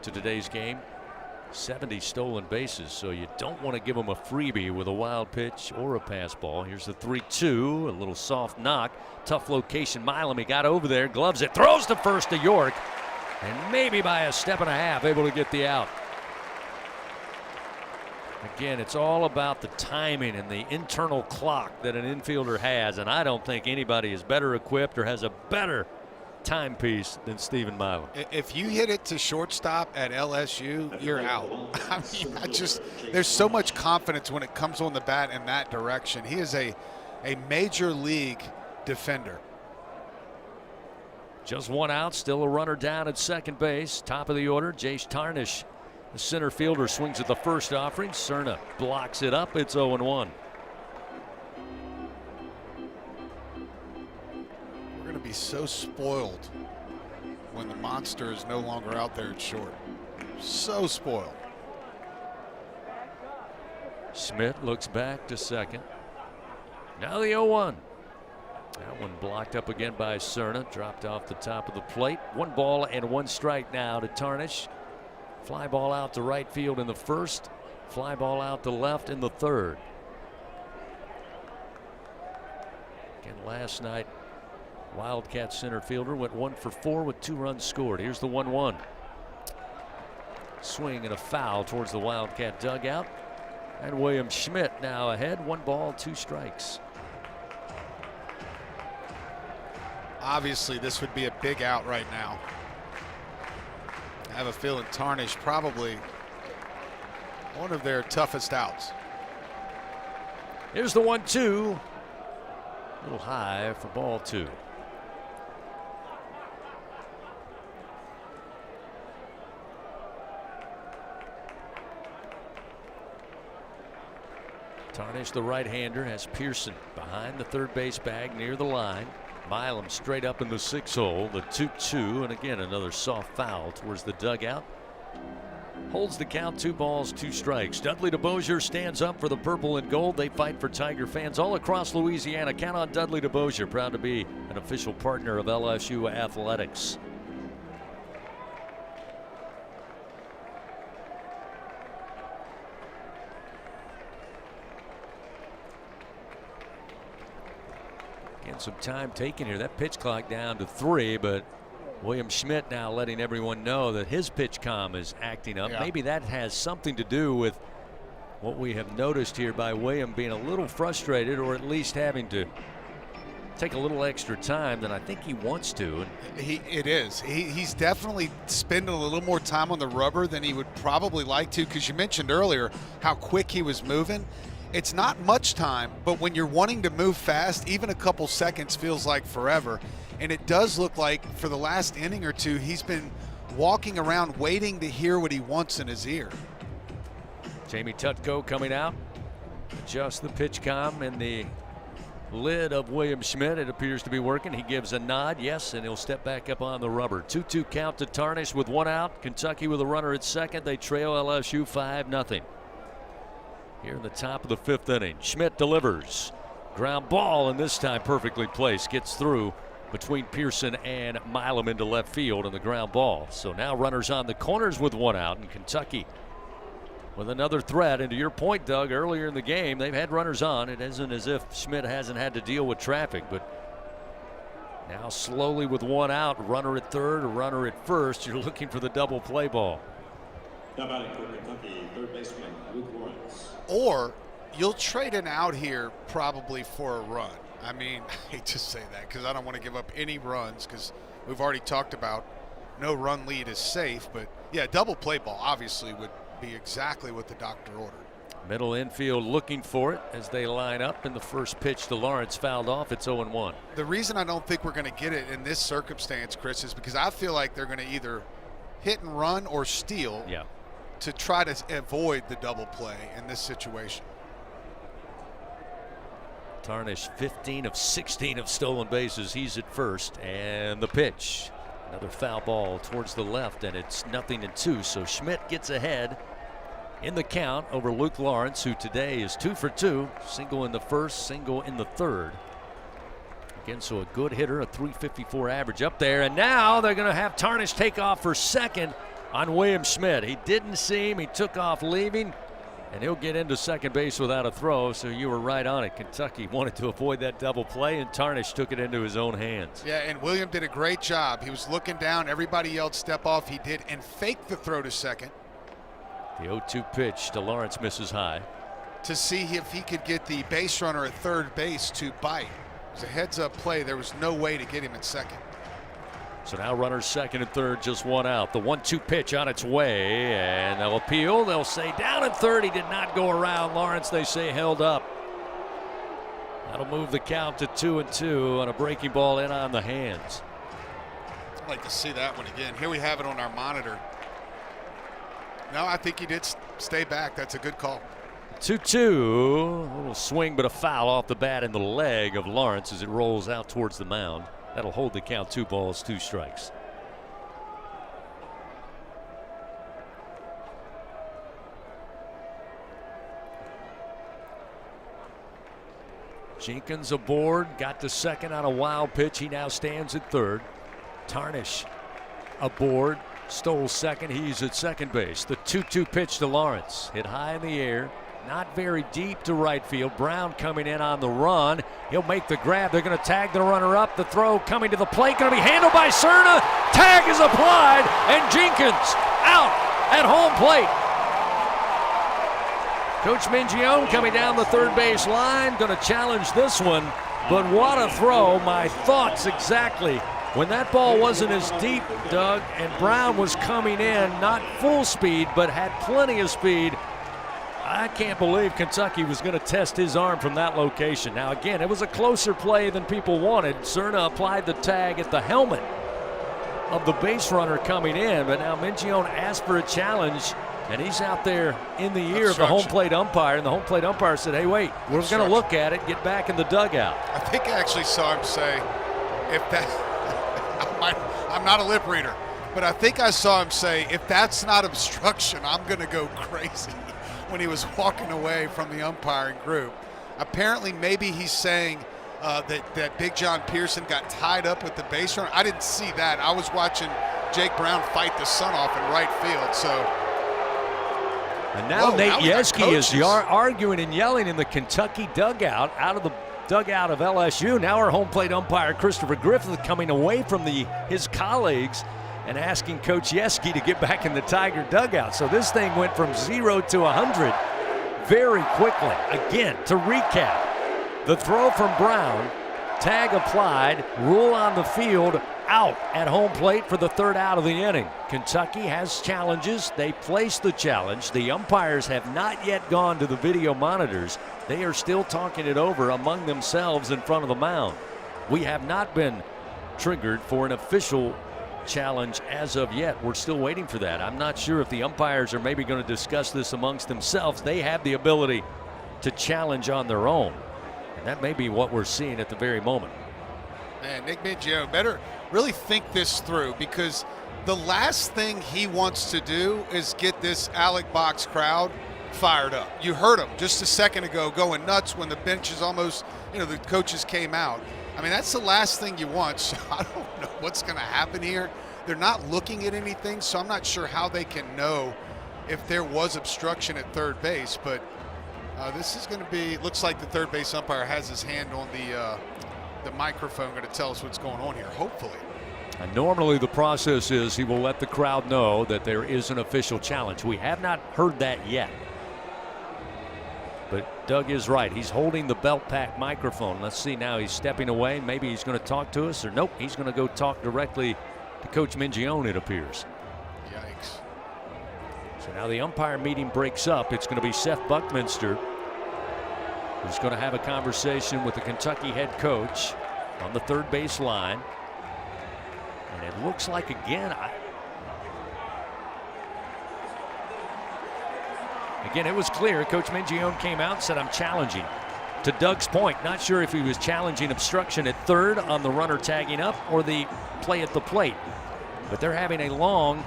to today's game, 70 stolen bases, so you don't want to give them a freebie with a wild pitch or a pass ball. Here's the 3-2, a little soft knock, tough location. Milam, he got over there, gloves it, throws to first to York, and maybe by a step and a half able to get the out. Again, it's all about the timing and the internal clock that an infielder has, and I don't think anybody is better equipped or has a better timepiece than Stephen Milam. If you hit it to shortstop at LSU, you're out. I mean, there's so much confidence when it comes on the bat in that direction. He is a major league defender. Just 1 out, still a runner down at second base. Top of the order, Jace Tarnish, the center fielder, swings at the first offering. Cerna blocks it up. It's 0-1. We're going to be so spoiled when the monster is no longer out there at short. So spoiled. Schmidt looks back to second. Now the 0-1. That one blocked up again by Cerna. Dropped off the top of the plate. 1 ball and 1 strike now to Tarnish. Fly ball out to right field in the first. Fly ball out to left in the third. Again, last night, Wildcat center fielder went 1 for 4 with 2 runs scored. Here's the 1-1. Swing and a foul towards the Wildcat dugout. And William Schmidt now ahead. 1 ball, 2 strikes. Obviously, this would be a big out right now. I have a feeling Tarnish probably one of their toughest outs. Here's the 1-2. A little high for ball 2. Tarnish, the right-hander, has Pearson behind the third base bag near the line. Milam straight up in the 6-hole, the 2-2, and again another soft foul towards the dugout. Holds the count, 2 balls, 2 strikes. Dudley DeBosier stands up for the purple and gold. They fight for Tiger fans all across Louisiana. Count on Dudley DeBosier, proud to be an official partner of LSU Athletics. Some time taken here. That pitch clock down to 3, but William Schmidt now letting everyone know that his pitch comm is acting up. Yeah. Maybe that has something to do with what we have noticed here by William being a little frustrated, or at least having to take a little extra time than I think he wants to. He's definitely spending a little more time on the rubber than he would probably like to, because you mentioned earlier how quick he was moving. It's not much time, but when you're wanting to move fast, even a couple seconds feels like forever. And it does look like for the last inning or two, he's been walking around waiting to hear what he wants in his ear. Jamie Tutko coming out. Adjust the pitch comm and the lid of William Schmidt. It appears to be working. He gives a nod, yes, and he'll step back up on the rubber. 2-2 count to Tarnish with 1 out. Kentucky with a runner at second. They trail LSU 5-0. Here in the top of the 5th inning, Schmidt delivers. Ground ball, and this time perfectly placed. Gets through between Pearson and Milam into left field in the ground ball. So now runners on the corners with one out, and Kentucky with another threat. And to your point, Doug, earlier in the game, they've had runners on. It isn't as if Schmidt hasn't had to deal with traffic, but now slowly with one out, runner at third or runner at first, you're looking for the double play ball. Now batting for Kentucky, third baseman Luke Lawrence. Or you'll trade an out here probably for a run. I mean, I hate to say that because I don't want to give up any runs because we've already talked about no run lead is safe. But, yeah, double play ball obviously would be exactly what the doctor ordered. Middle infield looking for it as they line up, and the first pitch to Lawrence fouled off. It's 0-1. The reason I don't think we're going to get it in this circumstance, Chris, is because I feel like they're going to either hit and run or steal to try to avoid the double play in this situation. Tarnish 15 of 16 of stolen bases. He's at first, and the pitch. Another foul ball towards the left, and it's 0-2. So Schmidt gets ahead in the count over Luke Lawrence, who today is 2 for 2. Single in the first, single in the third. Again, so a good hitter, a .354 average up there. And now they're going to have Tarnish take off for second on William Schmidt. He didn't see him. He took off leaving, and he'll get into second base without a throw. So you were right on it. Kentucky wanted to avoid that double play, and Tarnish took it into his own hands. Yeah, and William did a great job. He was looking down. Everybody yelled step off. He did, and faked the throw to second. The 0-2 pitch to Lawrence misses high. To see if he could get the base runner at third base to bite. It was a heads-up play. There was no way to get him at second. So now runners second and third, just one out. The 1-2 pitch on its way, and they'll appeal. They'll say down at third. He did not go around. Lawrence, they say, held up. That'll move the count to 2-2 on a breaking ball in on the hands. I'd like to see that one again. Here we have it on our monitor. No, I think he did stay back. That's a good call. 2-2. A little swing, but a foul off the bat in the leg of Lawrence as it rolls out towards the mound. That'll hold the count. 2 balls, 2 strikes. Jenkins aboard, got to second on a wild pitch. He now stands at third. Tarnish aboard, stole second. He's at second base. The 2-2 pitch to Lawrence, hit high in the air, not very deep to right field. Brown coming in on the run. He'll make the grab. They're going to tag the runner up. The throw coming to the plate, going to be handled by Cerna. Tag is applied, and Jenkins out at home plate. Coach Mingione coming down the third base line, going to challenge this one, but what a throw. My thoughts exactly. When that ball wasn't as deep, Doug, and Brown was coming in, not full speed, but had plenty of speed, I can't believe Kentucky was going to test his arm from that location. Now, again, it was a closer play than people wanted. Cerna applied the tag at the helmet of the base runner coming in, but now Mingione asked for a challenge, and he's out there in the ear of the home plate umpire, and the home plate umpire said, hey, wait, we're going to look at it, get back in the dugout. I think I actually saw him say, if that, I'm not a lip reader, but I think I saw him say, if that's not obstruction, I'm going to go crazy, when he was walking away from the umpiring group. Apparently, maybe he's saying that Big John Pearson got tied up with the base runner. I didn't see that. I was watching Jake Brown fight the sun off in right field, so. And now Nate Yeske is arguing and yelling in the Kentucky dugout, out of the dugout of LSU. Now our home plate umpire, Christopher Griffith, coming away from his colleagues and asking Coach Yeske to get back in the Tiger dugout. So this thing went from 0 to 100 very quickly. Again, to recap, the throw from Brown, tag applied, rule on the field, out at home plate for the third out of the inning. Kentucky has challenges. They placed the challenge. The umpires have not yet gone to the video monitors. They are still talking it over among themselves in front of the mound. We have not been triggered for an official challenge as of yet. We're still waiting for that. I'm not sure if the umpires are maybe going to discuss this amongst themselves. They have the ability to challenge on their own, and that may be what we're seeing at the very moment. Man, Nick Mingione better really think this through, because the last thing he wants to do is get this Alec Box crowd fired up. You heard him just a second ago going nuts when the benches almost, the coaches came out. I mean, that's the last thing you want, so I don't know what's going to happen here. They're not looking at anything, so I'm not sure how they can know if there was obstruction at third base, but this is going to be, looks like the third base umpire has his hand on the microphone, going to tell us what's going on here, hopefully. And normally the process is he will let the crowd know that there is an official challenge. We have not heard that yet. But Doug is right. He's holding the belt pack microphone. Let's see now. He's stepping away. Maybe he's going to talk to us, or nope, he's going to go talk directly to Coach Mingione, it appears. Yikes. So now the umpire meeting breaks up. It's going to be Seth Buckminster who's going to have a conversation with the Kentucky head coach on the third base line. And it looks like, again, again, it was clear. Coach Mingione came out and said, I'm challenging. To Doug's point, not sure if he was challenging obstruction at third on the runner tagging up or the play at the plate. But they're having a long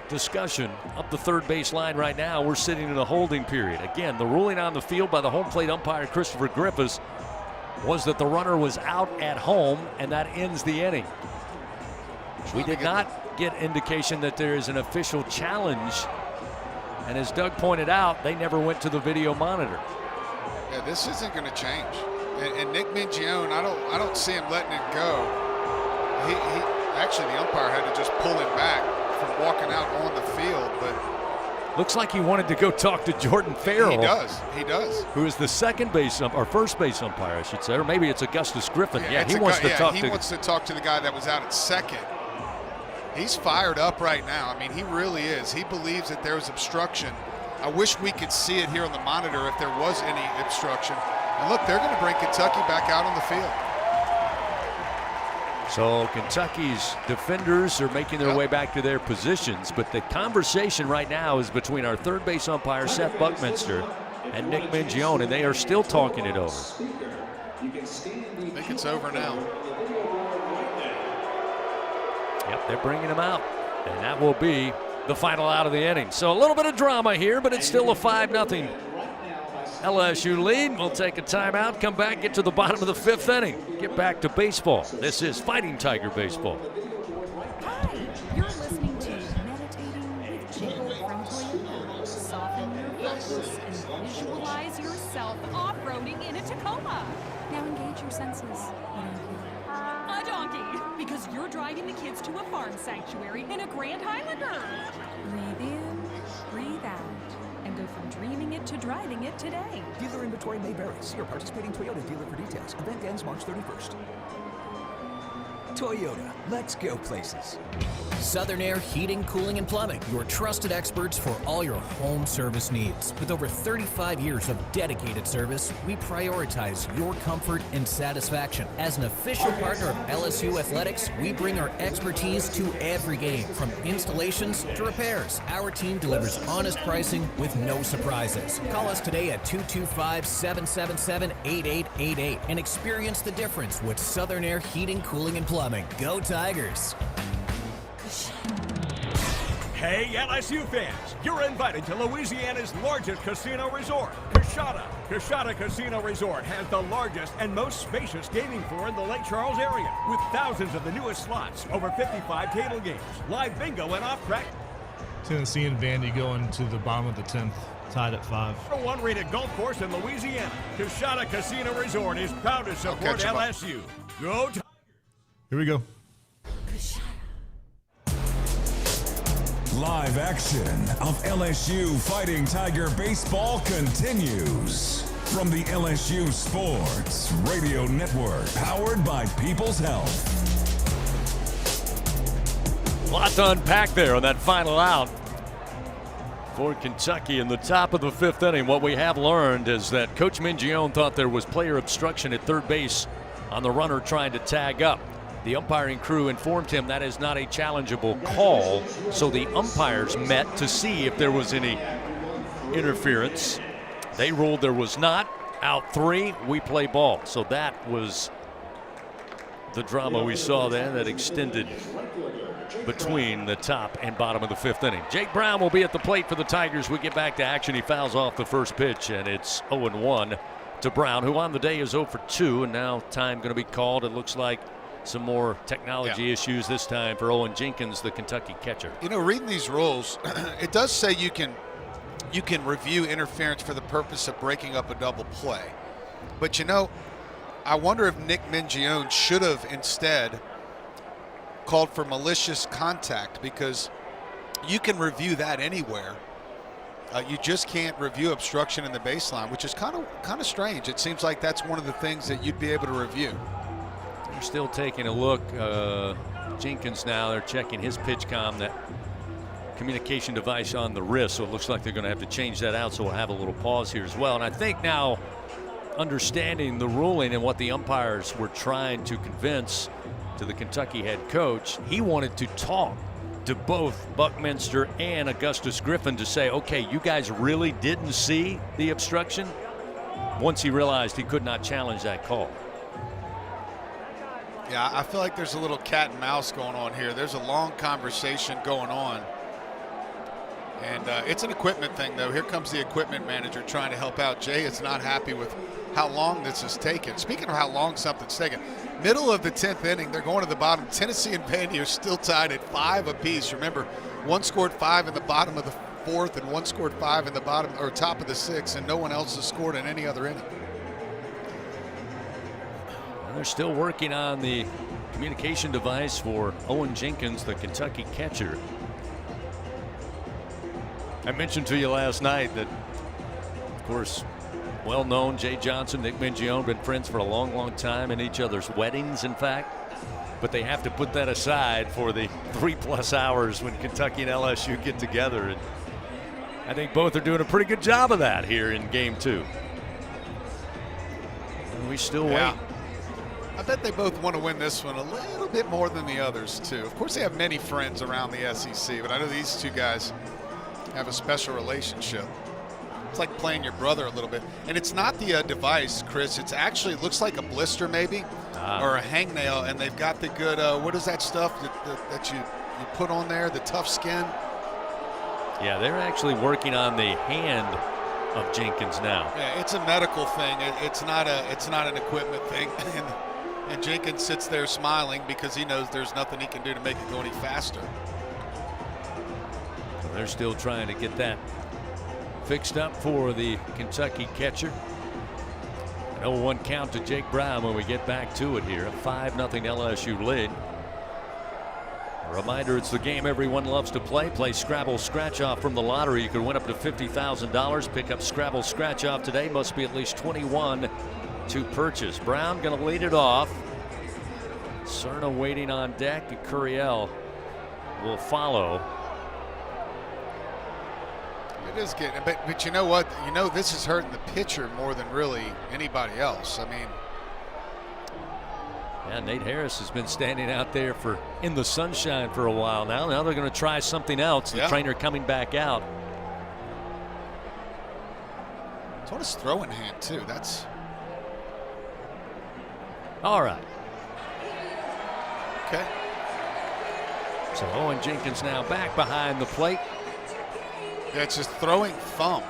discussion up the third base line right now. We're sitting in a holding period. Again, the ruling on the field by the home plate umpire Christopher Griffiths was that the runner was out at home, and that ends the inning. We did not get indication that there is an official challenge. And as Doug pointed out, they never went to the video monitor. Yeah, this isn't going to change. And Nick Mingione, I don't see him letting it go. He actually, the umpire had to just pull him back from walking out on the field. But looks like he wanted to go talk to Jordan Farrell. He does. Who is the second base or first base umpire, I should say, or maybe it's Augustus Griffin. Yeah, he wants to talk. He wants to talk to the guy that was out at second. He's fired up right now. I mean, he really is. He believes that there was obstruction. I wish we could see it here on the monitor if there was any obstruction. And look, they're going to bring Kentucky back out on the field. So Kentucky's defenders are making their way back to their positions, but the conversation right now is between our third base umpire, Seth Buckminster, and Nick Mingione, and they are still talking it over. I think it's over now. Yep, they're bringing him out, and that will be the final out of the inning. So a little bit of drama here, but it's still a 5-0 LSU lead. We'll take a timeout, come back, get to the bottom of the 5th inning, get back to baseball. This is Fighting Tiger Baseball. Hi, you're listening to Meditating with Jacob from Toyota. Soften your focus and visualize yourself off-roading in a Tacoma. Now engage your senses. A donkey, because you're driving the kids to a farm sanctuary in a Grand Highlander. Breathe in, breathe out, and go from dreaming it to driving it today. Dealer inventory may vary. See your participating Toyota dealer for details. Event ends March 31st. Toyota, let's go places. Southern Air Heating, Cooling, and Plumbing, your trusted experts for all your home service needs. With over 35 years of dedicated service, we prioritize your comfort and satisfaction. As an official partner of LSU Athletics, we bring our expertise to every game, from installations to repairs. Our team delivers honest pricing with no surprises. Call us today at 225-777-8888 and experience the difference with Southern Air Heating, Cooling, and Plumbing. Go Tigers! Hey, LSU fans, you're invited to Louisiana's largest casino resort, Coshada. Coshada Casino Resort has the largest and most spacious gaming floor in the Lake Charles area, with thousands of the newest slots, over 55 table games, live bingo, and off-track. Tennessee and Vandy going to the bottom of the 10th, tied at 5. #1 rated golf course in Louisiana, Coshada Casino Resort is proud to support LSU. Go Tigers! Here we go. Live action of LSU Fighting Tiger Baseball continues from the LSU Sports Radio Network, powered by People's Health. A lot to unpack there on that final out for Kentucky in the top of the 5th inning. What we have learned is that Coach Mingione thought there was player obstruction at third base on the runner trying to tag up. The umpiring crew informed him that is not a challengeable call, so the umpires met to see if there was any interference. They ruled there was not. Out 3, we play ball. So that was the drama we saw then that extended between the top and bottom of the 5th inning. Jake Braun will be at the plate for the Tigers. We get back to action. He fouls off the first pitch, and it's 0-1 to Braun, who on the day is 0 for 2, and now time going to be called. It looks like some more technology issues this time for Owen Jenkins, the Kentucky catcher. You know, reading these rules, it does say you can review interference for the purpose of breaking up a double play. But, you know, I wonder if Nick Mingione should have instead called for malicious contact, because you can review that anywhere. You just can't review obstruction in the baseline, which is kind of strange. It seems like that's one of the things that you'd be able to review. They're still taking a look. Jenkins now, they're checking his PitchCom, that communication device on the wrist, so it looks like they're going to have to change that out, so we'll have a little pause here as well. And I think now, understanding the ruling and what the umpires were trying to convince to the Kentucky head coach, he wanted to talk to both Buckminster and Augustus Griffin to say, okay, you guys really didn't see the obstruction, once he realized he could not challenge that call. Yeah, I feel like there's a little cat and mouse going on here. There's a long conversation going on. And it's an equipment thing, though. Here comes the equipment manager trying to help out. Jay is not happy with how long this has taken. Speaking of how long something's taken, middle of the 10th inning, they're going to the bottom. Tennessee and Vandy are still tied at 5 apiece. Remember, one scored 5 in the bottom of the 4th, and one scored 5 in the bottom or top of the 6th, and no one else has scored in any other inning. They're still working on the communication device for Owen Jenkins, the Kentucky catcher. I mentioned to you last night that, of course, well-known Jay Johnson, Nick Mingione, been friends for a long, long time, in each other's weddings, in fact. But they have to put that aside for the 3+ hours when Kentucky and LSU get together. And I think both are doing a pretty good job of that here in Game 2. And we still wait. I bet they both want to win this one a little bit more than the others, too. Of course, they have many friends around the SEC, but I know these two guys have a special relationship. It's like playing your brother a little bit. And it's not the device, Chris. It's actually, it looks like a blister maybe, or a hangnail, and they've got the good, what is that stuff that you put on there, the tough skin? Yeah, they're actually working on the hand of Jenkins now. Yeah, it's a medical thing. It's not an equipment thing. And Jenkins sits there smiling because he knows there's nothing he can do to make it go any faster. They're still trying to get that fixed up for the Kentucky catcher. An 0-1 count to Jake Braun when we get back to it here. A 5-0 LSU lead. A reminder, it's the game everyone loves to play. Play Scrabble Scratch Off from the lottery. You can win up to $50,000. Pick up Scrabble Scratch Off today. Must be at least 21 to purchase. Braun going to lead it off. Cerna waiting on deck. And Curiel will follow. It is getting, but you know what? You know, this is hurting the pitcher more than really anybody else. I mean, yeah, Nate Harris has been standing out there in the sunshine for a while now. Now they're going to try something else. The trainer coming back out. It's on his throwing hand too. That's all right. Okay. So Owen Jenkins now back behind the plate. Yeah, it's his throwing thumb.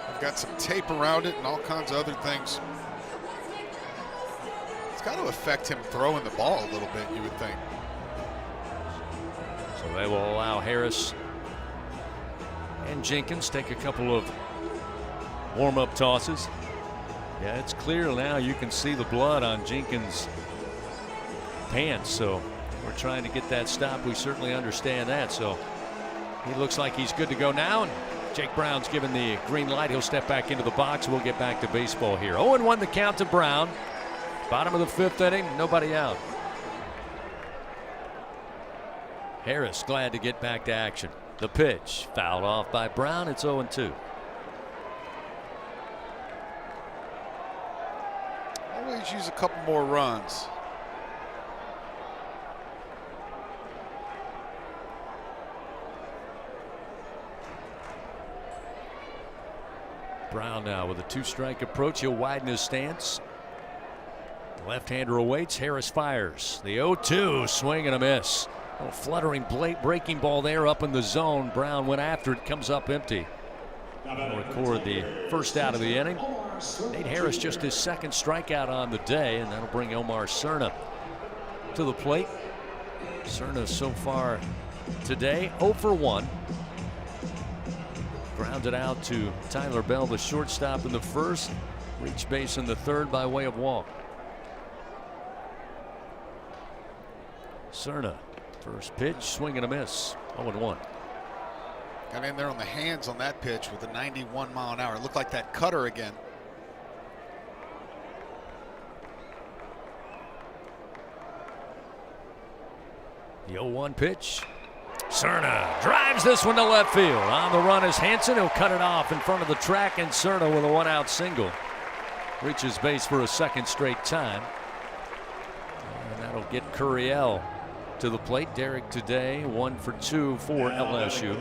I've got some tape around it and all kinds of other things. It's got to affect him throwing the ball a little bit, you would think. So they will allow Harris and Jenkins take a couple of warm-up tosses. Yeah, it's clear now. You can see the blood on Jenkins' pants, so we're trying to get that stopped. We certainly understand that. So he looks like he's good to go now, and Jake Brown's given the green light. He'll step back into the box. We'll get back to baseball here. 0-1 the count to Braun. Bottom of the 5th inning, nobody out. Harris glad to get back to action. The pitch fouled off by Braun. It's 0-2. Always use a couple more runs. Braun now with a 2-strike approach. He'll widen his stance. Left-hander awaits. Harris fires. The 0-2 swing and a miss. A little fluttering breaking ball there up in the zone. Braun went after it. Comes up empty. We'll record the first out of the inning. Nate Harris just his second strikeout on the day, and that'll bring Omar Cerna to the plate. Cerna so far today 0 for 1. Grounded out to Tyler Bell, the shortstop in the first. Reached base in the third by way of walk. Cerna, first pitch, swing and a miss, 0-1. Got in there on the hands on that pitch with a 91 mile an hour. It looked like that cutter again. The 0-1 pitch. Cerna drives this one to left field. On the run is Hansen. He'll cut it off in front of the track, and Cerna with a one-out single. Reaches base for a second straight time. And that'll get Curiel to the plate. Derek today 1 for 2 for LSU.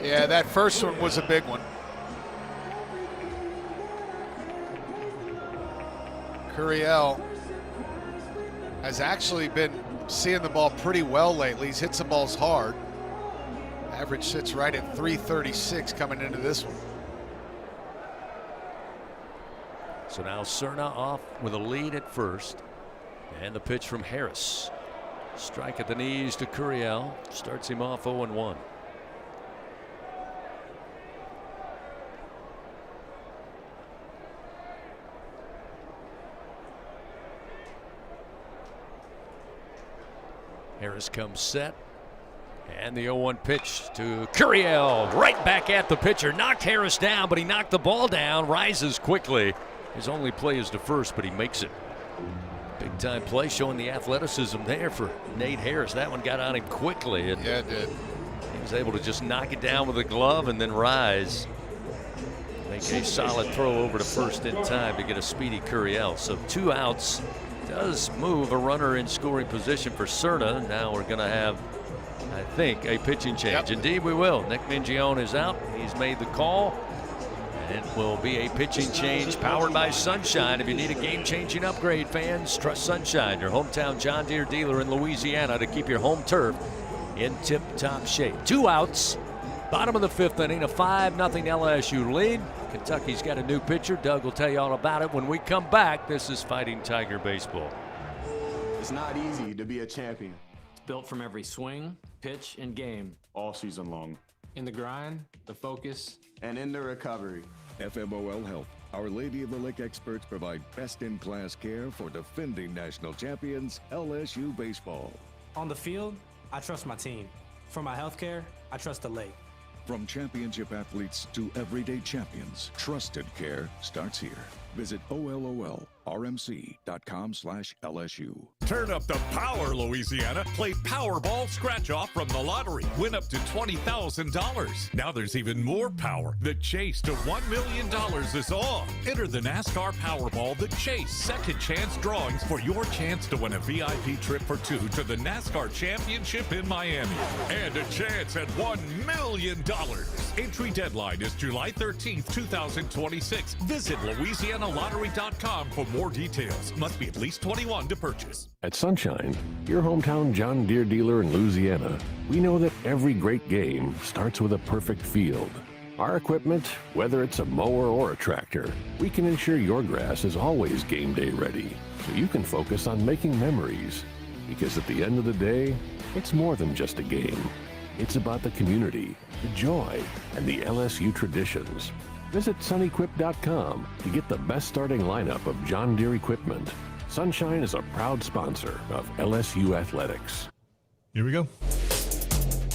Yeah, that first one was a big one. Curiel has actually been seeing the ball pretty well lately. He's hit some balls hard. Average sits right at 336 coming into this one. So now Cerna off with a lead at first. And the pitch from Harris. Strike at the knees to Curiel. Starts him off 0-1. Harris comes set. And the 0-1 pitch to Curiel. Right back at the pitcher. Knocked Harris down, but he knocked the ball down. Rises quickly. His only play is to first, but he makes it. Big time play, showing the athleticism there for Nate Harris. That one got on him quickly. Yeah, it did. He was able to just knock it down with a glove and then rise. Make a solid throw over to first in time to get a speedy Curiel. So 2 outs does move a runner in scoring position for Cerna. Now we're going to have, I think, a pitching change. Yep. Indeed we will. Nick Mingione is out. He's made the call. And it will be a pitching change powered by Sunshine. If you need a game-changing upgrade, fans, trust Sunshine, your hometown John Deere dealer in Louisiana, to keep your home turf in tip-top shape. 2 outs, bottom of the 5th inning, a 5-0 LSU lead. Kentucky's got a new pitcher. Doug will tell you all about it when we come back. This is Fighting Tiger Baseball. It's not easy to be a champion. It's built from every swing, pitch, and game. All season long. In the grind, the focus, and in the recovery. FMOL Health, Our Lady of the Lake experts provide best-in-class care for defending national champions LSU baseball. On the field, I trust my team. For my health care, I trust the lake. From championship athletes to everyday champions, trusted care starts here. Visit OLOLRMC.com/LSU. Turn up the power, Louisiana. Play Powerball Scratch-Off from the lottery. Win up to $20,000. Now there's even more power. The chase to $1 million is on. Enter the NASCAR Powerball The Chase second chance drawings for your chance to win a VIP trip for 2 to the NASCAR Championship in Miami. And a chance at $1 million. Entry deadline is July 13th, 2026. Visit LouisianaLottery.com for more details. Must be at least 21 to purchase. At Sunshine, your hometown John Deere dealer in Louisiana, we know that every great game starts with a perfect field. Our equipment, whether it's a mower or a tractor, we can ensure your grass is always game day ready, so you can focus on making memories. Because at the end of the day, it's more than just a game. It's about the community, the joy, and the LSU traditions. Visit sunequip.com to get the best starting lineup of John Deere equipment. Sunshine is a proud sponsor of LSU Athletics. Here we go.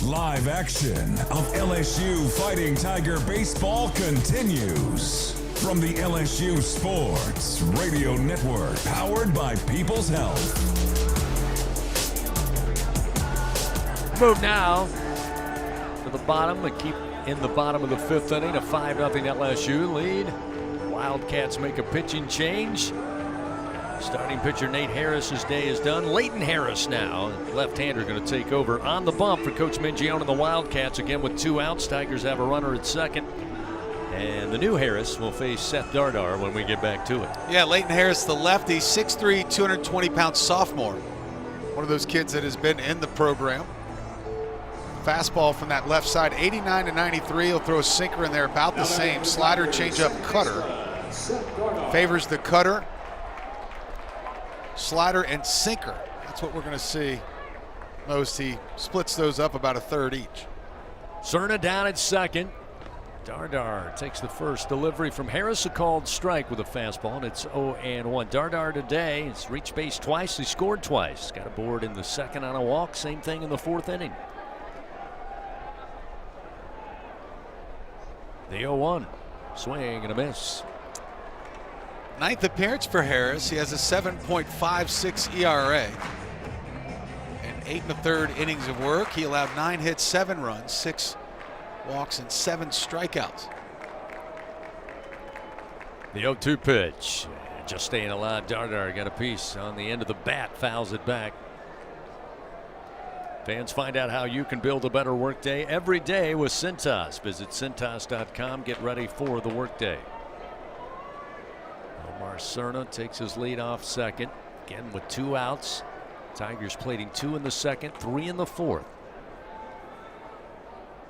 Live action of LSU Fighting Tiger Baseball continues from the LSU Sports Radio Network, powered by People's Health. Move now to the bottom and keep in the bottom of the 5th inning, a 5-0 LSU lead. Wildcats make a pitching change. Starting pitcher Nate Harris's day is done. Leighton Harris now, left-hander, going to take over on the bump for Coach Mingione and the Wildcats. Again with 2 outs. Tigers have a runner at second. And the new Harris will face Seth Dardar when we get back to it. Yeah, Leighton Harris, the lefty, 6'3", 220-pound sophomore. One of those kids that has been in the program. Fastball from that left side, 89 to 93. He'll throw a sinker in there, about the same. Slider, changeup, cutter. Favors the cutter. Slider and sinker. That's what we're going to see most. He splits those up about a third each. Cerna down at second. Dardar takes the first delivery from Harris, a called strike with a fastball, and it's 0-1. Dardar today has reached base twice. He scored twice. Got a board in the second on a walk. Same thing in the fourth inning. The 0-1. Swing and a miss. Ninth appearance for Harris. He has a 7.56 ERA. And 8 1/3 innings of work. He allowed 9 hits, 7 runs, 6 walks, and 7 strikeouts. The 0-2 pitch. Just staying alive. Dardar got a piece on the end of the bat. Fouls it back. Fans, find out how you can build a better workday every day with Cintas. Visit Cintas.com. Get ready for the workday. Omar Cerna takes his lead off second. Again with 2 outs. Tigers plating 2 in the second, 3 in the fourth.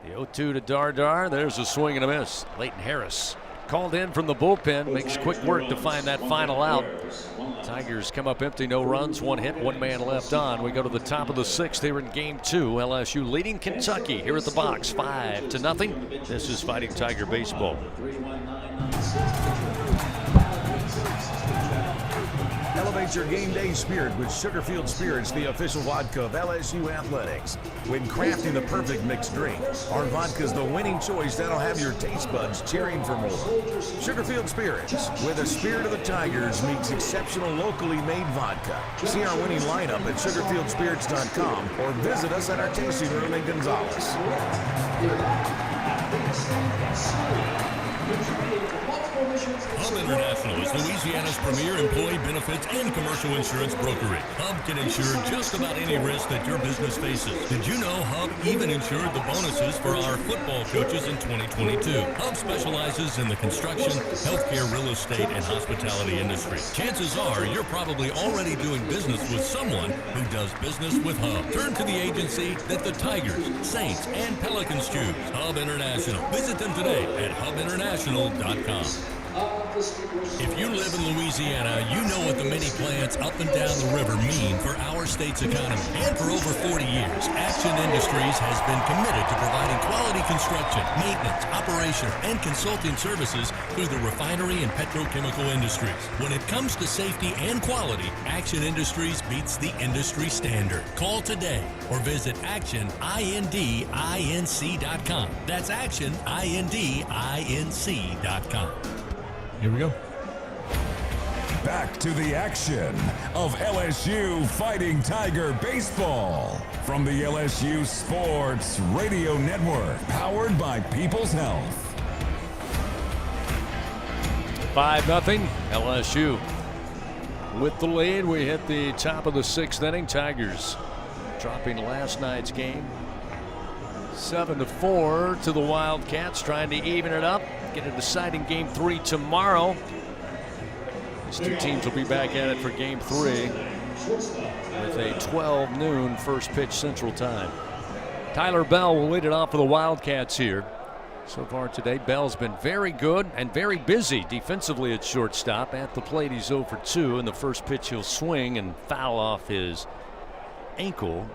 The 0-2 to Dardar. There's a swing and a miss. Leighton Harris called in from the bullpen. Makes quick work to find that final out. Tigers come up empty, no runs, 1 hit, 1 man left on. We go to the top of the 6th here in Game 2. LSU leading Kentucky here at the box, 5-0. This is Fighting Tiger Baseball. Elevate your game day spirit with Sugarfield Spirits, the official vodka of LSU Athletics. When crafting the perfect mixed drink, our vodka is the winning choice that'll have your taste buds cheering for more. Sugarfield Spirits, where the spirit of the Tigers meets exceptional locally made vodka. See our winning lineup at sugarfieldspirits.com or visit us at our tasting room in Gonzales. Hub International is Louisiana's premier employee benefits and commercial insurance brokerage. Hub can insure just about any risk that your business faces. Did you know Hub even insured the bonuses for our football coaches in 2022? Hub specializes in the construction, healthcare, real estate, and hospitality industry. Chances are you're probably already doing business with someone who does business with Hub. Turn to the agency that the Tigers, Saints, and Pelicans choose. Hub International. Visit them today at hubinternational.com. If you live in Louisiana, you know what the many plants up and down the river mean for our state's economy. And for over 40 years, Action Industries has been committed to providing quality construction, maintenance, operation, and consulting services through the refinery and petrochemical industries. When it comes to safety and quality, Action Industries beats the industry standard. Call today or visit actionindinc.com. That's actionindinc.com. Here we go. Back to the action of LSU Fighting Tiger Baseball from the LSU Sports Radio Network, powered by People's Health. 5-0 LSU with the lead. We hit the top of the 6th inning. Tigers dropping last night's game 7-4 to the Wildcats, trying to even it up, get a deciding Game 3 tomorrow. These two teams will be back at it for Game 3 with a 12 noon first pitch Central Time. Tyler Bell will lead it off for the Wildcats here. So far today, Bell's been very good and very busy defensively at shortstop. At the plate, he's 0 for 2, and the first pitch he'll swing and foul off his ankle.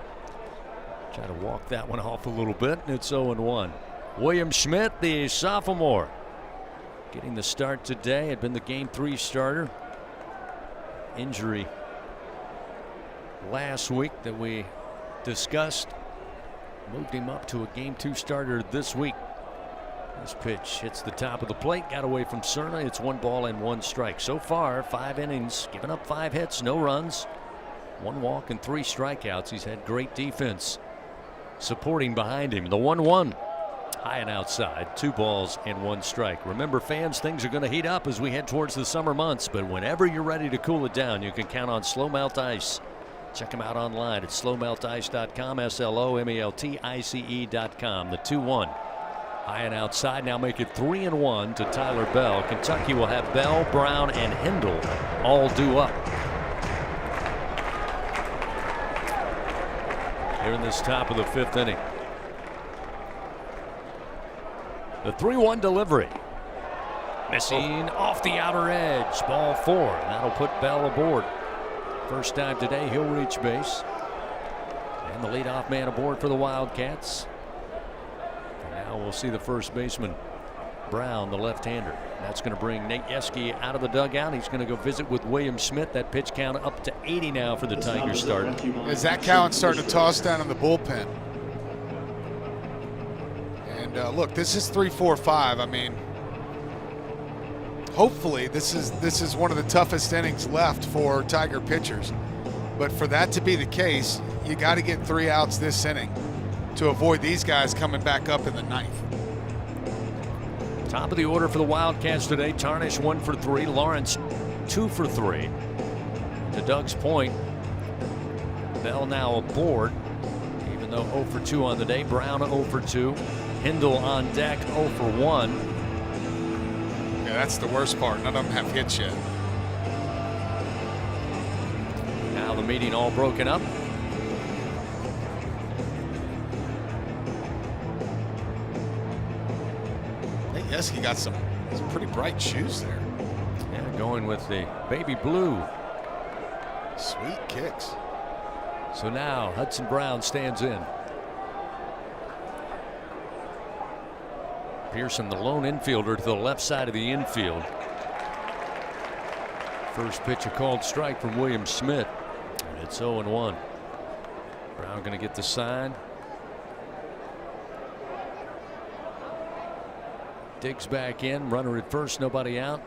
Try to walk that one off a little bit, and it's 0-1. William Schmidt, the sophomore, getting the start today. Had been the Game 3 starter. Injury last week that we discussed moved him up to a Game 2 starter this week. This pitch hits the top of the plate, got away from Cerna. It's 1 ball and 1 strike. So far, 5 innings, given up 5 hits, no runs, 1 walk and 3 strikeouts. He's had great defense supporting behind him. The 1-1 high and outside, 2 balls and 1 strike. Remember, fans, things are going to heat up as we head towards the summer months, but whenever you're ready to cool it down, you can count on Slow Melt Ice. Check them out online at slowmeltice.com, SLOMELTICE.com. The 2-1 high and outside. Now make it 3-1 to Tyler Bell. Kentucky will have Bell, Braun, and Hindle all due up here in this top of the 5th inning. The 3-1 delivery. Missing off the outer edge. Ball 4. And that'll put Bell aboard. First time today he'll reach base. And the leadoff man aboard for the Wildcats. And now we'll see the first baseman, Braun, the left-hander. That's going to bring Nate Yeske out of the dugout. He's going to go visit with William Smith. That pitch count up to 80 now for the Tigers start. Zach Cowan's starting to toss down in the bullpen. And look, this is 3-4-5. I mean, hopefully this is one of the toughest innings left for Tiger pitchers. But for that to be the case, you got to get 3 outs this inning to avoid these guys coming back up in the 9th. Top of the order for the Wildcats today. Tarnish 1 for 3. Lawrence 2 for 3. To Doug's point, Bell now aboard, even though 0 for 2 on the day. Braun 0 for 2. Hindle on deck 0 for 1. Yeah, that's the worst part. None of them have hits yet. Now the meeting all broken up. Yeske got some pretty bright shoes there. Yeah, going with the baby blue. Sweet kicks. So now Hudson Brown stands in. Pearson, the lone infielder, to the left side of the infield. First pitch, a called strike from William Smith. And it's 0-1. Brown going to get the sign. Digs back in, runner at first, nobody out.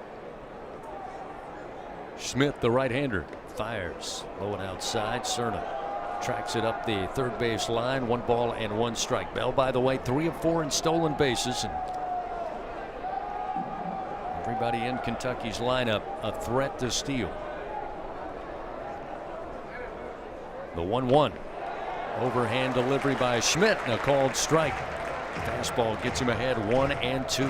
Smith, the right-hander, fires low and outside. Cerna tracks it up the third base line. 1 ball and 1 strike. Bell, by the way, 3 of 4 in stolen bases, and everybody in Kentucky's lineup a threat to steal. The 1-1 overhand delivery by Schmidt, and a called strike. Fastball gets him ahead 1-2.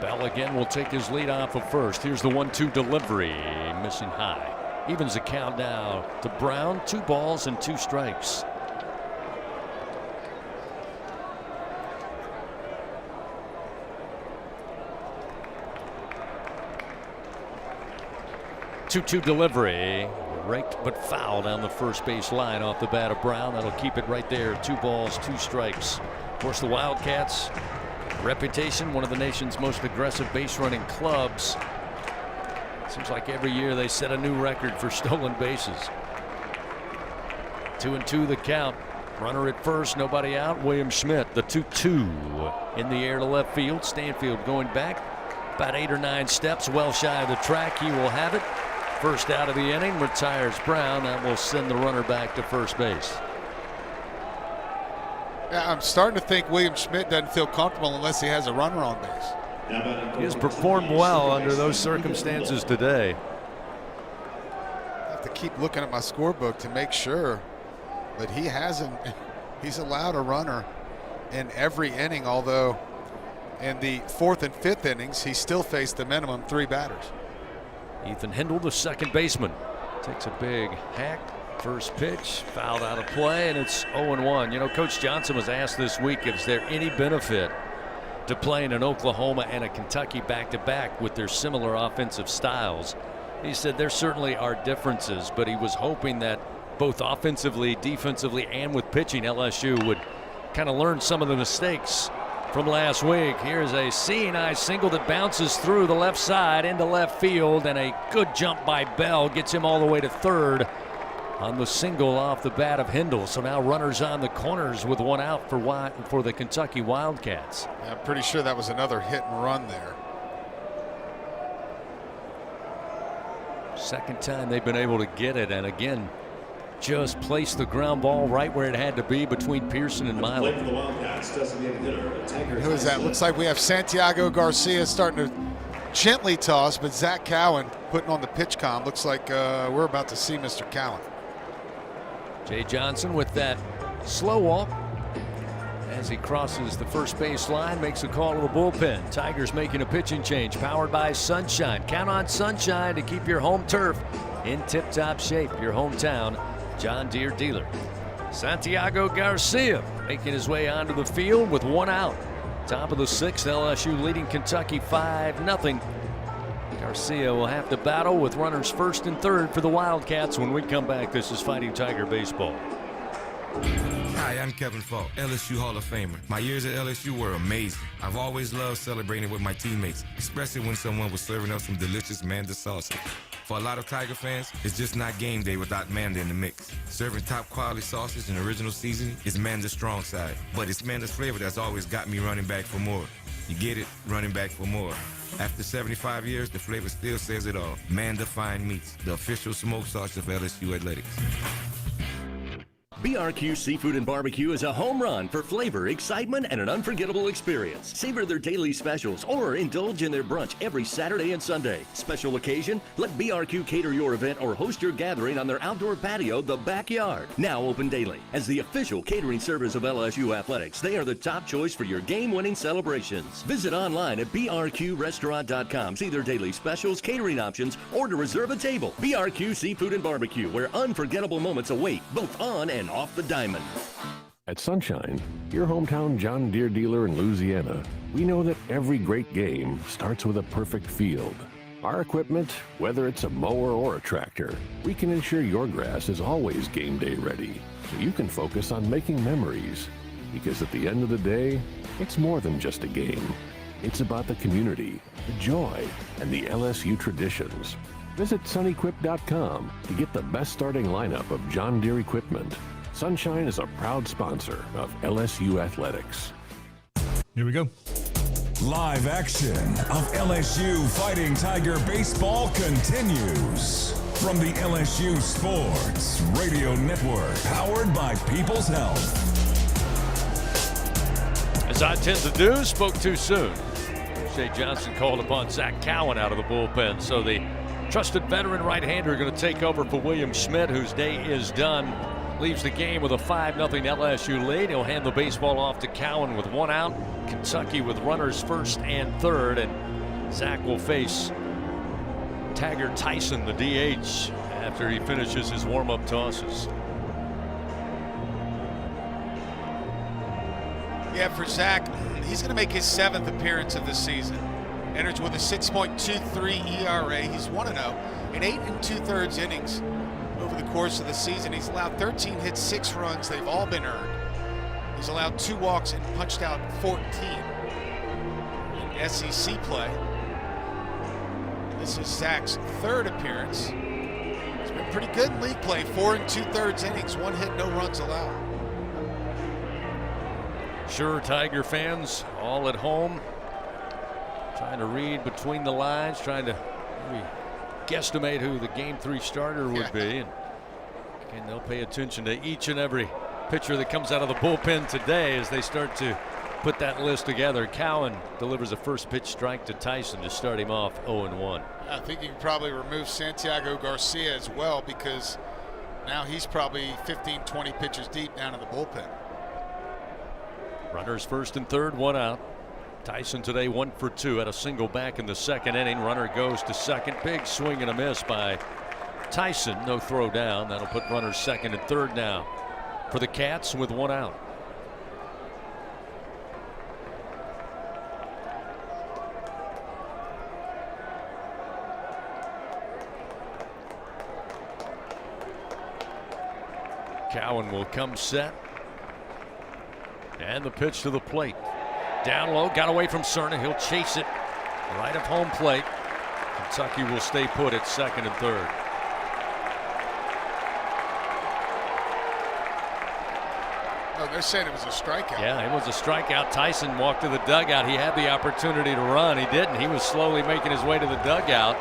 Bell again will take his lead off of first. Here's the 1-2 delivery, missing high. Evens the count now to Brown. 2 balls and 2 strikes. Two delivery, raked but foul down the first base line off the bat of Brown. That'll keep it right there. 2 balls, 2 strikes. Of course, the Wildcats, reputation, one of the nation's most aggressive base running clubs. Seems like every year they set a new record for stolen bases. 2-2 the count. Runner at first, nobody out. William Schmidt, the 2-2 in the air to left field. Stanfield going back about 8 or 9 steps, well shy of the track. He will have it. First out of the inning, retires Brown. That will send the runner back to first base. Yeah, I'm starting to think William Schmidt doesn't feel comfortable unless he has a runner on base. He has performed well under those circumstances today. I have to keep looking at my scorebook to make sure, but he hasn't. He's allowed a runner in every inning, although in the 4th and 5th innings, he still faced the minimum 3 batters. Ethan Hindle, the second baseman, takes a big hack. First pitch fouled out of play, and it's 0-1. You know, Coach Johnson was asked this week, is there any benefit to playing in Oklahoma and a Kentucky back-to-back with their similar offensive styles? He said there certainly are differences, but he was hoping that both offensively, defensively, and with pitching, LSU would kind of learn some of the mistakes from last week. Here's a seeing eye single that bounces through the left side into left field, and a good jump by Bell gets him all the way to third on the single off the bat of Hindle. So now runners on the corners with 1 out for the Kentucky Wildcats. Yeah, I'm pretty sure that was another hit and run there. Second time they've been able to get it, and again just placed the ground ball right where it had to be between Pearson and Milo. Who is that? Looks like we have Santiago Garcia starting to gently toss, but Zach Cowan putting on the pitch comm. Looks like we're about to see Mr. Cowan. Jay Johnson with that slow walk as he crosses the first base line, makes a call to the bullpen. Tigers making a pitching change, powered by Sunshine. Count on Sunshine to keep your home turf in tip-top shape. Your hometown John Deere dealer. Santiago Garcia making his way onto the field with 1 out. Top of the 6th, LSU leading Kentucky 5-0. Garcia will have to battle with runners 1st and 3rd for the Wildcats when we come back. This is Fighting Tiger Baseball. Hi, I'm Kevin Falk, LSU Hall of Famer. My years at LSU were amazing. I've always loved celebrating with my teammates, especially when someone was serving up some delicious Manda sausage. For a lot of Tiger fans, it's just not game day without Manda in the mix. Serving top quality sausage and original seasoning is Manda's strong side, but it's Manda's flavor that's always got me running back for more. You get it? Running back for more. After 75 years, the flavor still says it all. Manda Fine Meats, the official smoked sausage of LSU Athletics. BRQ Seafood and Barbecue is a home run for flavor, excitement, and an unforgettable experience. Savor their daily specials or indulge in their brunch every Saturday and Sunday. Special occasion? Let BRQ cater your event or host your gathering on their outdoor patio, The Backyard. Now open daily. As the official catering service of LSU Athletics, they are the top choice for your game-winning celebrations. Visit online at brqrestaurant.com. See their daily specials, catering options, or to reserve a table. BRQ Seafood and Barbecue, where unforgettable moments await, both on and off the diamond. At Sunshine, your hometown John Deere dealer in Louisiana, we know that every great game starts with a perfect field. Our equipment, whether it's a mower or a tractor, we can ensure your grass is always game day ready, so you can focus on making memories. Because at the end of the day, it's more than just a game. It's about the community, the joy, and the LSU traditions. Visit sunequip.com to get the best starting lineup of John Deere equipment. Sunshine is a proud sponsor of LSU Athletics. Here we go. Live action of LSU Fighting Tiger Baseball continues from the LSU Sports Radio Network, powered by People's Health. As I tend to do, spoke too soon. Shea Johnson called upon Zach Cowan out of the bullpen, so the trusted veteran right-hander going to take over for William Schmidt, whose day is done. Leaves the game with a 5-0 LSU lead. He'll hand the baseball off to Cowan with 1 out. Kentucky with runners 1st and 3rd. And Zach will face Taggart Tyson, the DH, after he finishes his warm-up tosses. Yeah, for Zach, he's going to make his 7th appearance of the season. Enters with a 6.23 ERA. He's 1-0 in 8 2/3 innings. Over the course of the season, he's allowed 13 hits, 6 runs. They've all been earned. He's allowed 2 walks and punched out 14 in SEC play. This is Zach's 3rd appearance. He's been pretty good in league play. 4 2/3 innings, 1 hit, no runs allowed. Sure, Tiger fans all at home, trying to read between the lines, trying to maybe guesstimate who the Game 3 starter would be. And they'll pay attention to each and every pitcher that comes out of the bullpen today as they start to put that list together. Cowan delivers a first pitch strike to Tyson to start him off 0-1. I think you can probably remove Santiago Garcia as well, because now he's probably 15, 20 pitches deep down in the bullpen. Runners 1st and 3rd, 1 out. Tyson today 1 for 2, had a single back in the 2nd inning. Runner goes to 2nd. Big swing and a miss by Tyson. No throw down. That'll put runners 2nd and 3rd now for the Cats with 1 out. Cowan will come set. And the pitch to the plate. Down low, got away from Cerna. He'll chase it right of home plate. Kentucky will stay put at 2nd and 3rd. Oh, they're saying it was a strikeout. Yeah, it was a strikeout. Tyson walked to the dugout. He had the opportunity to run. He didn't. He was slowly making his way to the dugout.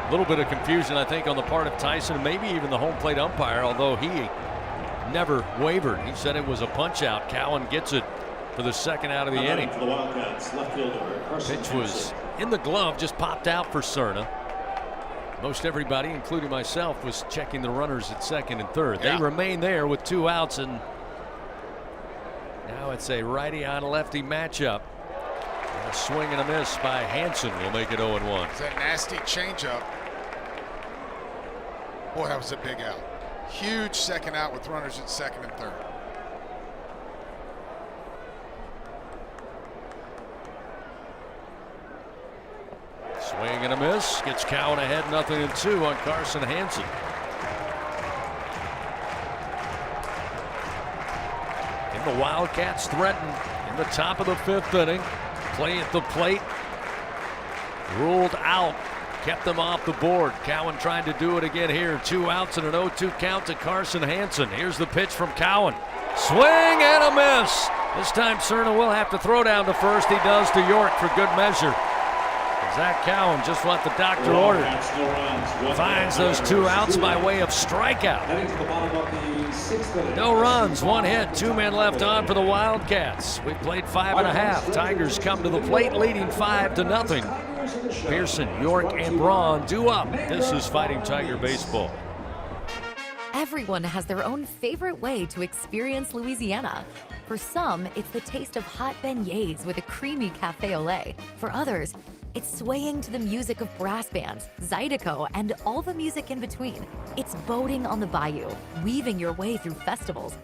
A little bit of confusion, I think, on the part of Tyson, maybe even the home plate umpire, although he never wavered. He said it was a punch out. Cowan gets it for the 2nd out of the inning. For the Wildcats, left fielder, Pitch was in the glove, just popped out for Cerna. Most everybody, including myself, was checking the runners at 2nd and 3rd. They remain there with 2 outs, and now it's a righty on lefty matchup. And a swing and a miss by Hansen will make it 0-1. It's a nasty changeup. Boy, that was a big out. Huge second out with runners at second and third. Swing and a miss. Gets Cowan ahead 0-2 on Carson Hansen. And the Wildcats threaten in the top of the 5th inning. Play at the plate. Ruled out. Kept them off the board. Cowan trying to do it again here. 2 outs and an 0-2 count to Carson Hansen. Here's the pitch from Cowan. Swing and a miss. This time Cerna will have to throw down to first. He does to York for good measure. Zach Cowan, just what the doctor ordered, finds those 2 outs by way of strikeout. No runs, 1 hit, 2 men left on for the Wildcats. We played 5.5. Tigers come to the plate leading 5-0. Pearson, York, and Braun due up. This is Fighting Tiger baseball. Everyone has their own favorite way to experience Louisiana. For some, it's the taste of hot beignets with a creamy cafe au lait. For others, it's swaying to the music of brass bands, Zydeco, and all the music in between. It's boating on the bayou, weaving your way through festivals,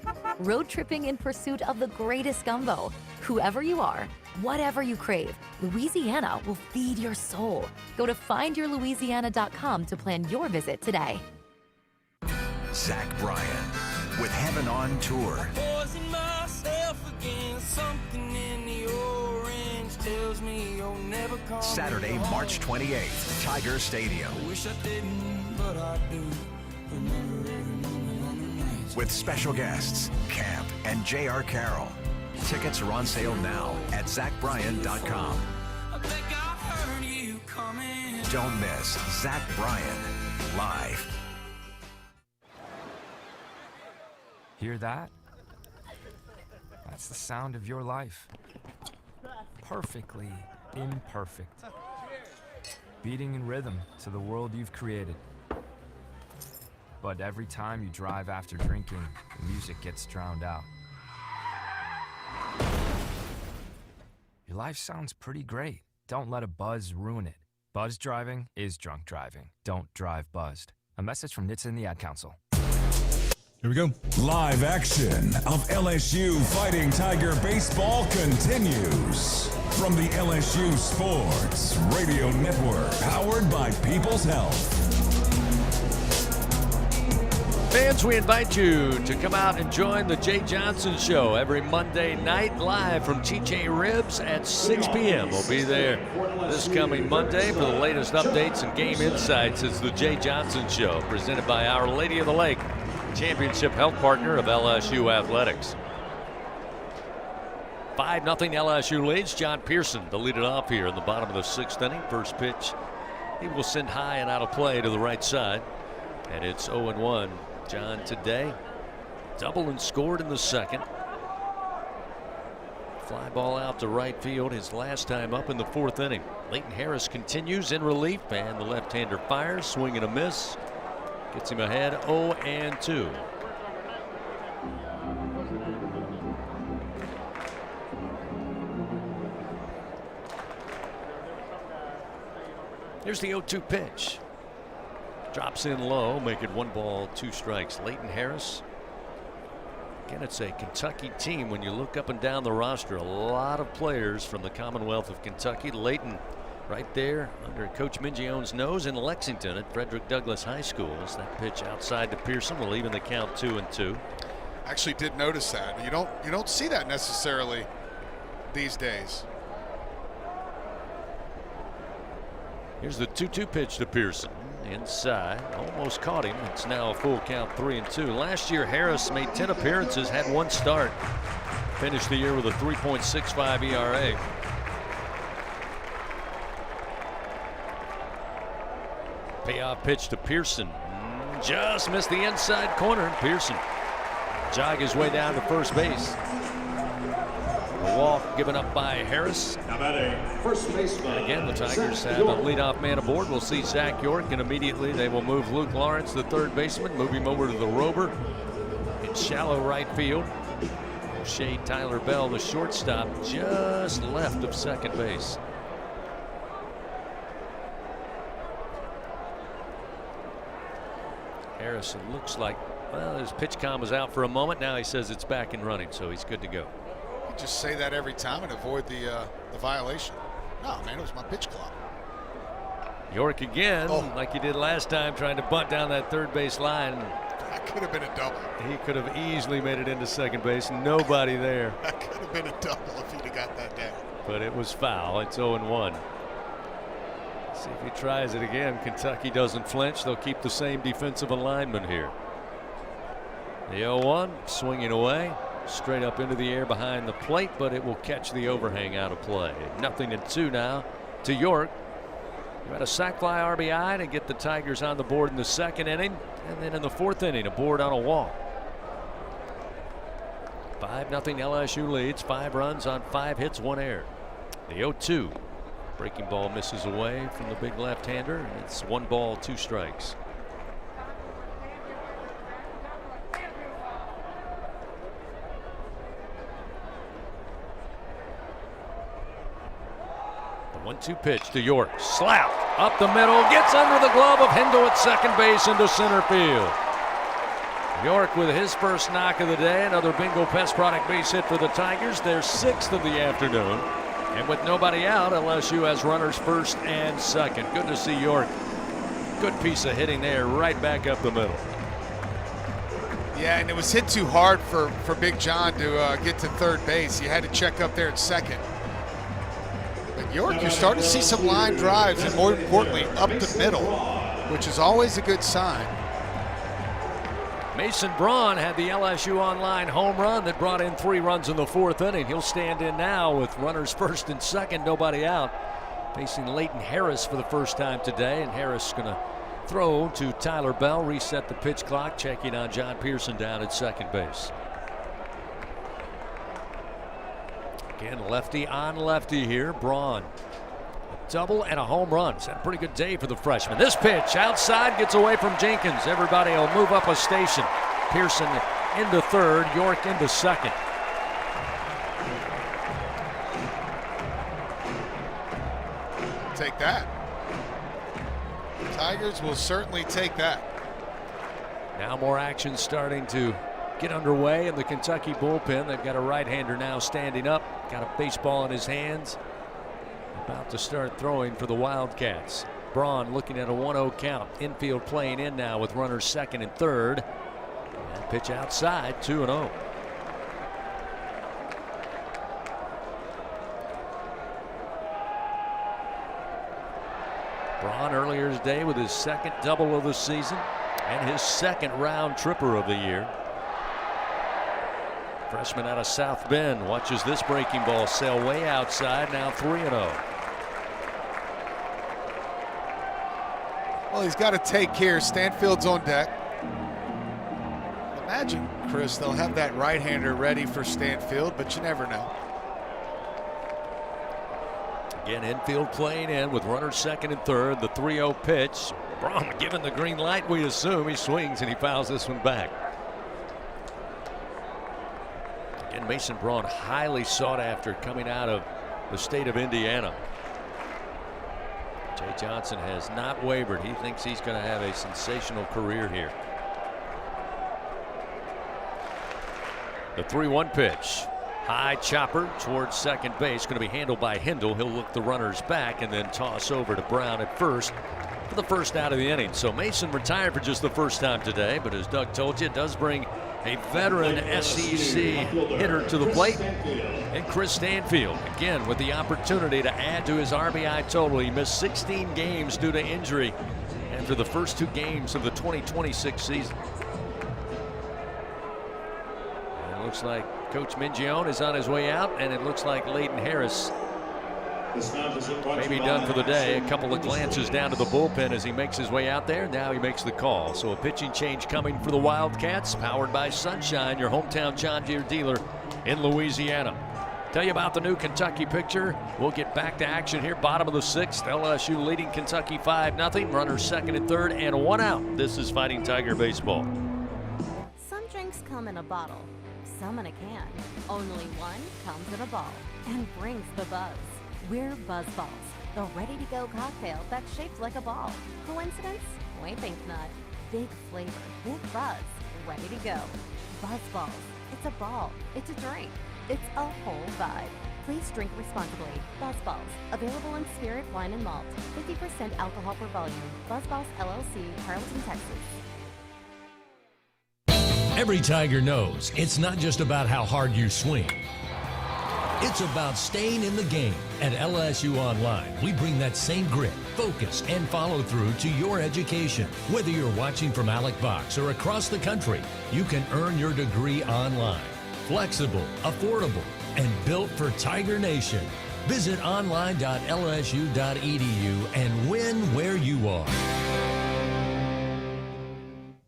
road tripping in pursuit of the greatest gumbo. Whoever you are, whatever you crave, Louisiana will feed your soul. Go to findyourlouisiana.com to plan your visit today. Zach Bryan with Heaven on Tour. Saturday, March 28th, Tiger Stadium. With special guests, Camp and J.R. Carroll. Tickets are on sale now at ZachBryan.com. Don't miss Zach Bryan live. Hear that? That's the sound of your life. Perfectly imperfect. Beating in rhythm to the world you've created. But every time you drive after drinking, the music gets drowned out. Your life sounds pretty great. Don't let a buzz ruin it. Buzz driving is drunk driving. Don't drive buzzed. A message from NHTSA and the Ad Council. Here we go. Live action of LSU Fighting Tiger baseball continues from the LSU Sports Radio Network, powered by People's Health. Fans, we invite you to come out and join the Jay Johnson Show every Monday night live from TJ Ribs at 6 p.m. We'll be there this coming Monday for the latest updates and game insights. It's the Jay Johnson Show, presented by Our Lady of the Lake, championship health partner of LSU Athletics. 5-0 LSU leads. John Pearson to lead it off here in the bottom of the 6th inning. First pitch, he will send high and out of play to the right side. And it's 0-1. John today, double and scored in the second. Fly ball out to right field his last time up in the 4th inning. Leighton Harris continues in relief, and the left-hander fires, swing and a miss. Gets him ahead 0-2. Here's the 0-2 pitch. Drops in low, make it 1 ball, 2 strikes. Leighton Harris. Again, it's a Kentucky team. When you look up and down the roster, a lot of players from the Commonwealth of Kentucky. Leighton right there under Coach Mingione's nose in Lexington at Frederick Douglass High School. As that pitch outside to Pearson will even the count 2-2. Actually did notice that. You don't see that necessarily these days. Here's the 2-2 pitch to Pearson. Inside, almost caught him. It's now a full count, 3-2. Last year, Harris made 10 appearances, had 1 start. Finished the year with a 3.65 ERA. Payoff pitch to Pearson. Just missed the inside corner. Pearson jog his way down to first base. A walk given up by Harris. First baseman. Again, the Tigers have a leadoff man aboard. We'll see Zach York, and immediately they will move Luke Lawrence, the 3rd baseman, move him over to the rover in shallow right field. Shea Tyler Bell, the shortstop, just left of second base. Harrison looks like Well, his pitch comm was out for a moment. Now he says it's back and running, so he's good to go. You just say that every time and avoid the violation. No, man, it was my pitch clock. York again, like he did last time, trying to bunt down that third base line. That could have been a double. He could have easily made it into second base. Nobody there. That could have been a double if he'd have got that down. But it was foul. It's 0-1. See if he tries it again. Kentucky doesn't flinch. They'll keep the same defensive alignment here. The 0-1 swinging away. Straight up into the air behind the plate, but it will catch the overhang out of play. 0-2 now to York. You had a sac fly RBI to get the Tigers on the board in the second inning, and then in the fourth inning, a board on a walk. 5-0 LSU leads, 5 runs on 5 hits, 1 error. The 0-2 breaking ball misses away from the big left-hander, and it's 1 ball, 2 strikes. The 1-2 pitch to York. Slap up the middle. Gets under the glove of Hindle at second base into center field. York with his first knock of the day. Another bingo pest product base hit for the Tigers. Their 6th of the afternoon. And with nobody out, LSU has runners first and second. Good to see York. Good piece of hitting there, right back up the middle. Yeah, and it was hit too hard for Big John to get to third base. He had to check up there at second. But York, you're starting to see some line drives, and more importantly, up the middle, which is always a good sign. Mason Braun had the LSU online home run that brought in 3 runs in the 4th inning. He'll stand in now with runners first and second, nobody out. Facing Leighton Harris for the first time today, and Harris going to throw to Tyler Bell, reset the pitch clock, checking on John Pearson down at second base. Again, lefty on lefty here. Braun. A double and a home run. It's had a pretty good day for the freshman. This pitch outside gets away from Jenkins. Everybody will move up a station. Pearson into third, York into second. Take that. Tigers will certainly take that. Now more action starting to get underway in the Kentucky bullpen. They've got a right-hander now standing up, got a baseball in his hands, about to start throwing for the Wildcats. Braun looking at a 1-0 count. Infield playing in now with runners second and third. And pitch outside, 2-0. Braun earlier today with his 2nd double of the season and his 2nd round tripper of the year. Freshman out of South Bend watches this breaking ball sail way outside, now 3-0. Well, he's got to take care. Stanfield's on deck. Imagine, Chris, they'll have that right-hander ready for Stanfield, but you never know. Again, Infield playing in with runners second and third. The 3-0 pitch. Braun given the green light, we assume. He swings and he fouls this one back. Again, Mason Braun highly sought after coming out of the state of Indiana. Jay Johnson has not wavered. He thinks he's going to have a sensational career here. The 3-1 pitch. High chopper towards second base. Going to be handled by Hindle. He'll look the runners back and then toss over to Braun at first for the first out of the inning. So Mason retired for just the first time today, but as Doug told you, it does bring a veteran SEC hitter to the plate, and Chris Stanfield again with the opportunity to add to his RBI total. He missed 16 games due to injury after the first 2 games of the 2026 season. And it looks like Coach Mingione is on his way out, and it looks like Leighton Harris may be done for the day. A couple of glances down to the bullpen as he makes his way out there. Now he makes the call. So a pitching change coming for the Wildcats, powered by Sunshine, your hometown John Deere dealer in Louisiana. Tell you about the new Kentucky picture. We'll get back to action here. Bottom of the 6th. LSU leading Kentucky 5-0. Runners second and third and 1 out. This is Fighting Tiger Baseball. Some drinks come in a bottle, some in a can. Only one comes in a ball and brings the buzz. We're Buzz Balls, the ready-to-go cocktail that's shaped like a ball. Coincidence? We think not. Big flavor, big buzz. ready to go. Buzz Balls. It's a ball. It's a drink. It's a whole vibe. Please drink responsibly. Buzz Balls. Available in spirit, wine, and malt. 50% alcohol per volume. Buzz Balls LLC, Harlingen, Texas. Every Tiger knows it's not just about how hard you swing. It's about staying in the game. At LSU Online, we bring that same grit, focus, and follow-through to your education. Whether you're watching from Alec Box or across the country, you can earn your degree online. Flexible, affordable, and built for Tiger Nation. Visit online.lsu.edu and win where you are.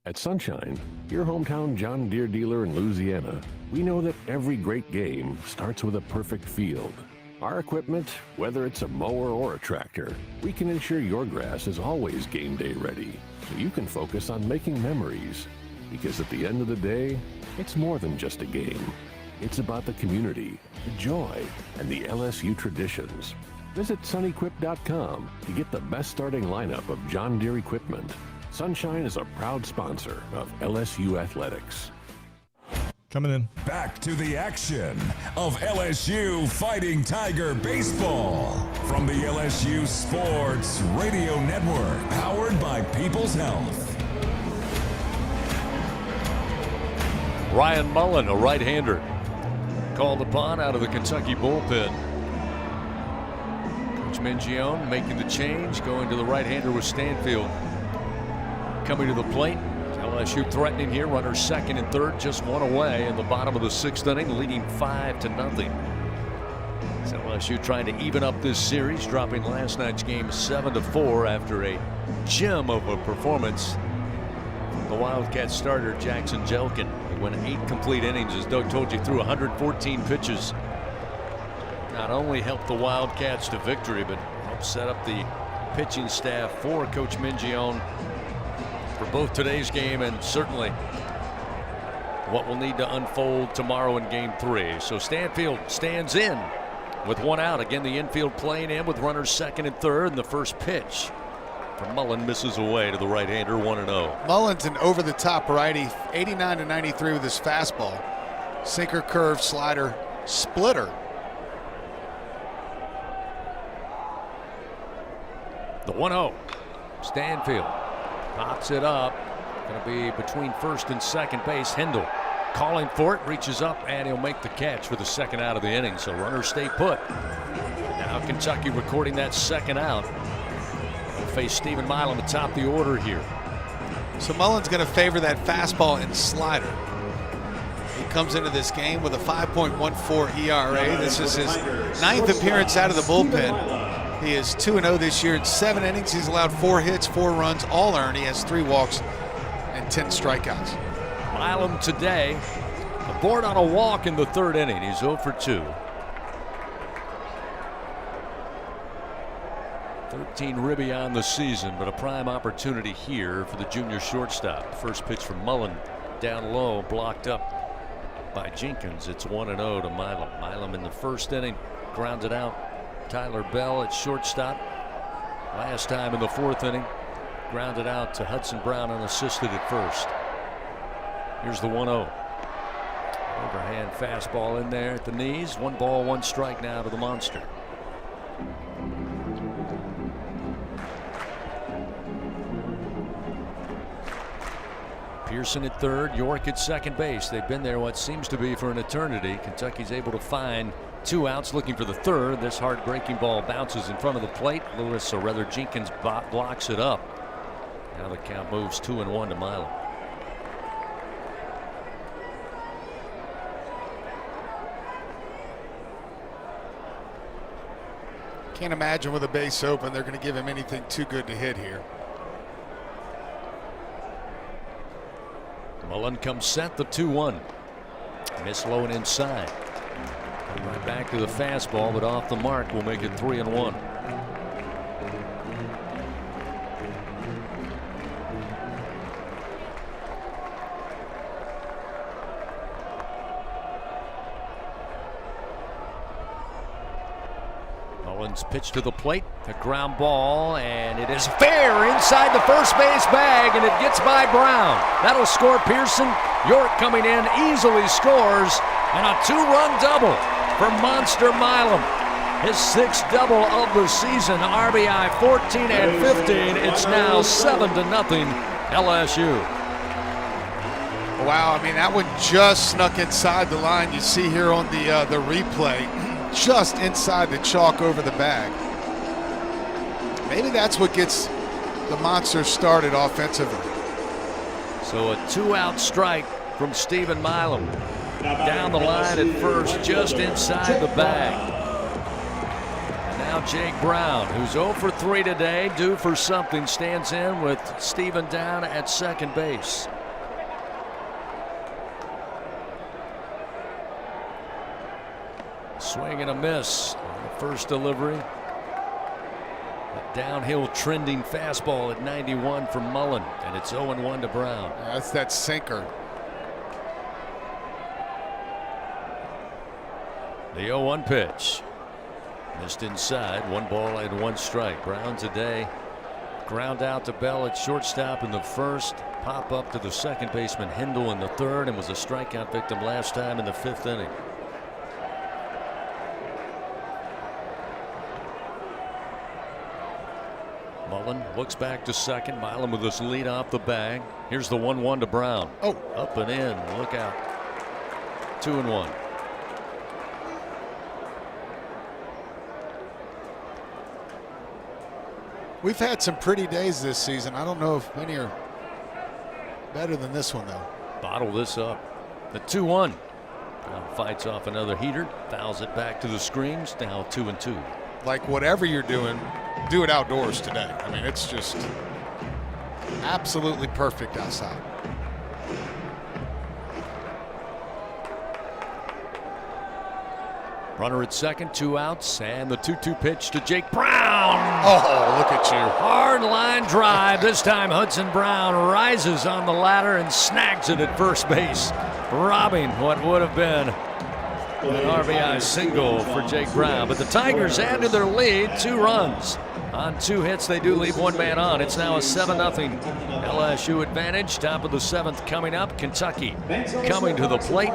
At Sunshine, your hometown John Deere dealer in Louisiana, we know that every great game starts with a perfect field. Our equipment, whether it's a mower or a tractor, we can ensure your grass is always game day ready, so you can focus on making memories. Because at the end of the day, it's more than just a game. It's about the community, the joy, and the LSU traditions. Visit sunequip.com to get the best starting lineup of John Deere equipment. Sunshine is a proud sponsor of LSU Athletics. Coming in. Back to the action of LSU Fighting Tiger Baseball from the LSU Sports Radio Network, powered by People's Health. Ryan Mullen, a right-hander, called upon out of the Kentucky bullpen. Coach Mingione making the change, going to the right-hander with Stanfield. Coming to the plate, LSU threatening here. Runners second and third, just one away in the bottom of the sixth inning, leading 5-0. So LSU trying to even up this series, dropping last night's game 7-4 after a gem of a performance. The Wildcat starter Jackson Jelkin. He went 8 complete innings, as Doug told you, threw 114 pitches. Not only helped the Wildcats to victory, but helped set up the pitching staff for Coach Mingione for both today's game and certainly what will need to unfold tomorrow in Game 3. So Stanfield stands in with one out. Again, the infield playing in with runners second and third, and the first pitch from Mullen misses away to the right-hander, 1-0. Mullen's an over-the-top righty, 89-93 with his fastball. Sinker, curve, slider, splitter. The 1-0. Stanfield pops it up. Going to be between first and second base. Hendel calling for it, reaches up, and he'll make the catch for the second out of the inning. So runners stay put. Now Kentucky recording that second out. They'll face Stephen Milam atop the order here. So Mullen's going to favor that fastball and slider. He comes into this game with a 5.14 ERA. This is his 9th appearance out of the bullpen. He is 2-0 this year in 7 innings. He's allowed 4 hits, 4 runs, all earned. He has 3 walks and 10 strikeouts. Milam today aboard on a walk in the third inning. He's 0 for 2. 13 ribby on the season, but a prime opportunity here for the junior shortstop. First pitch from Mullen down low, blocked up by Jenkins. It's 1-0 to Milam. Milam in the first inning grounded out Tyler Bell at shortstop. Last time in the 4th inning, grounded out to Hudson Brown unassisted at first. Here's the 1-0. Overhand fastball in there at the knees. 1 ball, 1 strike now to the monster. Pearson at third, York at second base. They've been there what seems to be for an eternity. Kentucky's able to find 2 outs, looking for the third. This hard-breaking ball bounces in front of the plate. Lewis, or rather Jenkins, blocks it up. Now the count moves 2-1 to Milam. Can't imagine with a base open they're going to give him anything too good to hit here. Mullen comes set, the 2-1. Miss low and inside. Right back to the fastball, but off the mark will make it 3-1. Mullins pitch to the plate, a ground ball, and it is fair inside the first base bag, and it gets by Braun. That'll score Pearson. York coming in, easily scores, and a 2-run double for Monster Milam. His 6th double of the season, RBI 14 and 15. It's now 7-0 LSU. Wow, I mean, that one just snuck inside the line. You see here on the replay, just inside the chalk over the bag. Maybe that's what gets the Monsters started offensively. So a 2-out strike from Stephen Milam. Down the line at first, just inside the bag. And now Jake Braun, who's 0 for 3 today, due for something, stands in with Stephen down at second base. Swing and a miss on the first delivery. A downhill trending fastball at 91 from Mullen, and it's 0-1 to Braun. That's that sinker. The 0-1 pitch. Missed inside, 1 ball and 1 strike. Braun today ground out to Bell at shortstop in the first, pop up to the second baseman Hindle in the third, and was a strikeout victim last time in the 5th inning. Mullen looks back to second. Milam with his lead off the bag. Here's the 1-1 to Braun. Oh, up and in. Look out. 2-1. We've had some pretty days this season. I don't know if many are better than this one, though. Bottle this up. The 2-1. Now fights off another heater. Fouls it back to the screens. Now 2-2. Like whatever you're doing, do it outdoors today. I mean, it's just absolutely perfect outside. Runner at second, 2 outs, and the 2-2 pitch to Jake Braun. Oh, look at you. Hard line drive. This time Hudson Brown rises on the ladder and snags it at first base, robbing what would have been an RBI single for Jake Braun. But the Tigers add to their lead 2 runs. On 2 hits, they do leave 1 man on. It's now a 7-0 LSU advantage. Top of the 7th coming up. Kentucky coming to the plate.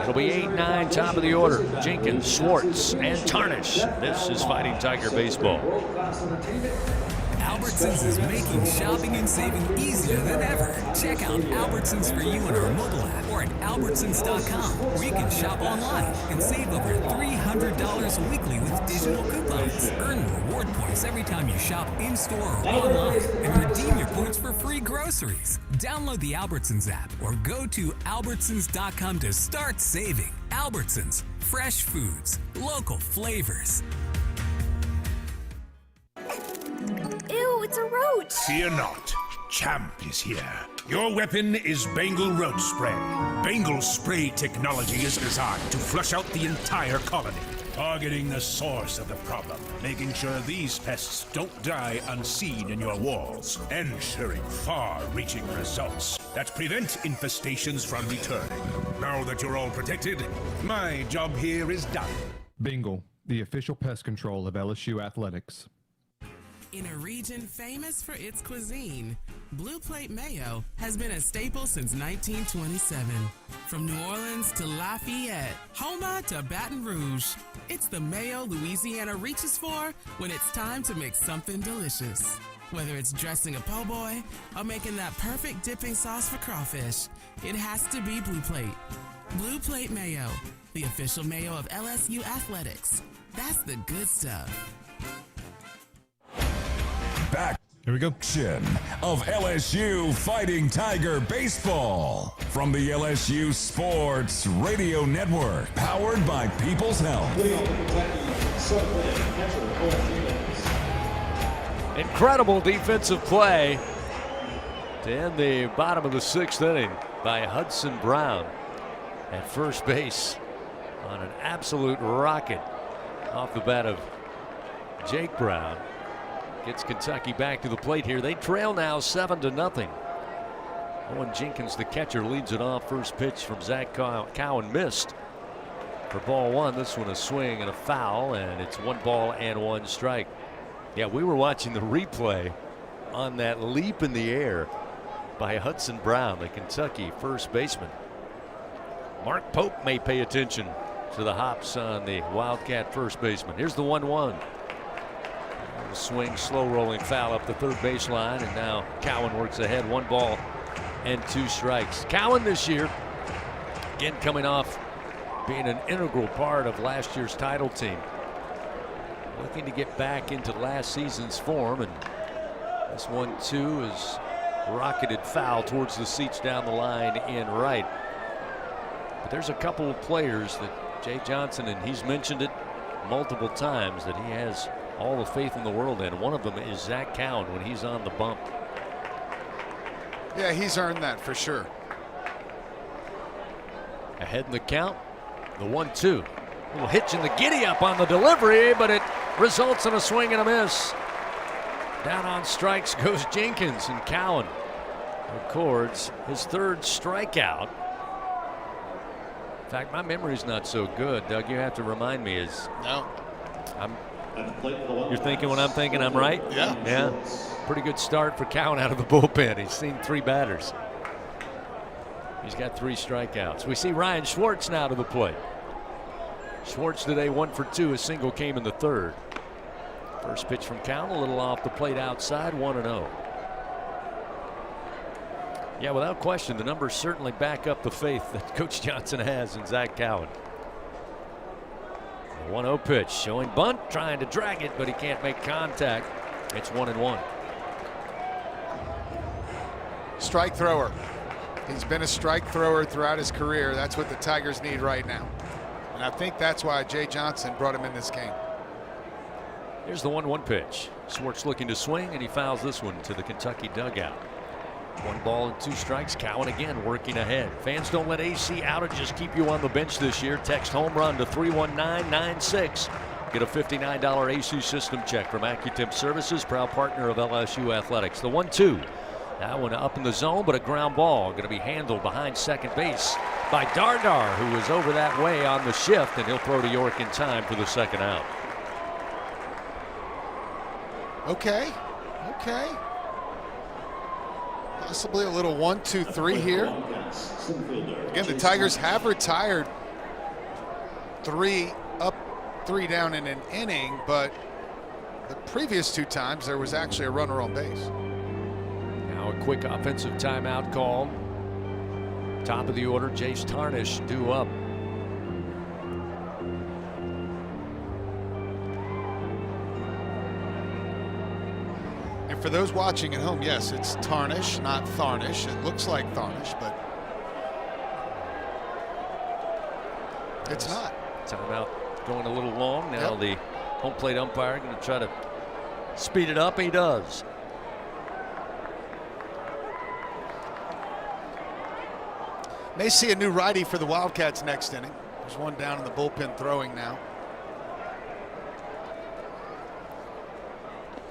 It'll be 8-9, top of the order. Jenkins, Schwartz, and Tarnish. This is Fighting Tiger Baseball. Albertsons is making shopping and saving easier than ever. Check out Albertsons for you on our mobile app or at albertsons.com, where you can shop online and save over $300 weekly with digital coupons. Earn reward points every time you shop in-store or online and redeem your points for free groceries. Download the Albertsons app or go to albertsons.com to start saving. Albertsons, fresh foods, local flavors. Ew, it's a roach! Fear not. Champ is here. Your weapon is Bengal Roach Spray. Bengal spray technology is designed to flush out the entire colony, targeting the source of the problem, making sure these pests don't die unseen in your walls, ensuring far-reaching results that prevent infestations from returning. Now that you're all protected, my job here is done. Bengal, the official pest control of LSU athletics. In a region famous for its cuisine, Blue Plate Mayo has been a staple since 1927. From New Orleans to Lafayette, Houma to Baton Rouge, it's the mayo Louisiana reaches for when it's time to make something delicious. Whether it's dressing a po' boy or making that perfect dipping sauce for crawfish, it has to be Blue Plate. Blue Plate Mayo, the official mayo of LSU athletics. That's the good stuff. Back here we go. Of LSU Fighting Tiger Baseball from the LSU Sports Radio Network, powered by People's Health. Incredible defensive play to end the bottom of the 6th inning by Hudson Brown at first base on an absolute rocket off the bat of Jake Braun. Gets Kentucky back to the plate here. They trail now 7-0. Owen Jenkins, the catcher, leads it off. First pitch from Zach Cowan missed. For ball one, this one a swing and a foul, and it's 1 ball and 1 strike. Yeah, we were watching the replay on that leap in the air by Hudson Braun, the Kentucky first baseman. Mark Pope may pay attention to the hops on the Wildcat first baseman. Here's the 1-1. Swing, slow rolling foul up the third baseline, and now Cowan works ahead. 1 ball and 2 strikes. Cowan this year, again coming off being an integral part of last year's title team, looking to get back into last season's form, and this 1-2 is rocketed foul towards the seats down the line in right. But there's a couple of players that Jay Johnson, and he's mentioned it multiple times, that he has all the faith in the world in. One of them is Zach Cowan when he's on the bump. Yeah, he's earned that for sure. Ahead in the count, the 1-2. A little hitch in the giddy up on the delivery, but it results in a swing and a miss. Down on strikes goes Jenkins, and Cowan records his 3rd strikeout. In fact, my memory's not so good. Doug, you have to remind me. You're thinking what I'm thinking, I'm right? Yeah. Pretty good start for Cowan out of the bullpen. He's seen 3 batters. He's got 3 strikeouts. We see Ryan Schwartz now to the plate. Schwartz today 1 for 2. A single came in the 3rd. First pitch from Cowan, a little off the plate outside, 1-0. Yeah, without question, the numbers certainly back up the faith that Coach Johnson has in Zach Cowan. The 1-0 pitch, showing bunt, trying to drag it, but he can't make contact. It's 1-1. Strike thrower. He's been a strike thrower throughout his career. That's what the Tigers need right now. And I think that's why Jay Johnson brought him in this game. Here's the 1-1 pitch. Schwartz looking to swing, and he fouls this one to the Kentucky dugout. 1 ball and 2 strikes. Cowan again working ahead. Fans, don't let AC outages keep you on the bench this year. Text home run to 31996. Get a $59 AC system check from AccuTemp Services, proud partner of LSU Athletics. The 1-2. That one up in the zone, but a ground ball going to be handled behind second base by Dardar, who is over that way on the shift, and he'll throw to York in time for the 2nd out. Okay. Possibly a little 1-2-3 here. Again, the Tigers have retired 3 up, 3 down in an inning, but the previous 2 times there was actually a runner on base. Now a quick offensive timeout call. Top of the order, Jace Tarnish due up. And for those watching at home, yes, it's Tarnish, not Tharnish. It looks like Tharnish, but it's not. Timeout going a little long. Now the home plate umpire going to try to speed it up. He does. May see a new righty for the Wildcats next inning. There's one down in the bullpen throwing now.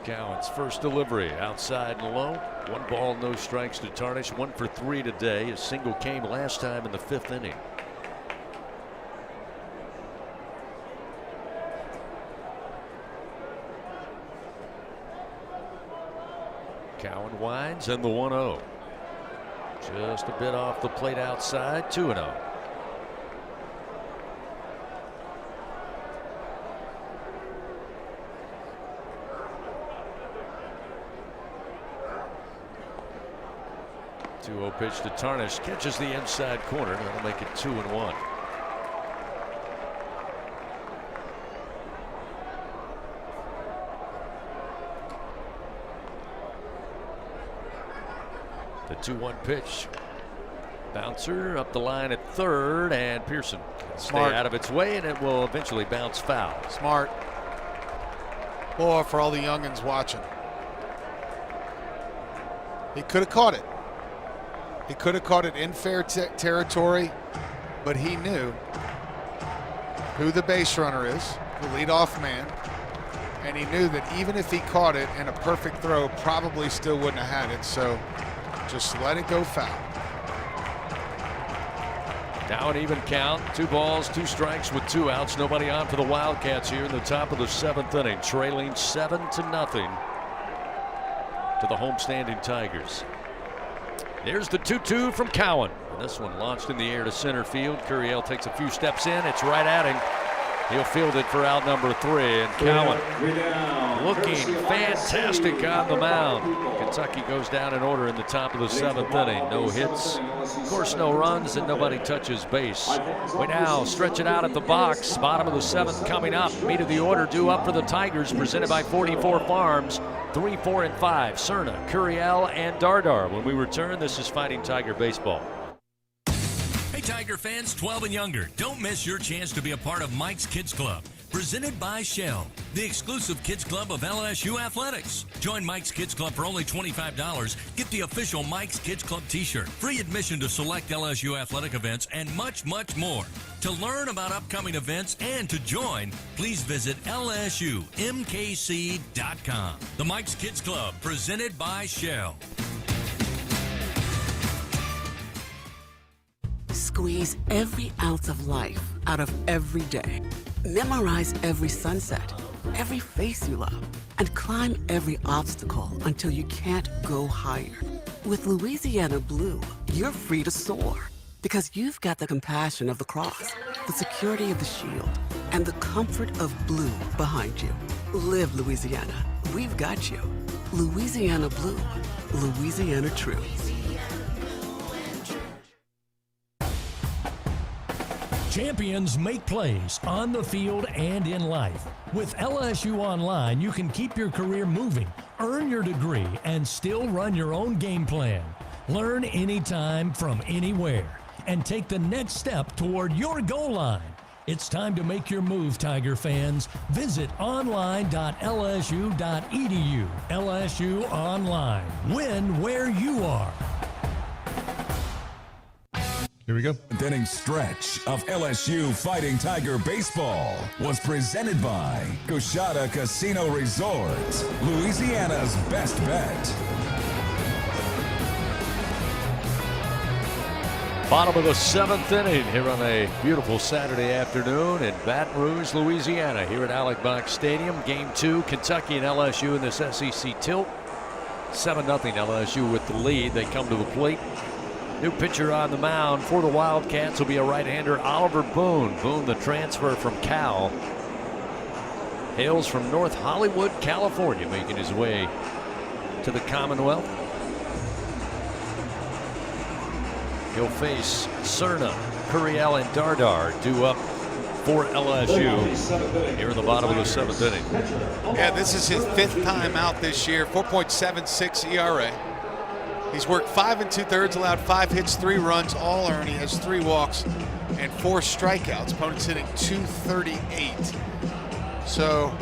Cowan's first delivery outside and low. 1 ball, no strikes to Tarnish. 1 for 3 today. A single came last time in the 5th inning. Cowan winds and the 1-0. Just a bit off the plate outside. 2-0. Pitch to Tarnish, catches the inside corner. That'll make it 2-1. The 2-1 pitch. Bouncer up the line at 3rd, and Pearson can stay out of its way, and it will eventually bounce foul. Smart. Boy, for all the youngins watching. He could have caught it. He could have caught it in fair territory, but he knew who the base runner is, the leadoff man, and he knew that even if he caught it in a perfect throw, probably still wouldn't have had it, so just let it go foul. Now an even count. 2 balls, 2 strikes with 2 outs. Nobody on for the Wildcats here in the top of the 7th inning. Trailing 7-0 to the homestanding Tigers. There's the 2-2 from Cowan. And this one launched in the air to center field. Curiel takes a few steps in. It's right at him. He'll field it for out number 3. And Cowan looking fantastic on the mound. Kentucky goes down in order in the top of the 7th inning. No hits, of course no runs, and nobody touches base. We now stretch it out at the box. Bottom of the 7th coming up. Meat of the order due up for the Tigers, presented by 44 Farms. 3, 4, and 5. Cerna, Curiel, and Dardar. When we return, this is Fighting Tiger Baseball. Hey Tiger fans 12 and younger, don't miss your chance to be a part of Mike's Kids Club. Presented by Shell, the exclusive kids club of LSU Athletics. Join Mike's Kids Club for only $25. Get the official Mike's Kids Club t-shirt, free admission to select LSU athletic events, and much, much more. To learn about upcoming events and to join, please visit LSUMKC.com. The Mike's Kids Club, presented by Shell. Squeeze every ounce of life out of every day. Memorize every sunset, every face you love, and climb every obstacle until you can't go higher. With Louisiana Blue, you're free to soar because you've got the compassion of the cross, the security of the shield, and the comfort of blue behind you. Live Louisiana. We've got you. Louisiana Blue. Louisiana True. Champions make plays on the field and in life. With LSU Online, you can keep your career moving, earn your degree, and still run your own game plan. Learn anytime from anywhere and take the next step toward your goal line. It's time to make your move, Tiger fans. Visit online.lsu.edu. LSU Online. Win where you are. Here we go. The inning stretch of LSU Fighting Tiger Baseball was presented by Coshada Casino Resort, Louisiana's best bet. Bottom of the 7th inning here on a beautiful Saturday afternoon in Baton Rouge, Louisiana, here at Alex Box Stadium. Game 2, Kentucky and LSU in this SEC tilt. 7-0 LSU with the lead. They come to the plate. New pitcher on the mound for the Wildcats will be a right-hander, Oliver Boone. Boone, the transfer from Cal, hails from North Hollywood, California, making his way to the Commonwealth. He'll face Cerna, Curiel, and Dardar due up for LSU here in the bottom of the 7th inning. Yeah, this is his 5th time out this year, 4.76 ERA. He's worked 5 2/3, allowed 5 hits, 3 runs, all earned. He has 3 walks and 4 strikeouts. Opponent's hitting .238. So,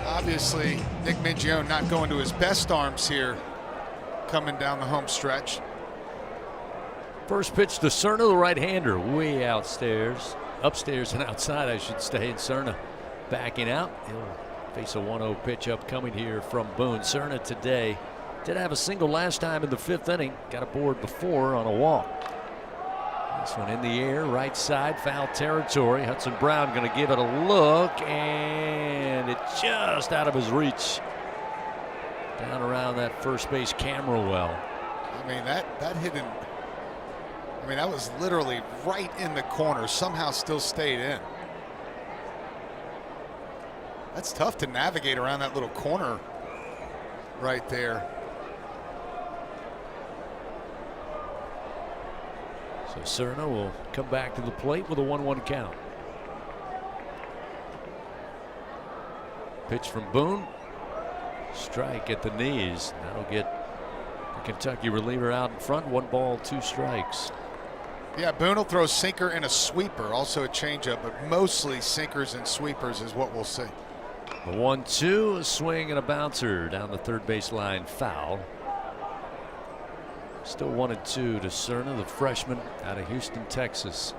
obviously, Nick Mingione not going to his best arms here coming down the home stretch. First pitch to Cerna, the right-hander, way upstairs and outside, I should say. And Cerna backing out. He'll face a 1-0 pitch upcoming here from Boone. Cerna today did have a single last time in the 5th inning. Got aboard before on a walk. This one in the air, right side, foul territory. Hudson Brown going to give it a look, and it's just out of his reach. Down around that first base camera well. I mean, that hit in. I mean, that was literally right in the corner. Somehow still stayed in. That's tough to navigate around that little corner right there. So Cerna will come back to the plate with a 1-1 count. Pitch from Boone. Strike at the knees. That'll get the Kentucky reliever out in front. 1 ball, 2 strikes. Yeah, Boone will throw a sinker and a sweeper, also a changeup, but mostly sinkers and sweepers is what we'll see. A 1-2, a swing and a bouncer down the third base line, foul. Still 1-2 to Cerna, the freshman out of Houston, Texas.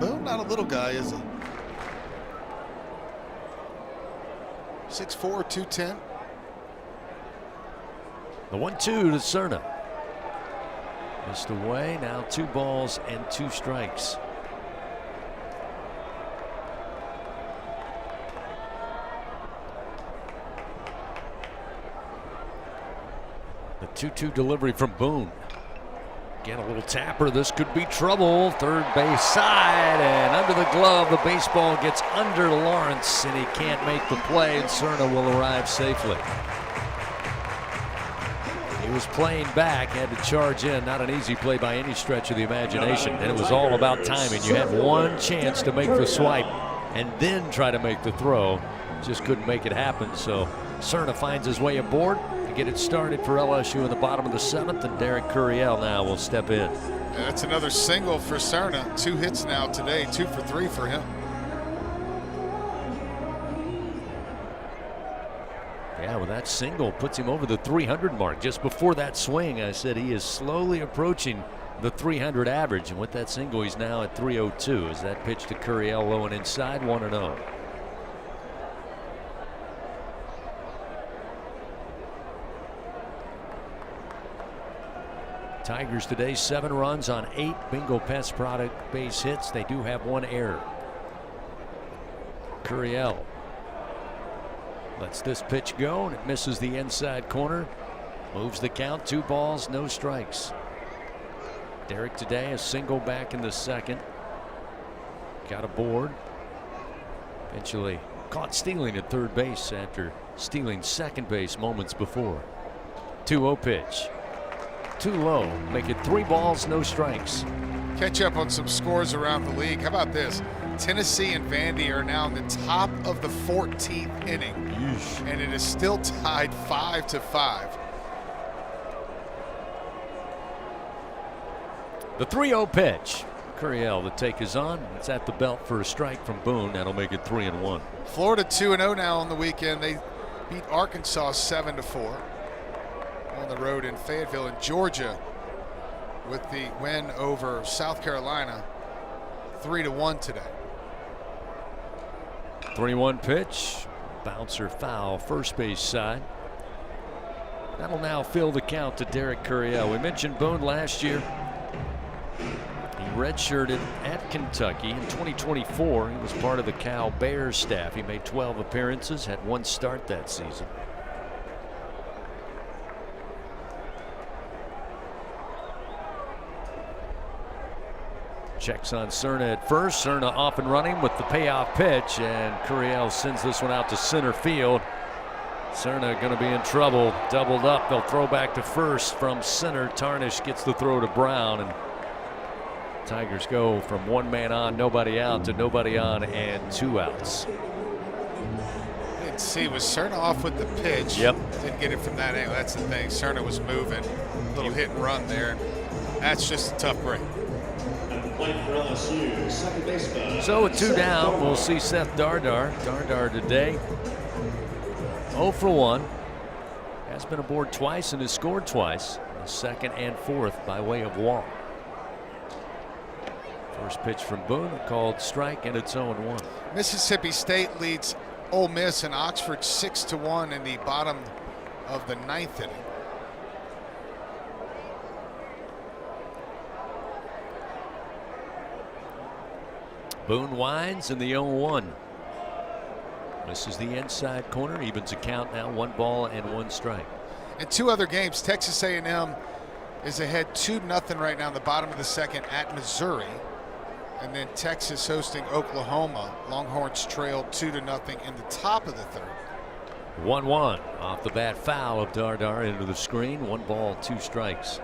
Boone, not a little guy, is he? 6'4", 210. The 1-2 to Cerna. Missed away. Now 2 balls and 2 strikes. The 2-2 delivery from Boone. Again, a little tapper. This could be trouble. Third base side, and under the glove, the baseball gets under Lawrence, and he can't make the play, and Cerna will arrive safely. He was playing back, had to charge in. Not an easy play by any stretch of the imagination, and it was all about timing. You had one chance to make the swipe and then try to make the throw. Just couldn't make it happen, so Cerna finds his way aboard to get it started for LSU in the bottom of the 7th, and Derek Curiel now will step in. And that's another single for Cerna. 2 hits now today, 2 for 3 for him. Yeah, well, that single puts him over the 300 mark. Just before that swing, I said he is slowly approaching the 300 average, and with that single, he's now at 302 as that pitch to Curiel low and inside, 1-0. Tigers today 7 runs on 8 Bingo Pest product base hits. They do have 1 error. Curiel lets this pitch go, and it misses the inside corner. Moves the count, 2 balls, no strikes. Derek today a single back in the 2nd. Got aboard. Eventually caught stealing at third base after stealing 2nd base moments before. 2-0 pitch. Too low. Make it 3 balls, no strikes. Catch up on some scores around the league. How about this? Tennessee and Vandy are now in the top of the 14th inning. Yeesh. And it is still tied 5-5. The 3-0 pitch. Curiel, the take is on. It's at the belt for a strike from Boone. That'll make it 3-1. Florida 2-0 now on the weekend. They beat Arkansas 7-4. On the road in Fayetteville, and Georgia with the win over South Carolina 3-1 today. 3-1 pitch. Bouncer foul, first base side. That'll now fill the count to Derek Curiel. We mentioned Boone last year. He redshirted at Kentucky. In 2024, he was part of the Cal Bears staff. He made 12 appearances, had 1 start that season. Checks on Cerna at first. Cerna off and running with the payoff pitch, and Curiel sends this one out to center field. Cerna going to be in trouble. Doubled up. They'll throw back to first from center. Tarnish gets the throw to Braun, and Tigers go from 1 man on, nobody out, to nobody on and 2 outs. Let's see, was Cerna off with the pitch? Yep. Didn't get it from that angle. That's the thing. Cerna was moving. A little hit and run there. That's just a tough break. So with 2 down, we'll see Seth Dardar. Dardar today 0 for 1. Has been aboard twice and has scored twice. The 2nd and 4th by way of walk. First pitch from Boone called strike, and it's 0-1. Mississippi State leads Ole Miss and Oxford 6-1 in the bottom of the 9th inning. Boone winds in the 0-1. Misses the inside corner, evens a count now, 1 ball and 1 strike. In 2 other games, Texas A&M is ahead 2-0 right now in the bottom of the 2nd at Missouri. And then Texas hosting Oklahoma. Longhorns trailed 2-0 in the top of the 3rd. 1-1 off the bat, foul of Dardar into the screen. 1 ball, 2 strikes.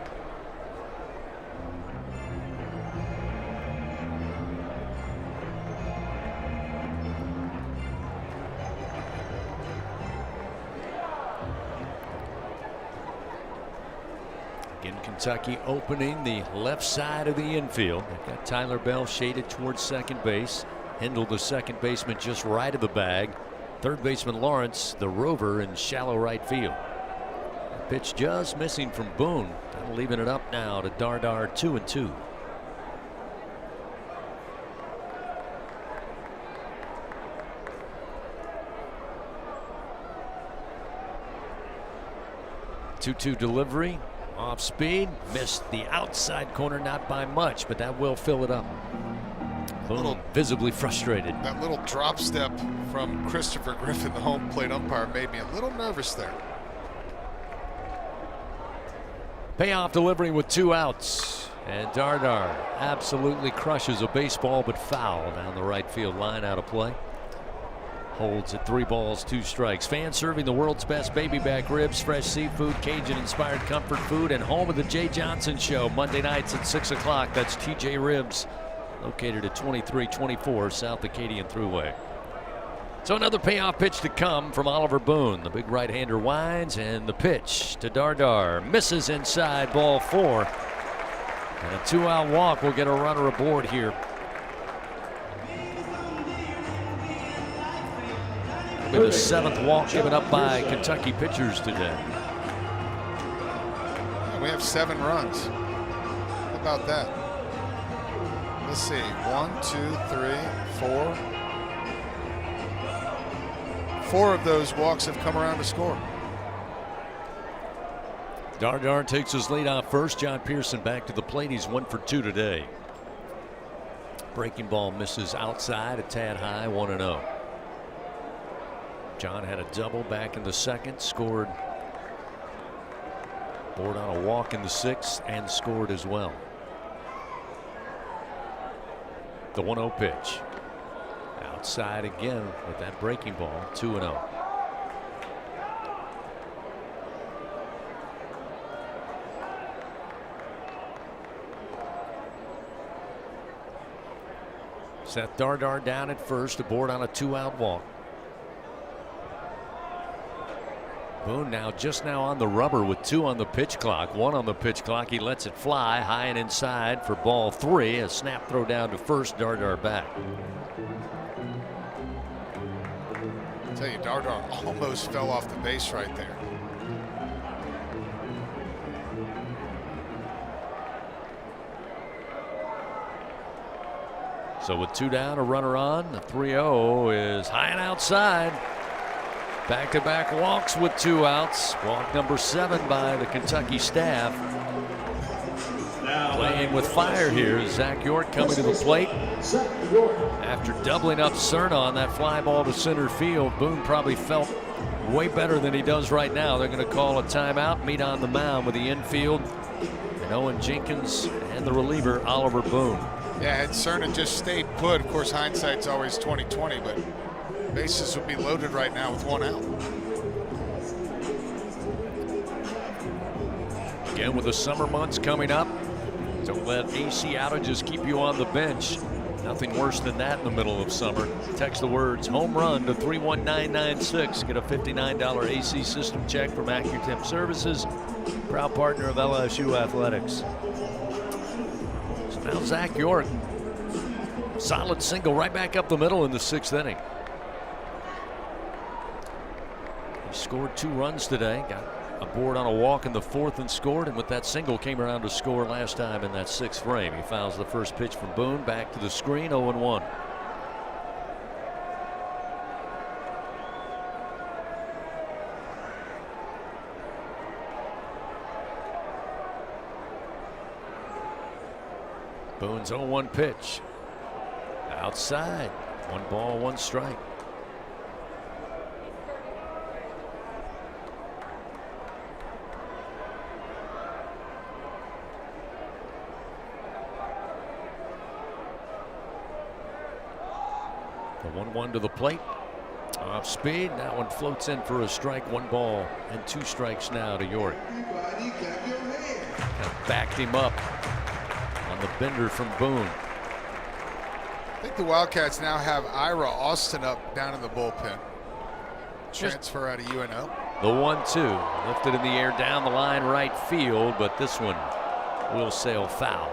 Again, Kentucky opening the left side of the infield. They've got Tyler Bell shaded towards second base. Hindle, the second baseman, just right of the bag. Third baseman Lawrence, the rover, in shallow right field. The pitch just missing from Boone. Leaving it up now to Dardar, 2-2. 2-2 delivery. Off speed. Missed the outside corner, not by much, but that will fill it up. Boone visibly frustrated. That little drop step from Christopher Griffin, the home plate umpire, made me a little nervous there. Payoff delivery with 2 outs. And Dardar absolutely crushes a baseball, but foul down the right field line, out of play. Holds at 3 balls, 2 strikes. Fans serving the world's best baby back ribs, fresh seafood, Cajun-inspired comfort food, and home of the Jay Johnson Show, Monday nights at 6 o'clock. That's TJ Ribs, located at 2324 South Acadian Thruway. So another payoff pitch to come from Oliver Boone. The big right-hander winds, and the pitch to Dardar misses inside, ball 4. And a 2-out walk will get a runner aboard here. It'll be the 7th walk given up by Kentucky pitchers today. Yeah, we have 7 runs. How about that? Let's see. 1, 2, 3, 4. 4 of those walks have come around to score. Dardar takes his lead off first. John Pearson back to the plate. He's 1 for 2 today. Breaking ball misses outside, a tad high, 1-0. John had a double back in the 2nd, scored. Board on a walk in the 6th and scored as well. The 1-0 pitch. Outside again with that breaking ball, 2-0. Seth Dardar down at first, aboard on a 2-out walk. Boone just now on the rubber with 2 on the pitch clock. 1 on the pitch clock. He lets it fly high and inside for ball 3. A snap throw down to first. Dardar back. I tell you, Dardar almost fell off the base right there. So with 2 down, a runner on. The 3-0 is high and outside. Back-to-back walks with 2 outs. Walk number 7 by the Kentucky staff. Playing with fire here is Zach York coming to the plate. After doubling up Cerna on that fly ball to center field, Boone probably felt way better than he does right now. They're going to call a timeout, meet on the mound with the infield, and Owen Jenkins and the reliever Oliver Boone. Yeah, had Cerna just stayed put, of course hindsight's always 20/20, but bases would be loaded right now with 1 out. Again, with the summer months coming up, don't let AC outages keep you on the bench. Nothing worse than that in the middle of summer. Text the words home run to 31996. Get a $59 AC system check from AccuTemp Services, proud partner of LSU Athletics. So now Zach York, solid single right back up the middle in the 6th inning. He scored 2 runs today, got aboard on a walk in the 4th and scored, and with that single came around to score last time in that 6th frame. He fouls the first pitch from Boone, back to the screen, 0-1. Boone's 0-1 pitch. Outside, 1 ball, 1 strike. The 1-1 to the plate. Off speed. That one floats in for a strike. 1 ball and 2 strikes now to York. Kind of backed him up on the bender from Boone. I think the Wildcats now have Ira Austin up down in the bullpen. Transfer out of UNO. The 1-2 lifted in the air down the line right field, but this one will sail foul.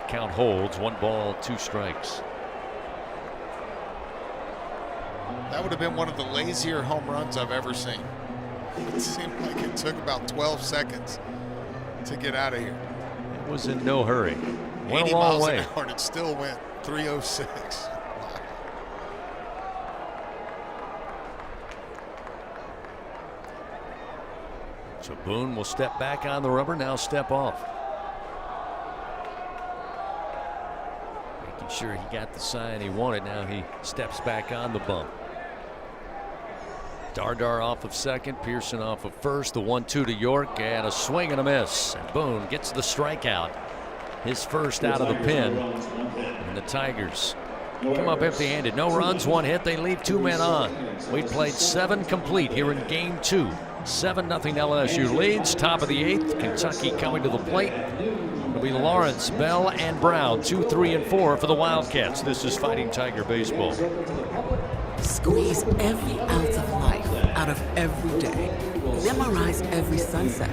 Count holds, 1 ball, 2 strikes. That would have been one of the lazier home runs I've ever seen. It seemed like it took about 12 seconds to get out of here. It was in no hurry. Went 80 a long miles way. an hour, and it still went 306. So Boone will step back on the rubber, now step off. Making sure he got the sign he wanted. Now he steps back on the bump. Dardar off of second, Pearson off of first. The 1-2 to York, and a swing and a miss. And Boone gets the strikeout. His first out of the pen. And the Tigers come up empty-handed. No runs, 1 hit. They leave 2 men on. We played 7 complete here in game 2. 7-0 LSU leads. Top of the 8th. Kentucky coming to the plate. It'll be Lawrence, Bell, and Brown. 2, 3, and 4 for the Wildcats. This is Fighting Tiger Baseball. Squeeze every ounce of life out of every day. Memorize every sunset,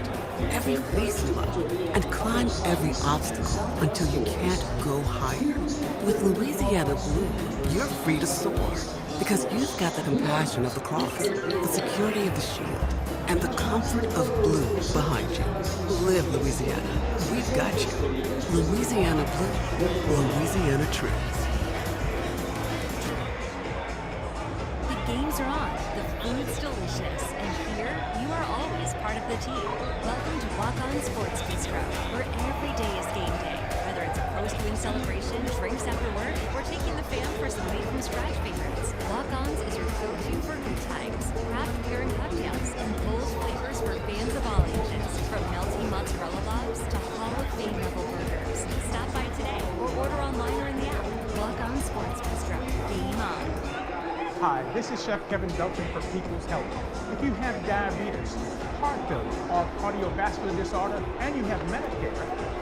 every face you love, and climb every obstacle until you can't go higher. With Louisiana Blue, you're free to soar because you've got the compassion of the cross, the security of the shield, and the comfort of blue behind you. Live Louisiana. We've got you. Louisiana Blue, Louisiana Truth. Games are on, the food's delicious, and here you are always part of the team. Welcome to Walk-On Sports Bistro, where every day is game day. Whether it's a post-win celebration, drinks after work, or taking the fam for some made-from-scratch favorites, Walk-Ons is your go-to for good times. Craft beer and cocktails, and bold flavors for fans of all ages. From melty mozzarella lobs to Hall of Fame level burgers. Stop by today or order online or in the app. Walk-On Sports Bistro. Game on. Hi, this is Chef Kevin Belton for People's Health. If you have diabetes, heart failure, or cardiovascular disorder, and you have Medicare,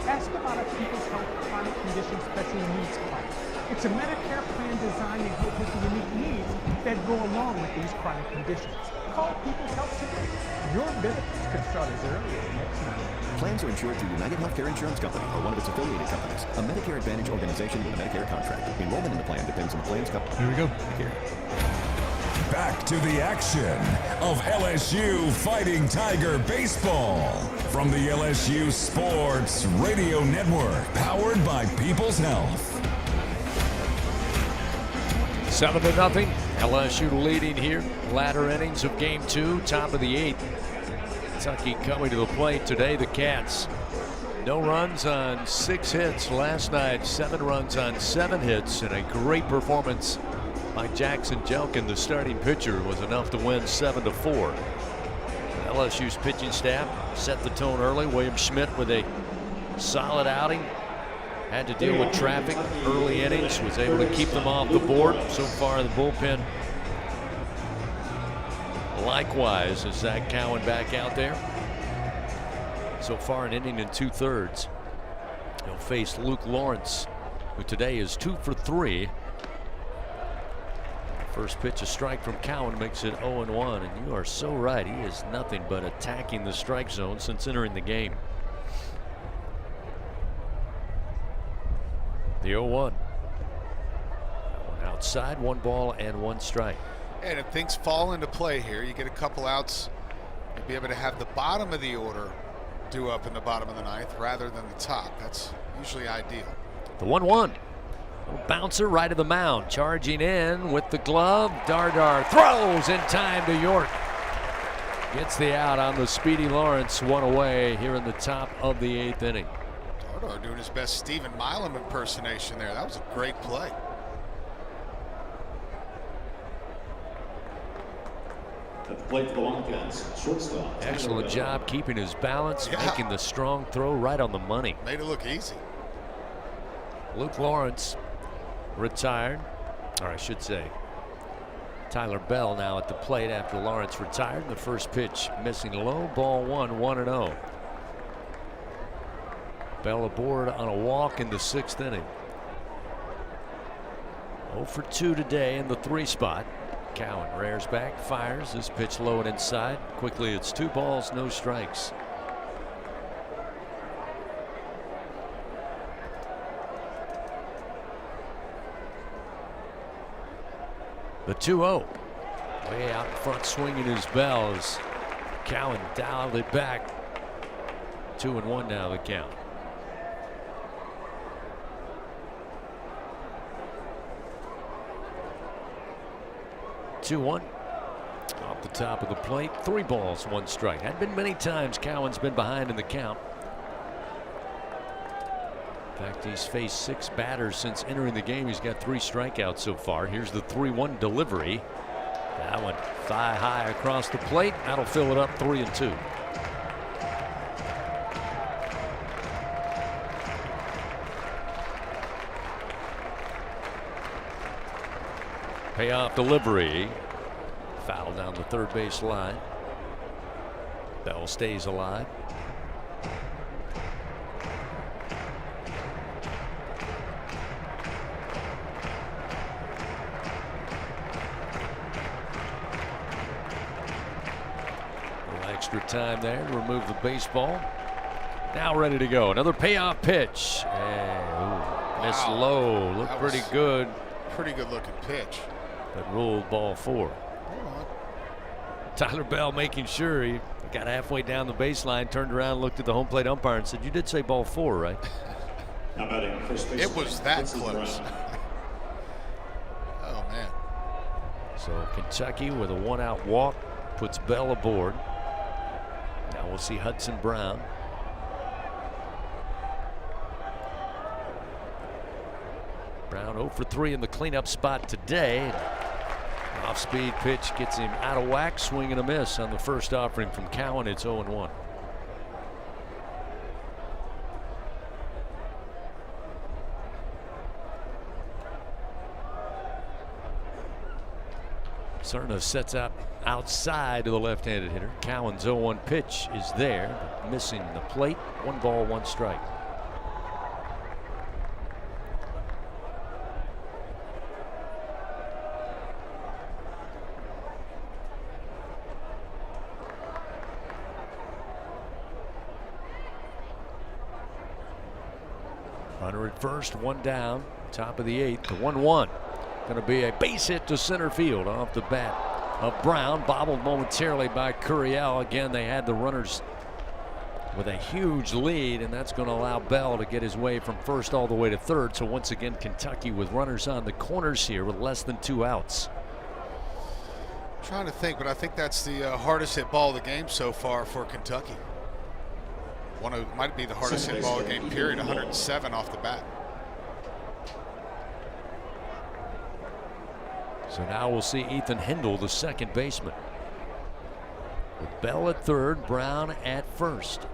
ask about a People's Health Chronic Condition Special Needs Plan. It's a Medicare plan designed to help with the unique needs that go along with these chronic conditions. Call People's Health today. Your benefits can start as early as next night. Plans are insured through United Healthcare Insurance Company or one of its affiliated companies. A Medicare Advantage organization with a Medicare contract. Enrollment in the plan depends on the plan's company. Here we go. Back to the action of LSU Fighting Tiger Baseball from the LSU Sports Radio Network, powered by People's Health. 7-0. LSU leading here. Latter innings of game 2, top of the 8th. Kentucky coming to the plate today. The Cats, no runs on 6 hits last night. 7 runs on 7 hits, and a great performance by Jackson Jelkin, the starting pitcher, was enough to win 7-4. LSU's pitching staff set the tone early. William Schmidt with a solid outing. Had to deal with traffic early innings, was able to keep them off the board. So far, the bullpen likewise, as Zach Cowan back out there. So far, an inning and 2/3. He'll face Luke Lawrence, who today is 2 for 3. First pitch, a strike from Cowan, makes it 0-1. And you are so right. He is nothing but attacking the strike zone since entering the game. The 0-1. That one outside, 1 ball and 1 strike. And if things fall into play here, you get a couple outs, you'll be able to have the bottom of the order due up in the bottom of the 9th rather than the top. That's usually ideal. The 1-1. Bouncer right of the mound, charging in with the glove. Dardar throws in time to York. Gets the out on the speedy Lawrence, 1 away here in the top of the 8th inning. Dardar doing his best Stephen Milam impersonation there. That was a great play. At the plate for the Wildcats, shortstop. Excellent job keeping his balance, making the strong throw right on the money. Made it look easy. Luke Lawrence retired, or I should say Tyler Bell now at the plate after Lawrence retired. The first pitch missing low, ball 1, 1-0. Bell aboard on a walk in the 6th inning. 0 for 2 today in the 3 spot. Cowan rears back, fires. This pitch low and inside. Quickly, it's 2 balls, no strikes. The 2-0. Way out in front, swinging his Bell as Cowan dialed it back. 2-1 now, the count. Up at the top of the plate. 3 balls, 1 strike. Hadn't been many times Cowan's been behind in the count. In fact, he's faced 6 batters since entering the game. He's got 3 strikeouts so far. Here's the 3-1 delivery. That one thigh high across the plate. That'll fill it up 3-2. Payoff delivery. Foul down the third base line. Bell stays alive. Extra time there to remove the baseball. Now ready to go. Another payoff pitch. And missed low. Looked pretty good. Pretty good looking pitch. But ruled ball 4. Tyler Bell making sure he got halfway down the baseline, turned around, looked at the home plate umpire and said, "You did say ball 4, right?" It was that close. Oh, man. So Kentucky with a 1-out walk puts Bell aboard. Now we'll see Hudson Brown. Brown 0 for 3 in the cleanup spot today. Off-speed pitch gets him out of whack. Swing and a miss on the first offering from Cowan. It's 0-1. Cerna sets up outside to the left-handed hitter. Cowan's 0-1 pitch is there, but missing the plate. 1 ball, 1 strike. Runner at first, 1 down, top of the 8th. The 1-1. Going to be a base hit to center field off the bat of Brown. Bobbled momentarily by Curiel. Again, they had the runners with a huge lead, and that's going to allow Bell to get his way from first all the way to third. So once again, Kentucky with runners on the corners here with less than 2 outs. I'm trying to think, but I think that's the hardest hit ball of the game so far for Kentucky. Might be the hardest hit ball of the game, period. 107 off the bat. So now we'll see Ethan Hindle, the second baseman. With Bell at third, Brown at first.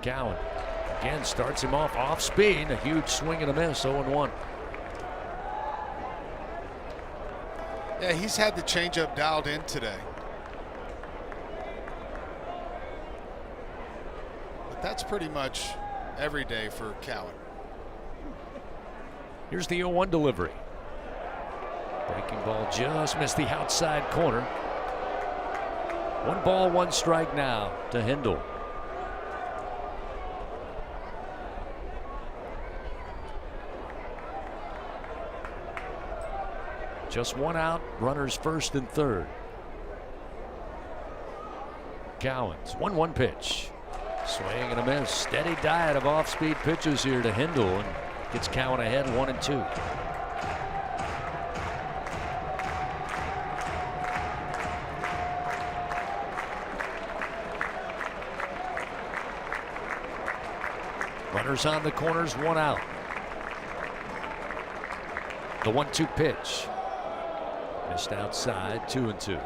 Cowan again starts him off speed. A huge swing and a miss, 0-1. Yeah, he's had the changeup dialed in today. But that's pretty much every day for Cowan. Here's the 0-1 delivery. Breaking ball just missed the outside corner. 1 ball, 1 strike now to Hindle. Just 1 out, runners first and third. Cowan's 1-1 pitch. Swing and a miss. Steady diet of off-speed pitches here to Hindle, and gets Cowan ahead 1-2. Runners on the corners, 1 out. The 1-2 pitch. Missed outside, 2-2.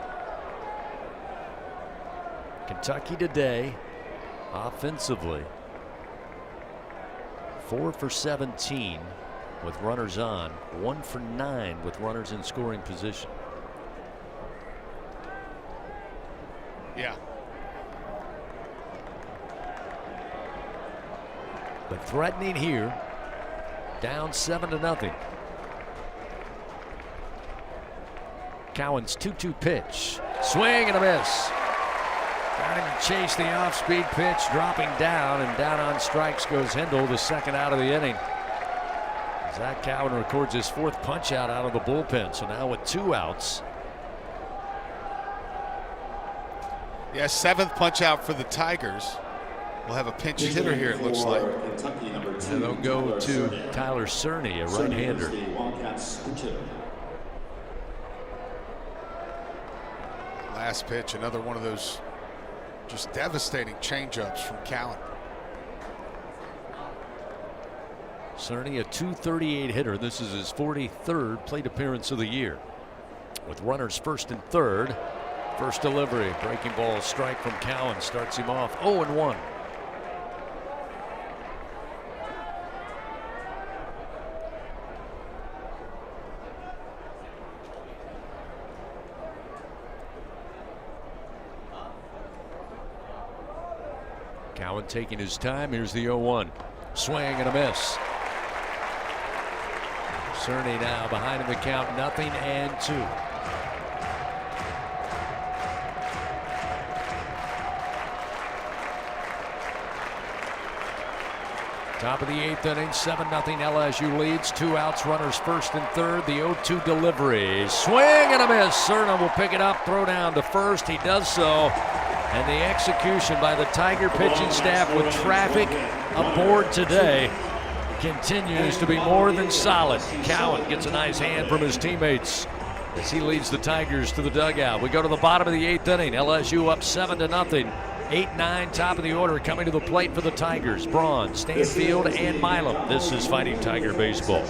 Kentucky today, offensively, 4 for 17 with runners on, 1 for 9 with runners in scoring position. Yeah. But threatening here, down 7-0. Cowan's 2-2 pitch. Swing and a miss. Trying to chase the off-speed pitch, dropping down, and down on strikes goes Hindle, the second out of the inning. Zach Cowan records his 4th punch out of the bullpen. So now with 2 outs. Yeah, 7th punch out for the Tigers. We'll have a pinch hitter here, it looks like. And they'll go to Tyler Cerny, a right-hander. last pitch, another one of those just devastating changeups from Cowan. Cerny, a .238 hitter. This is his 43rd plate appearance of the year. With runners first and third. First delivery, breaking ball, strike from Cowan, starts him off 0-1. Cowan taking his time. Here's the 0-1. Swing and a miss. Cerny now behind in the count, 0-2. Top of the 8th inning, 7-0 LSU leads. 2 outs, runners first and third. The 0-2 delivery. Swing and a miss. Cerna will pick it up, throw down to first. He does so. And the execution by the Tiger pitching staff with traffic aboard today continues to be more than solid. Cowan gets a nice hand from his teammates as he leads the Tigers to the dugout. We go to the bottom of the 8th inning. LSU up 7-0. 8-9, top of the order, coming to the plate for the Tigers. Braun, Stanfield, and Milam. This is Fighting Tiger Baseball.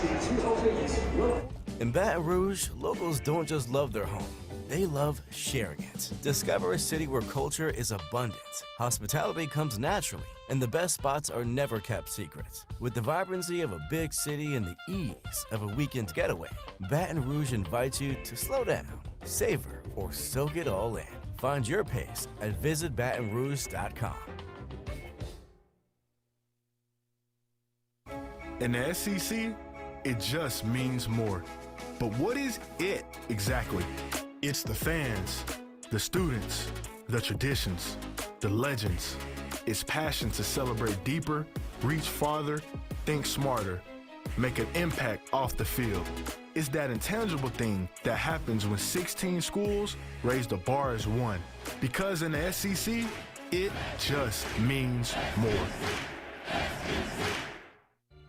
In Baton Rouge, locals don't just love their home. They love sharing it. Discover a city where culture is abundant. Hospitality comes naturally, and the best spots are never kept secret. With the vibrancy of a big city and the ease of a weekend getaway, Baton Rouge invites you to slow down, savor, or soak it all in. Find your pace at visitbatonrouge.com. In the SEC, it just means more. But what is it exactly? It's the fans, the students, the traditions, the legends. It's passion to celebrate deeper, reach farther, think smarter, make an impact off the field. It's that intangible thing that happens when 16 schools raise the bar as one. Because in the SEC, it just means more.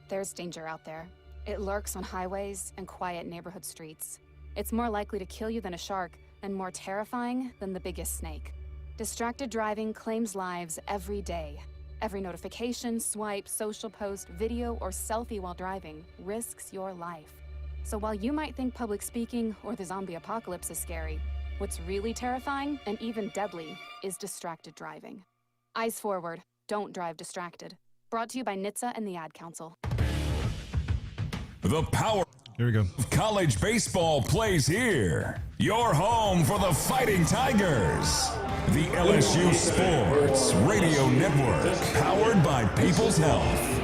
There's danger out there. It lurks on highways and quiet neighborhood streets. It's more likely to kill you than a shark and more terrifying than the biggest snake. Distracted driving claims lives every day. Every notification, swipe, social post, video, or selfie while driving risks your life. So while you might think public speaking or the zombie apocalypse is scary, what's really terrifying and even deadly is distracted driving. Eyes forward, don't drive distracted. Brought to you by NHTSA and the Ad Council. The power Here we go. of college baseball plays here. Your home for the Fighting Tigers. The LSU Sports Radio Network, powered by People's Health.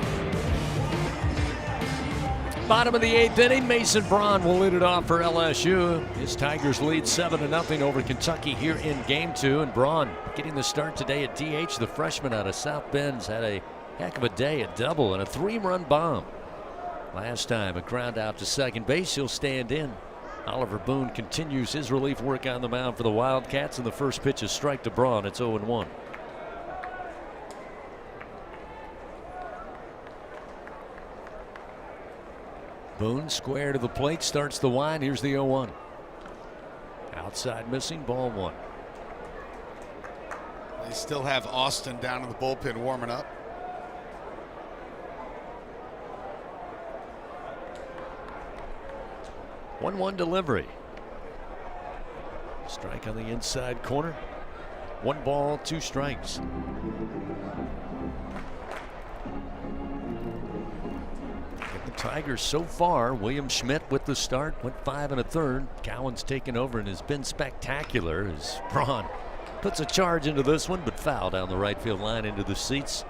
Bottom of the 8th inning, Mason Braun will lead it off for LSU. His Tigers lead 7-0 over Kentucky here in Game 2. And Braun getting the start today at DH. The freshman out of South Bend's had a heck of a day, a double and a 3-run bomb. Last time, a ground out to second base. He'll stand in. Oliver Boone continues his relief work on the mound for the Wildcats, and the first pitch is strike to Braun. It's 0-1. Boone square to the plate, starts the wind. Here's the 0-1. Outside missing, ball 1. They still have Austin down in the bullpen warming up. One delivery. Strike on the inside corner. 1 ball, 2 strikes. The Tigers so far, William Schmidt with the start, went 5 1/3. Cowan's taken over and has been spectacular as Braun puts a charge into this one, but foul down the right field line into the seats.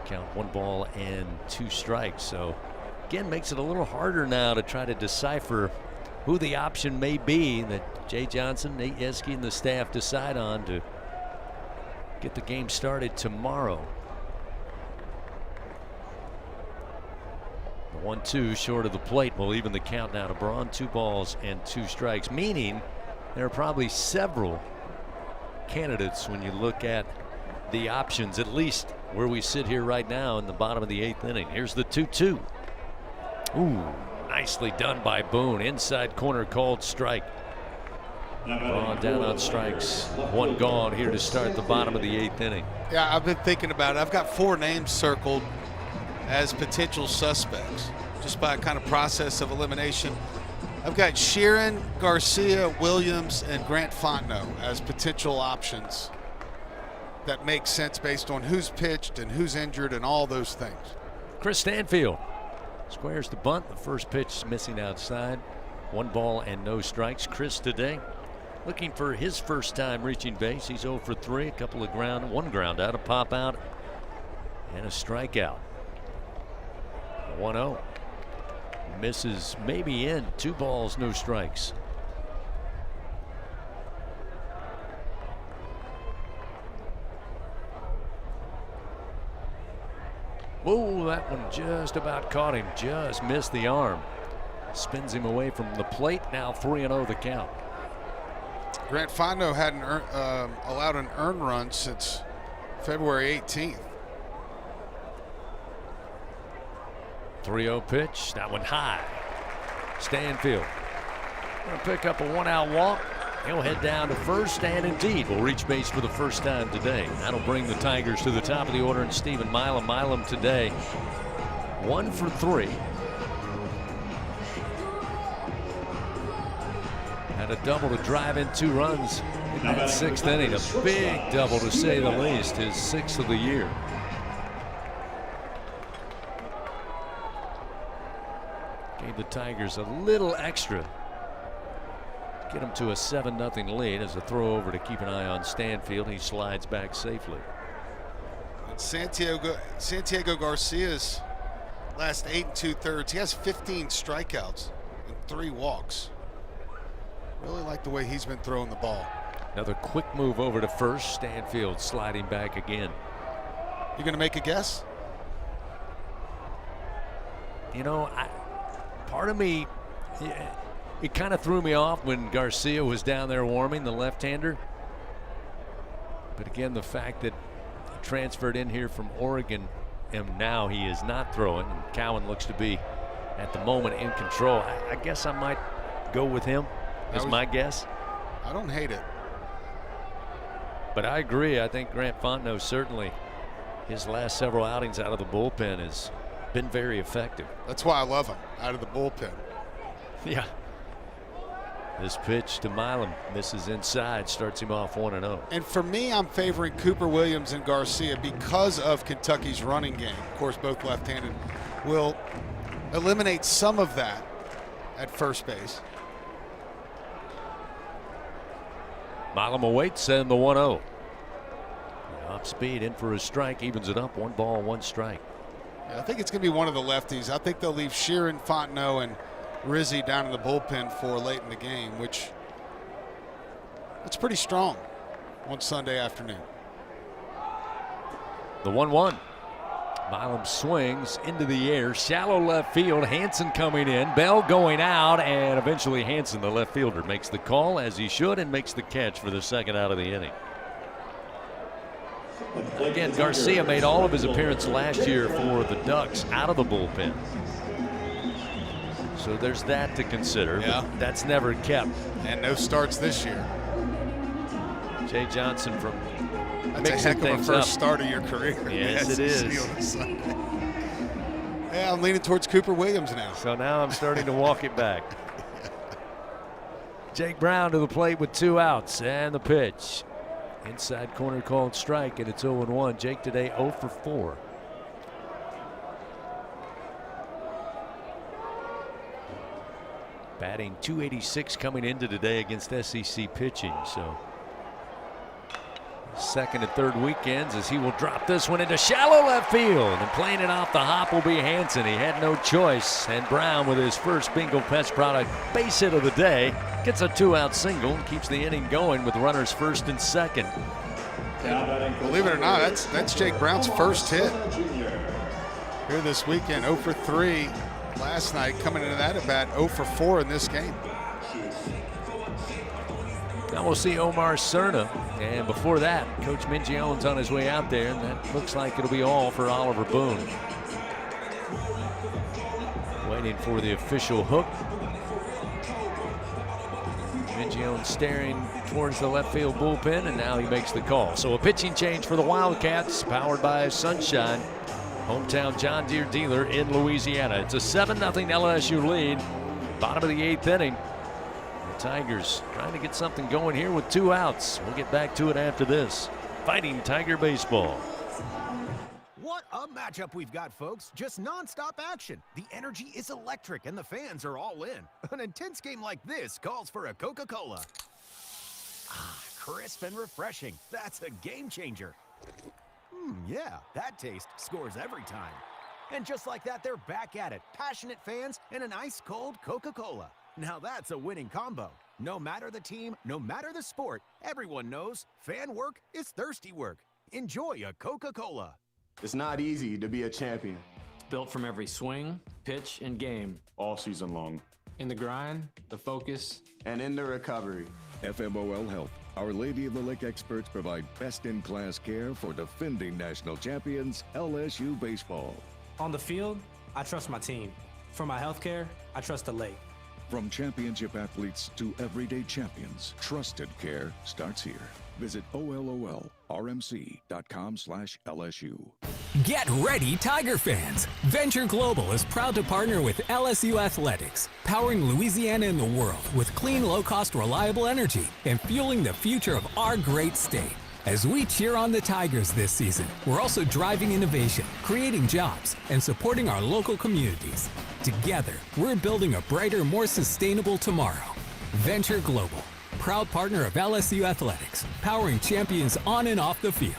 Count 1 ball and 2 strikes. So again, makes it a little harder now to try to decipher who the option may be that Jay Johnson, Nate Yeske, and the staff decide on to get the game started tomorrow. The 1-2 short of the plate will even the count now to Braun. 2 balls and 2 strikes, meaning there are probably several candidates when you look at the options, at least where we sit here right now in the bottom of the 8th inning. Here's the 2-2. Ooh, nicely done by Boone. Inside corner, called strike. Braun down on strikes. One gone here to start the bottom of the 8th inning. Yeah, I've been thinking about it. I've got 4 names circled as potential suspects, just by a kind of process of elimination. I've got Sheeran, Garcia, Williams, and Grant Fontenot as potential options that make sense based on who's pitched and who's injured and all those things. Chris Stanfield squares the bunt. The first pitch missing outside. 1 ball and no strikes. Chris today looking for his first time reaching base. He's 0 for 3. A couple of one ground out, a pop out, and a strikeout. 1-0. Misses maybe in. 2 balls, no strikes. Whoa, that one just about caught him. Just missed the arm. Spins him away from the plate. Now 3-0 the count. Grant Fontenot hadn't allowed an earned run since February 18th. 3-0 pitch. That one high. Stanfield going to pick up a 1-out walk. He'll head down to first and indeed will reach base for the first time today. That'll bring the Tigers to the top of the order, and Stephen Milam. Milam today 1 for 3. Had a double to drive in 2 runs in that 6th inning. A big double to say the least. His 6th of the year. Gave the Tigers a little extra. Get him to a 7-0 lead as a throw over to keep an eye on Stanfield. He slides back safely. And Santiago Garcia's last 8 2/3. He has 15 strikeouts and 3 walks. Really like the way he's been throwing the ball. Another quick move over to first. Stanfield sliding back again. You going to make a guess? You know, part of me, it kind of threw me off when Garcia was down there warming, the left-hander. But again, the fact that he transferred in here from Oregon and now he is not throwing, and Cowan looks to be at the moment in control. I guess I might go with him as my guess. I don't hate it. But I agree. I think Grant Fontenot certainly, his last several outings out of the bullpen has been very effective. That's why I love him, out of the bullpen. Yeah. This pitch to Milam misses inside, starts him off 1-0. And for me, I'm favoring Cooper Williams and Garcia because of Kentucky's running game. Of course, both left-handed will eliminate some of that at first base. Milam awaits and the 1-0. Off speed in for a strike, evens it up. 1 ball, 1 strike. Yeah, I think it's going to be one of the lefties. I think they'll leave Sheeran, Fontenot, and Rizzi down in the bullpen for late in the game, which it's pretty strong on Sunday afternoon. The 1-1. Milam swings into the air, shallow left field. Hansen coming in, Bell going out, and eventually Hansen, the left fielder, makes the call as he should and makes the catch for the 2nd out of the inning. Again, Garcia made all of his appearance last year for the Ducks out of the bullpen. So there's that to consider. Yeah. That's never kept. And no starts this year. Jay Johnson from That's a heck of a first start of your career. Yes, it is. Yeah, I'm leaning towards Cooper Williams now. So now I'm starting to walk it back. Jake Braun to the plate with 2 outs and the pitch. Inside corner called strike, and it's 0-1. Jake today 0 for 4. Batting .286 coming into today against SEC pitching. So 2nd and 3rd weekends as he will drop this one into shallow left field, and playing it off the hop will be Hansen. He had no choice, and Braun with his first Bingo Pest product base hit of the day gets a 2-out single and keeps the inning going with runners 1st and 2nd. Believe it or not, that's Jake Brown's first hit here this weekend. 0 for 3 last night, coming into that at bat 0 for 4 in this game. Now we'll see Omar Cerna, and before that, Coach Mingione's on his way out there, and that looks like it'll be all for Oliver Boone. Waiting for the official hook. Jones staring towards the left field bullpen, and now he makes the call. So a pitching change for the Wildcats, powered by Sunshine, hometown John Deere dealer in Louisiana. It's a 7-0 LSU lead, bottom of the 8th inning. The Tigers trying to get something going here with 2 outs. We'll get back to it after this. Fighting Tiger baseball. What a matchup we've got, folks. Just non-stop action. The energy is electric and the fans are all in. An intense game like this calls for a Coca-Cola. Ah, crisp and refreshing. That's a game changer. Yeah, that taste scores every time. And just like that, they're back at it. Passionate fans and an ice-cold Coca-Cola. Now that's a winning combo. No matter the team, no matter the sport, everyone knows fan work is thirsty work. Enjoy a Coca-Cola. It's not easy to be a champion. Built from every swing, pitch, and game. All season long. In the grind, the focus, and in the recovery. FMOL Health, Our Lady of the Lake experts provide best-in-class care for defending national champions LSU baseball. On the field, I trust my team. For my healthcare, I trust the lake. From championship athletes to everyday champions, trusted care starts here. Visit OLOLRMC.com/LSU. Get ready, Tiger fans! Venture Global is proud to partner with LSU Athletics, powering Louisiana and the world with clean, low-cost, reliable energy and fueling the future of our great state. As we cheer on the Tigers this season, we're also driving innovation, creating jobs, and supporting our local communities. Together, we're building a brighter, more sustainable tomorrow. Venture Global, proud partner of LSU Athletics, powering champions on and off the field.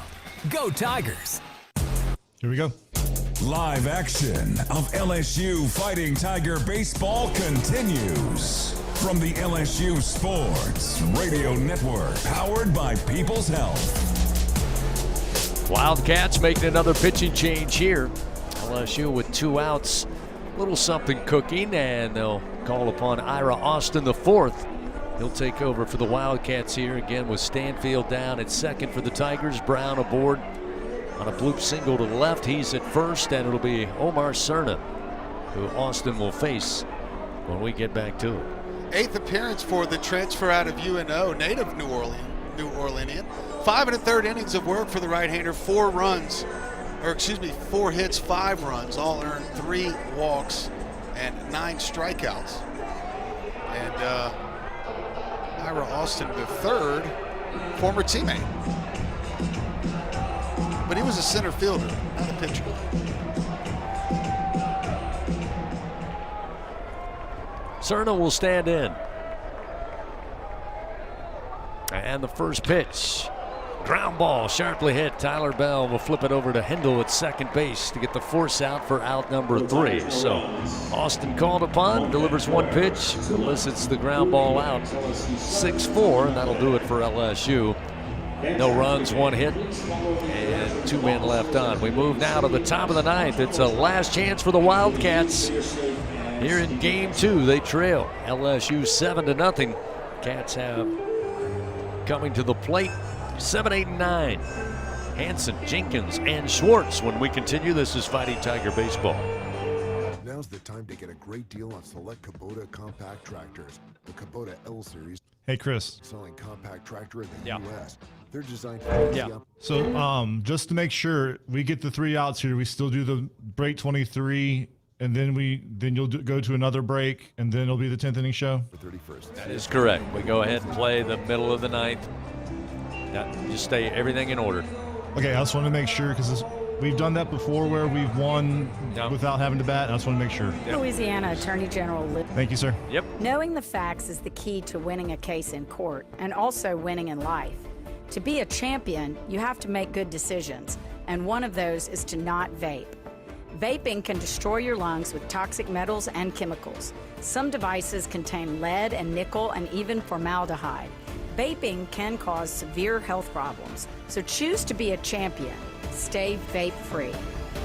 Go Tigers! Here we go. Live action of LSU Fighting Tiger baseball continues from the LSU Sports Radio Network, powered by People's Health. Wildcats making another pitching change here. LSU with 2 outs, little something cooking, and they'll call upon Ira Austin the 4th. He'll take over for the Wildcats here again with Stanfield down at second for the Tigers. Braun aboard on a bloop single to the left. He's at first, and it'll be Omar Cerna who Austin will face when we get back to it. 8th appearance for the transfer out of UNO, native New Orleanian. 5 1/3 innings of work for the right-hander. 4 hits, 5 runs, all earned, 3 walks, and 9 strikeouts. And Ira Austin III, former teammate. But he was a center fielder, not a pitcher. Cerna will stand in. And the first pitch. Ground ball, sharply hit. Tyler Bell will flip it over to Hendel at second base to get the force out for out number 3. So Austin called upon, delivers 1 pitch, elicits the ground ball out. 6-4, and that'll do it for LSU. No runs, 1 hit, and 2 men left on. We move now to the top of the 9th. It's a last chance for the Wildcats. Here in game 2, they trail LSU 7-0. Cats have coming to the plate 7, 8, and 9. Hanson, Jenkins, and Schwartz. When we continue, this is Fighting Tiger Baseball. Now's the time to get a great deal on select Kubota compact tractors. The Kubota L Series. Hey, Chris. Selling compact tractor in the U.S. They're designed for So just to make sure we get the 3 outs here, we still do the break 23, and then you'll go to another break, and then it'll be the 10th inning show. For 31st. That is correct. We go ahead and play the middle of the 9th. Just stay everything in order. Okay, I just want to make sure because we've done that before where we've won without having to bat. I just want to make sure. Louisiana Attorney General Thank you, sir. Yep. Knowing the facts is the key to winning a case in court and also winning in life. To be a champion, you have to make good decisions, and one of those is to not vape. Vaping can destroy your lungs with toxic metals and chemicals. Some devices contain lead and nickel and even formaldehyde. Vaping can cause severe health problems, so choose to be a champion. Stay vape-free.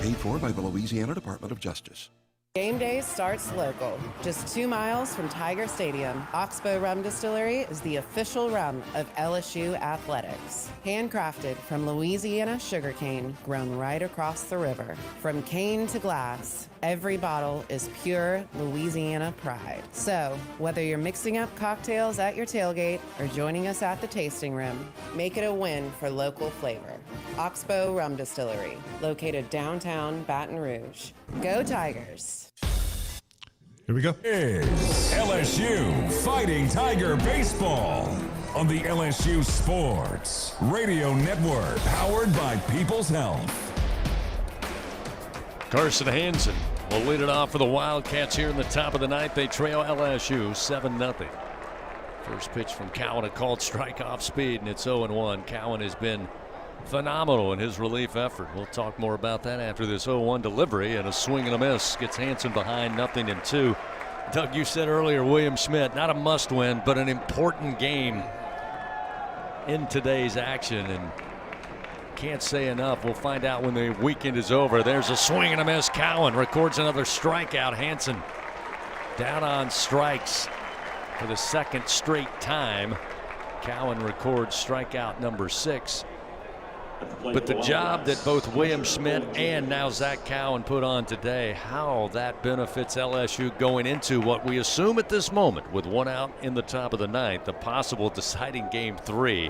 Paid for by the Louisiana Department of Justice. Game day starts local, just 2 miles from Tiger Stadium. Oxbow Rum Distillery is the official rum of LSU athletics. Handcrafted from Louisiana sugarcane, grown right across the river. From cane to glass, every bottle is pure Louisiana pride. So, whether you're mixing up cocktails at your tailgate or joining us at the tasting room, make it a win for local flavor. Oxbow Rum Distillery, located downtown Baton Rouge. Go Tigers! Here we go. Is LSU Fighting Tiger Baseball on the LSU Sports Radio Network, powered by People's Health. Carson Hansen will lead it off for the Wildcats here in the top of the ninth. They trail LSU 7-0. First pitch from Cowan, a called strike off speed, and it's 0-1. Cowan has been phenomenal in his relief effort. We'll talk more about that after this 0-1 delivery, and a swing and a miss gets Hansen behind 0-2. Doug, you said earlier, William Schmidt, not a must win, but an important game in today's action, and can't say enough. We'll find out when the weekend is over. There's a swing and a miss. Cowan records another strikeout. Hansen down on strikes for the second straight time. Cowan records strikeout number 6. But the job that both William Schmidt and now Zach Cowan put on today, how that benefits LSU going into what we assume at this moment, with 1 out in the top of the ninth, the possible deciding game 3.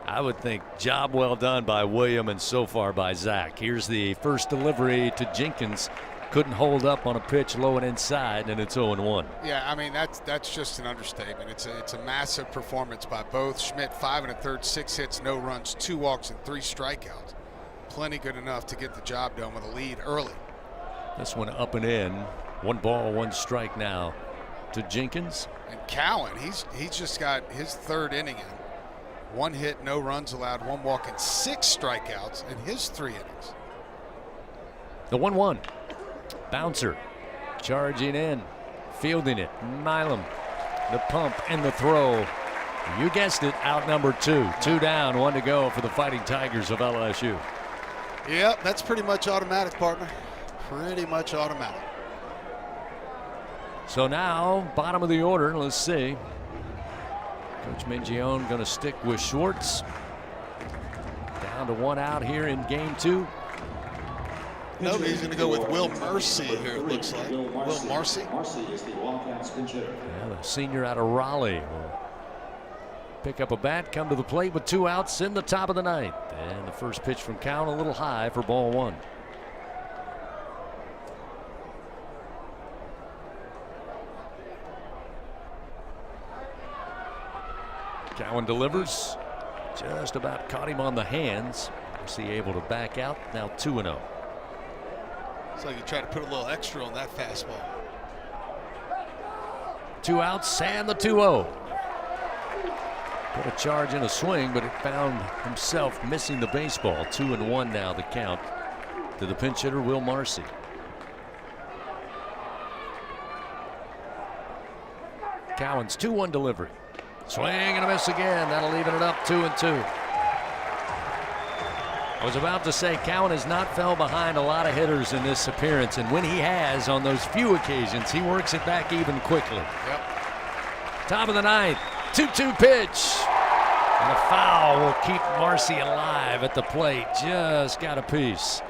I would think job well done by William and so far by Zach. Here's the first delivery to Jenkins. Couldn't hold up on a pitch low and inside, and it's 0-1. Yeah, I mean, that's just an understatement. It's a massive performance by both. Schmidt 5 1/3, 6 hits, no runs, 2 walks, and 3 strikeouts. Plenty good enough to get the job done with a lead early. This one up and in. 1 ball, 1 strike now to Jenkins. And Cowan, he's just got his 3rd inning in. 1 hit, no runs allowed, 1 walk, and 6 strikeouts in his 3 innings. The 1-1. Bouncer charging in, fielding it. Milam, the pump and the throw. You guessed it, out number 2. 2 down, 1 to go for the Fighting Tigers of LSU. Yep, that's pretty much automatic, partner. Pretty much automatic. So now, bottom of the order, let's see. Coach Mingione going to stick with Schwartz. Down to 1 out here in game 2. No, he's going to go with Will Mercy here, it looks like. Will Marcy. Marcy is the Wildcats pitcher. Yeah, the senior out of Raleigh will pick up a bat, come to the plate with 2 outs in the top of the ninth. And the first pitch from Cowan a little high for ball 1. Cowan delivers. Just about caught him on the hands. Was he able to back out? Now 2-0. It's like you try to put a little extra on that fastball. 2 outs and the 2-0. Put a charge in a swing, but it found himself missing the baseball. 2-1 now the count to the pinch hitter, Will Marcy. Cowan's 2-1 delivery. Swing and a miss again. That'll even it up 2-2. I was about to say Cowan has not fell behind a lot of hitters in this appearance, and when he has on those few occasions, he works it back even quickly. Yep. Top of the ninth, 2-2 pitch. And a foul will keep Marcy alive at the plate. Just got a piece.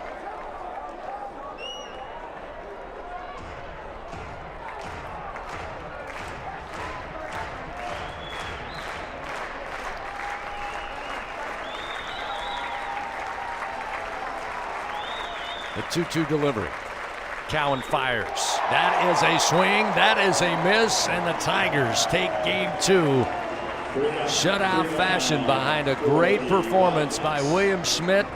The 2-2 delivery. Cowan fires. That is a swing. That is a miss. And the Tigers take game 2. Shutout fashion behind a great performance by William Schmidt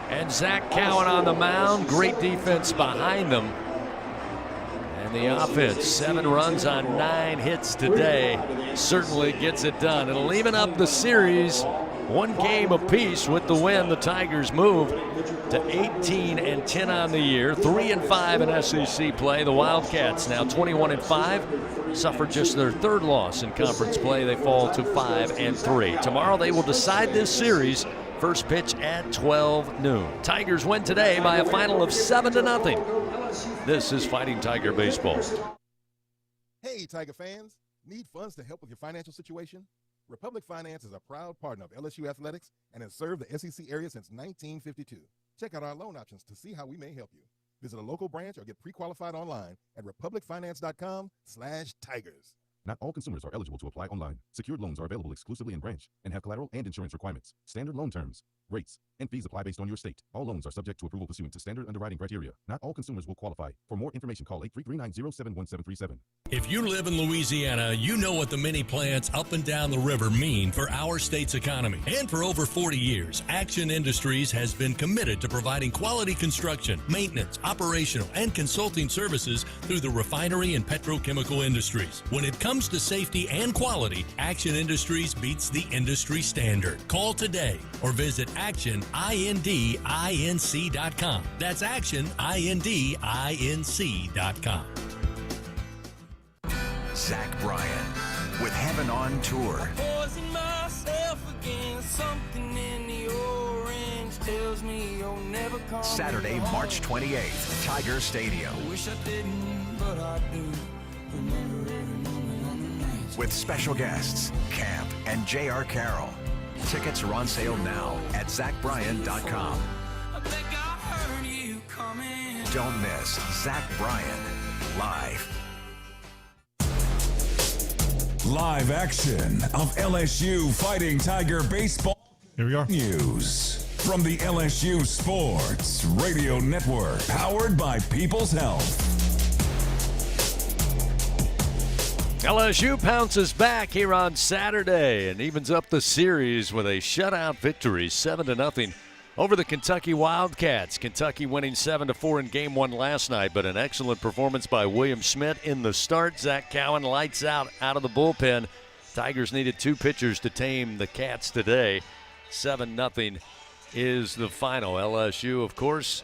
and Zach Cowan on the mound. Great defense behind them. And the offense, 7 runs on 9 hits today, certainly gets it done. It'll even up the series. 1 game apiece with the win. The Tigers move to 18-10 on the year, 3-5 in SEC play. The Wildcats now 21-5, suffered just their 3rd loss in conference play. They fall to 5-3. Tomorrow they will decide this series First pitch at 12 noon. Tigers win today by a final of 7-0. This is Fighting Tiger Baseball. Hey, Tiger fans. Need funds to help with your financial situation? Republic Finance is a proud partner of LSU Athletics and has served the SEC area since 1952. Check out our loan options to see how we may help you. Visit a local branch or get pre-qualified online at republicfinance.com/tigers. Not all consumers are eligible to apply online. Secured loans are available exclusively in branch and have collateral and insurance requirements. Standard loan terms, rates, and fees apply based on your state. All loans are subject to approval pursuant to standard underwriting criteria. Not all consumers will qualify. For more information, call 833-907-1737. If you live in Louisiana, you know what the mini plants up and down the river mean for our state's economy. And for over 40 years, Action Industries has been committed to providing quality construction, maintenance, operational, and consulting services through the refinery and petrochemical industries. When it comes to safety and quality, Action Industries beats the industry standard. Call today or visit actionindinc.com. That's actionindinc.com. Zach Bryan with Heaven on Tour. Saturday, March 28th, Tiger Stadium. With special guests, Camp and J.R. Carroll. Tickets are on sale now at ZachBryan.com. Don't miss Zach Bryan live. Live action of LSU Fighting Tiger Baseball. Here we are. News from the LSU Sports Radio Network, powered by People's Health. LSU pounces back here on Saturday and evens up the series with a shutout victory, 7-0 over the Kentucky Wildcats. Kentucky winning 7-4 in Game 1 last night, but an excellent performance by William Schmidt in the start. Zach Cowan lights out of the bullpen. Tigers needed 2 pitchers to tame the Cats today. 7-0 is the final. LSU, of course,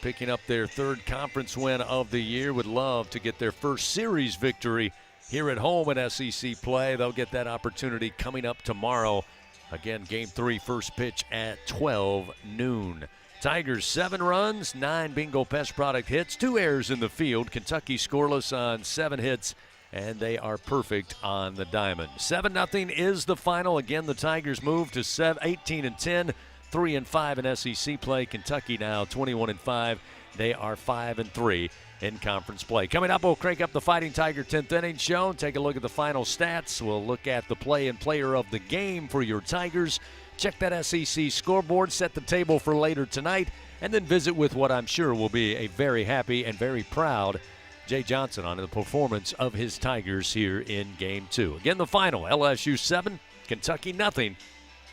picking up their 3rd conference win of the year. Would love to get their first series victory here at home in SEC play. They'll get that opportunity coming up tomorrow. Again, Game 3, first pitch at 12 noon. Tigers 7 runs, 9 Bingo Pest Product hits, 2 errors in the field. Kentucky scoreless on 7 hits, and they are perfect on the diamond. 7-0 is the final. Again, the Tigers move to 18-10, 3-5 in SEC play. Kentucky now 21-5. They are 5-3 in conference play. Coming up, we'll crank up the Fighting Tiger 10th inning show, take a look at the final stats. We'll look at the play and player of the game for your Tigers. Check that SEC scoreboard, set the table for later tonight, and then visit with what I'm sure will be a very happy and very proud Jay Johnson on the performance of his Tigers here in Game 2. Again, the final, LSU 7, Kentucky nothing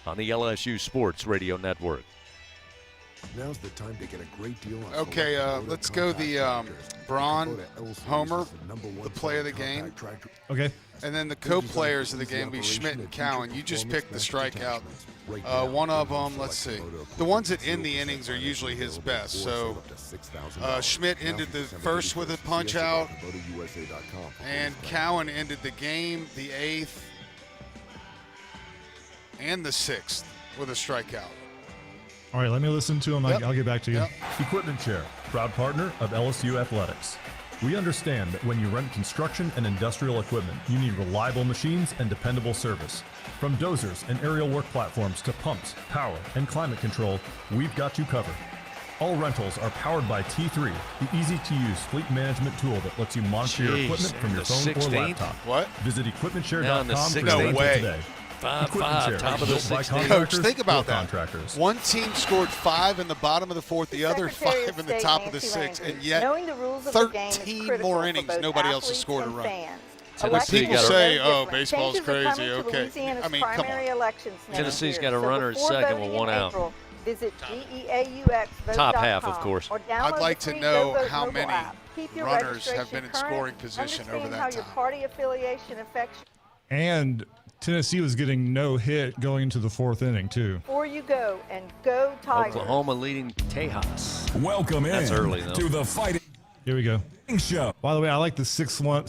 on the LSU Sports Radio Network. Now's the time to get a great deal on. Okay, let's go the Braun, Homer, the play of the game. Okay. And then the co-players of the game will be Schmidt and Cowan. You just picked the strikeout. One of them, let's see. The ones that end the innings are usually his best. So Schmidt ended the first with a punch out, and Cowan ended the game, the 8th, and the 6th with a strikeout. All right, let me listen to him. Yep. I'll get back to you. Yep. Equipment Chair, proud partner of LSU Athletics. We understand that when you rent construction and industrial equipment, you need reliable machines and dependable service. From dozers and aerial work platforms to pumps, power, and climate control, we've got you covered. All rentals are powered by T3, the easy-to-use fleet management tool that lets you monitor your equipment from your phone or laptop. What? Visit equipmentshare.com for No your way. today. 5-5, top of the 16th. Coach, think about that. Contractors. One team scored 5 in the bottom of the 4th, the other 5 in the top of the 6th, and yet 13 more innings, nobody else has scored a run. When people say, oh, baseball's crazy, okay. I mean, come on. Tennessee's got a runner at second with 1 out. Visit GEAUXvote.com. Top half, of course. I'd like to know how many runners have been in scoring position over that time. And Tennessee was getting no hit going into the 4th inning, too. Before you go, and go Tigers. Oklahoma leading Tejas. Welcome That's in early, though. to the Fighting Here we go. Show. By the way, I like the 6-1.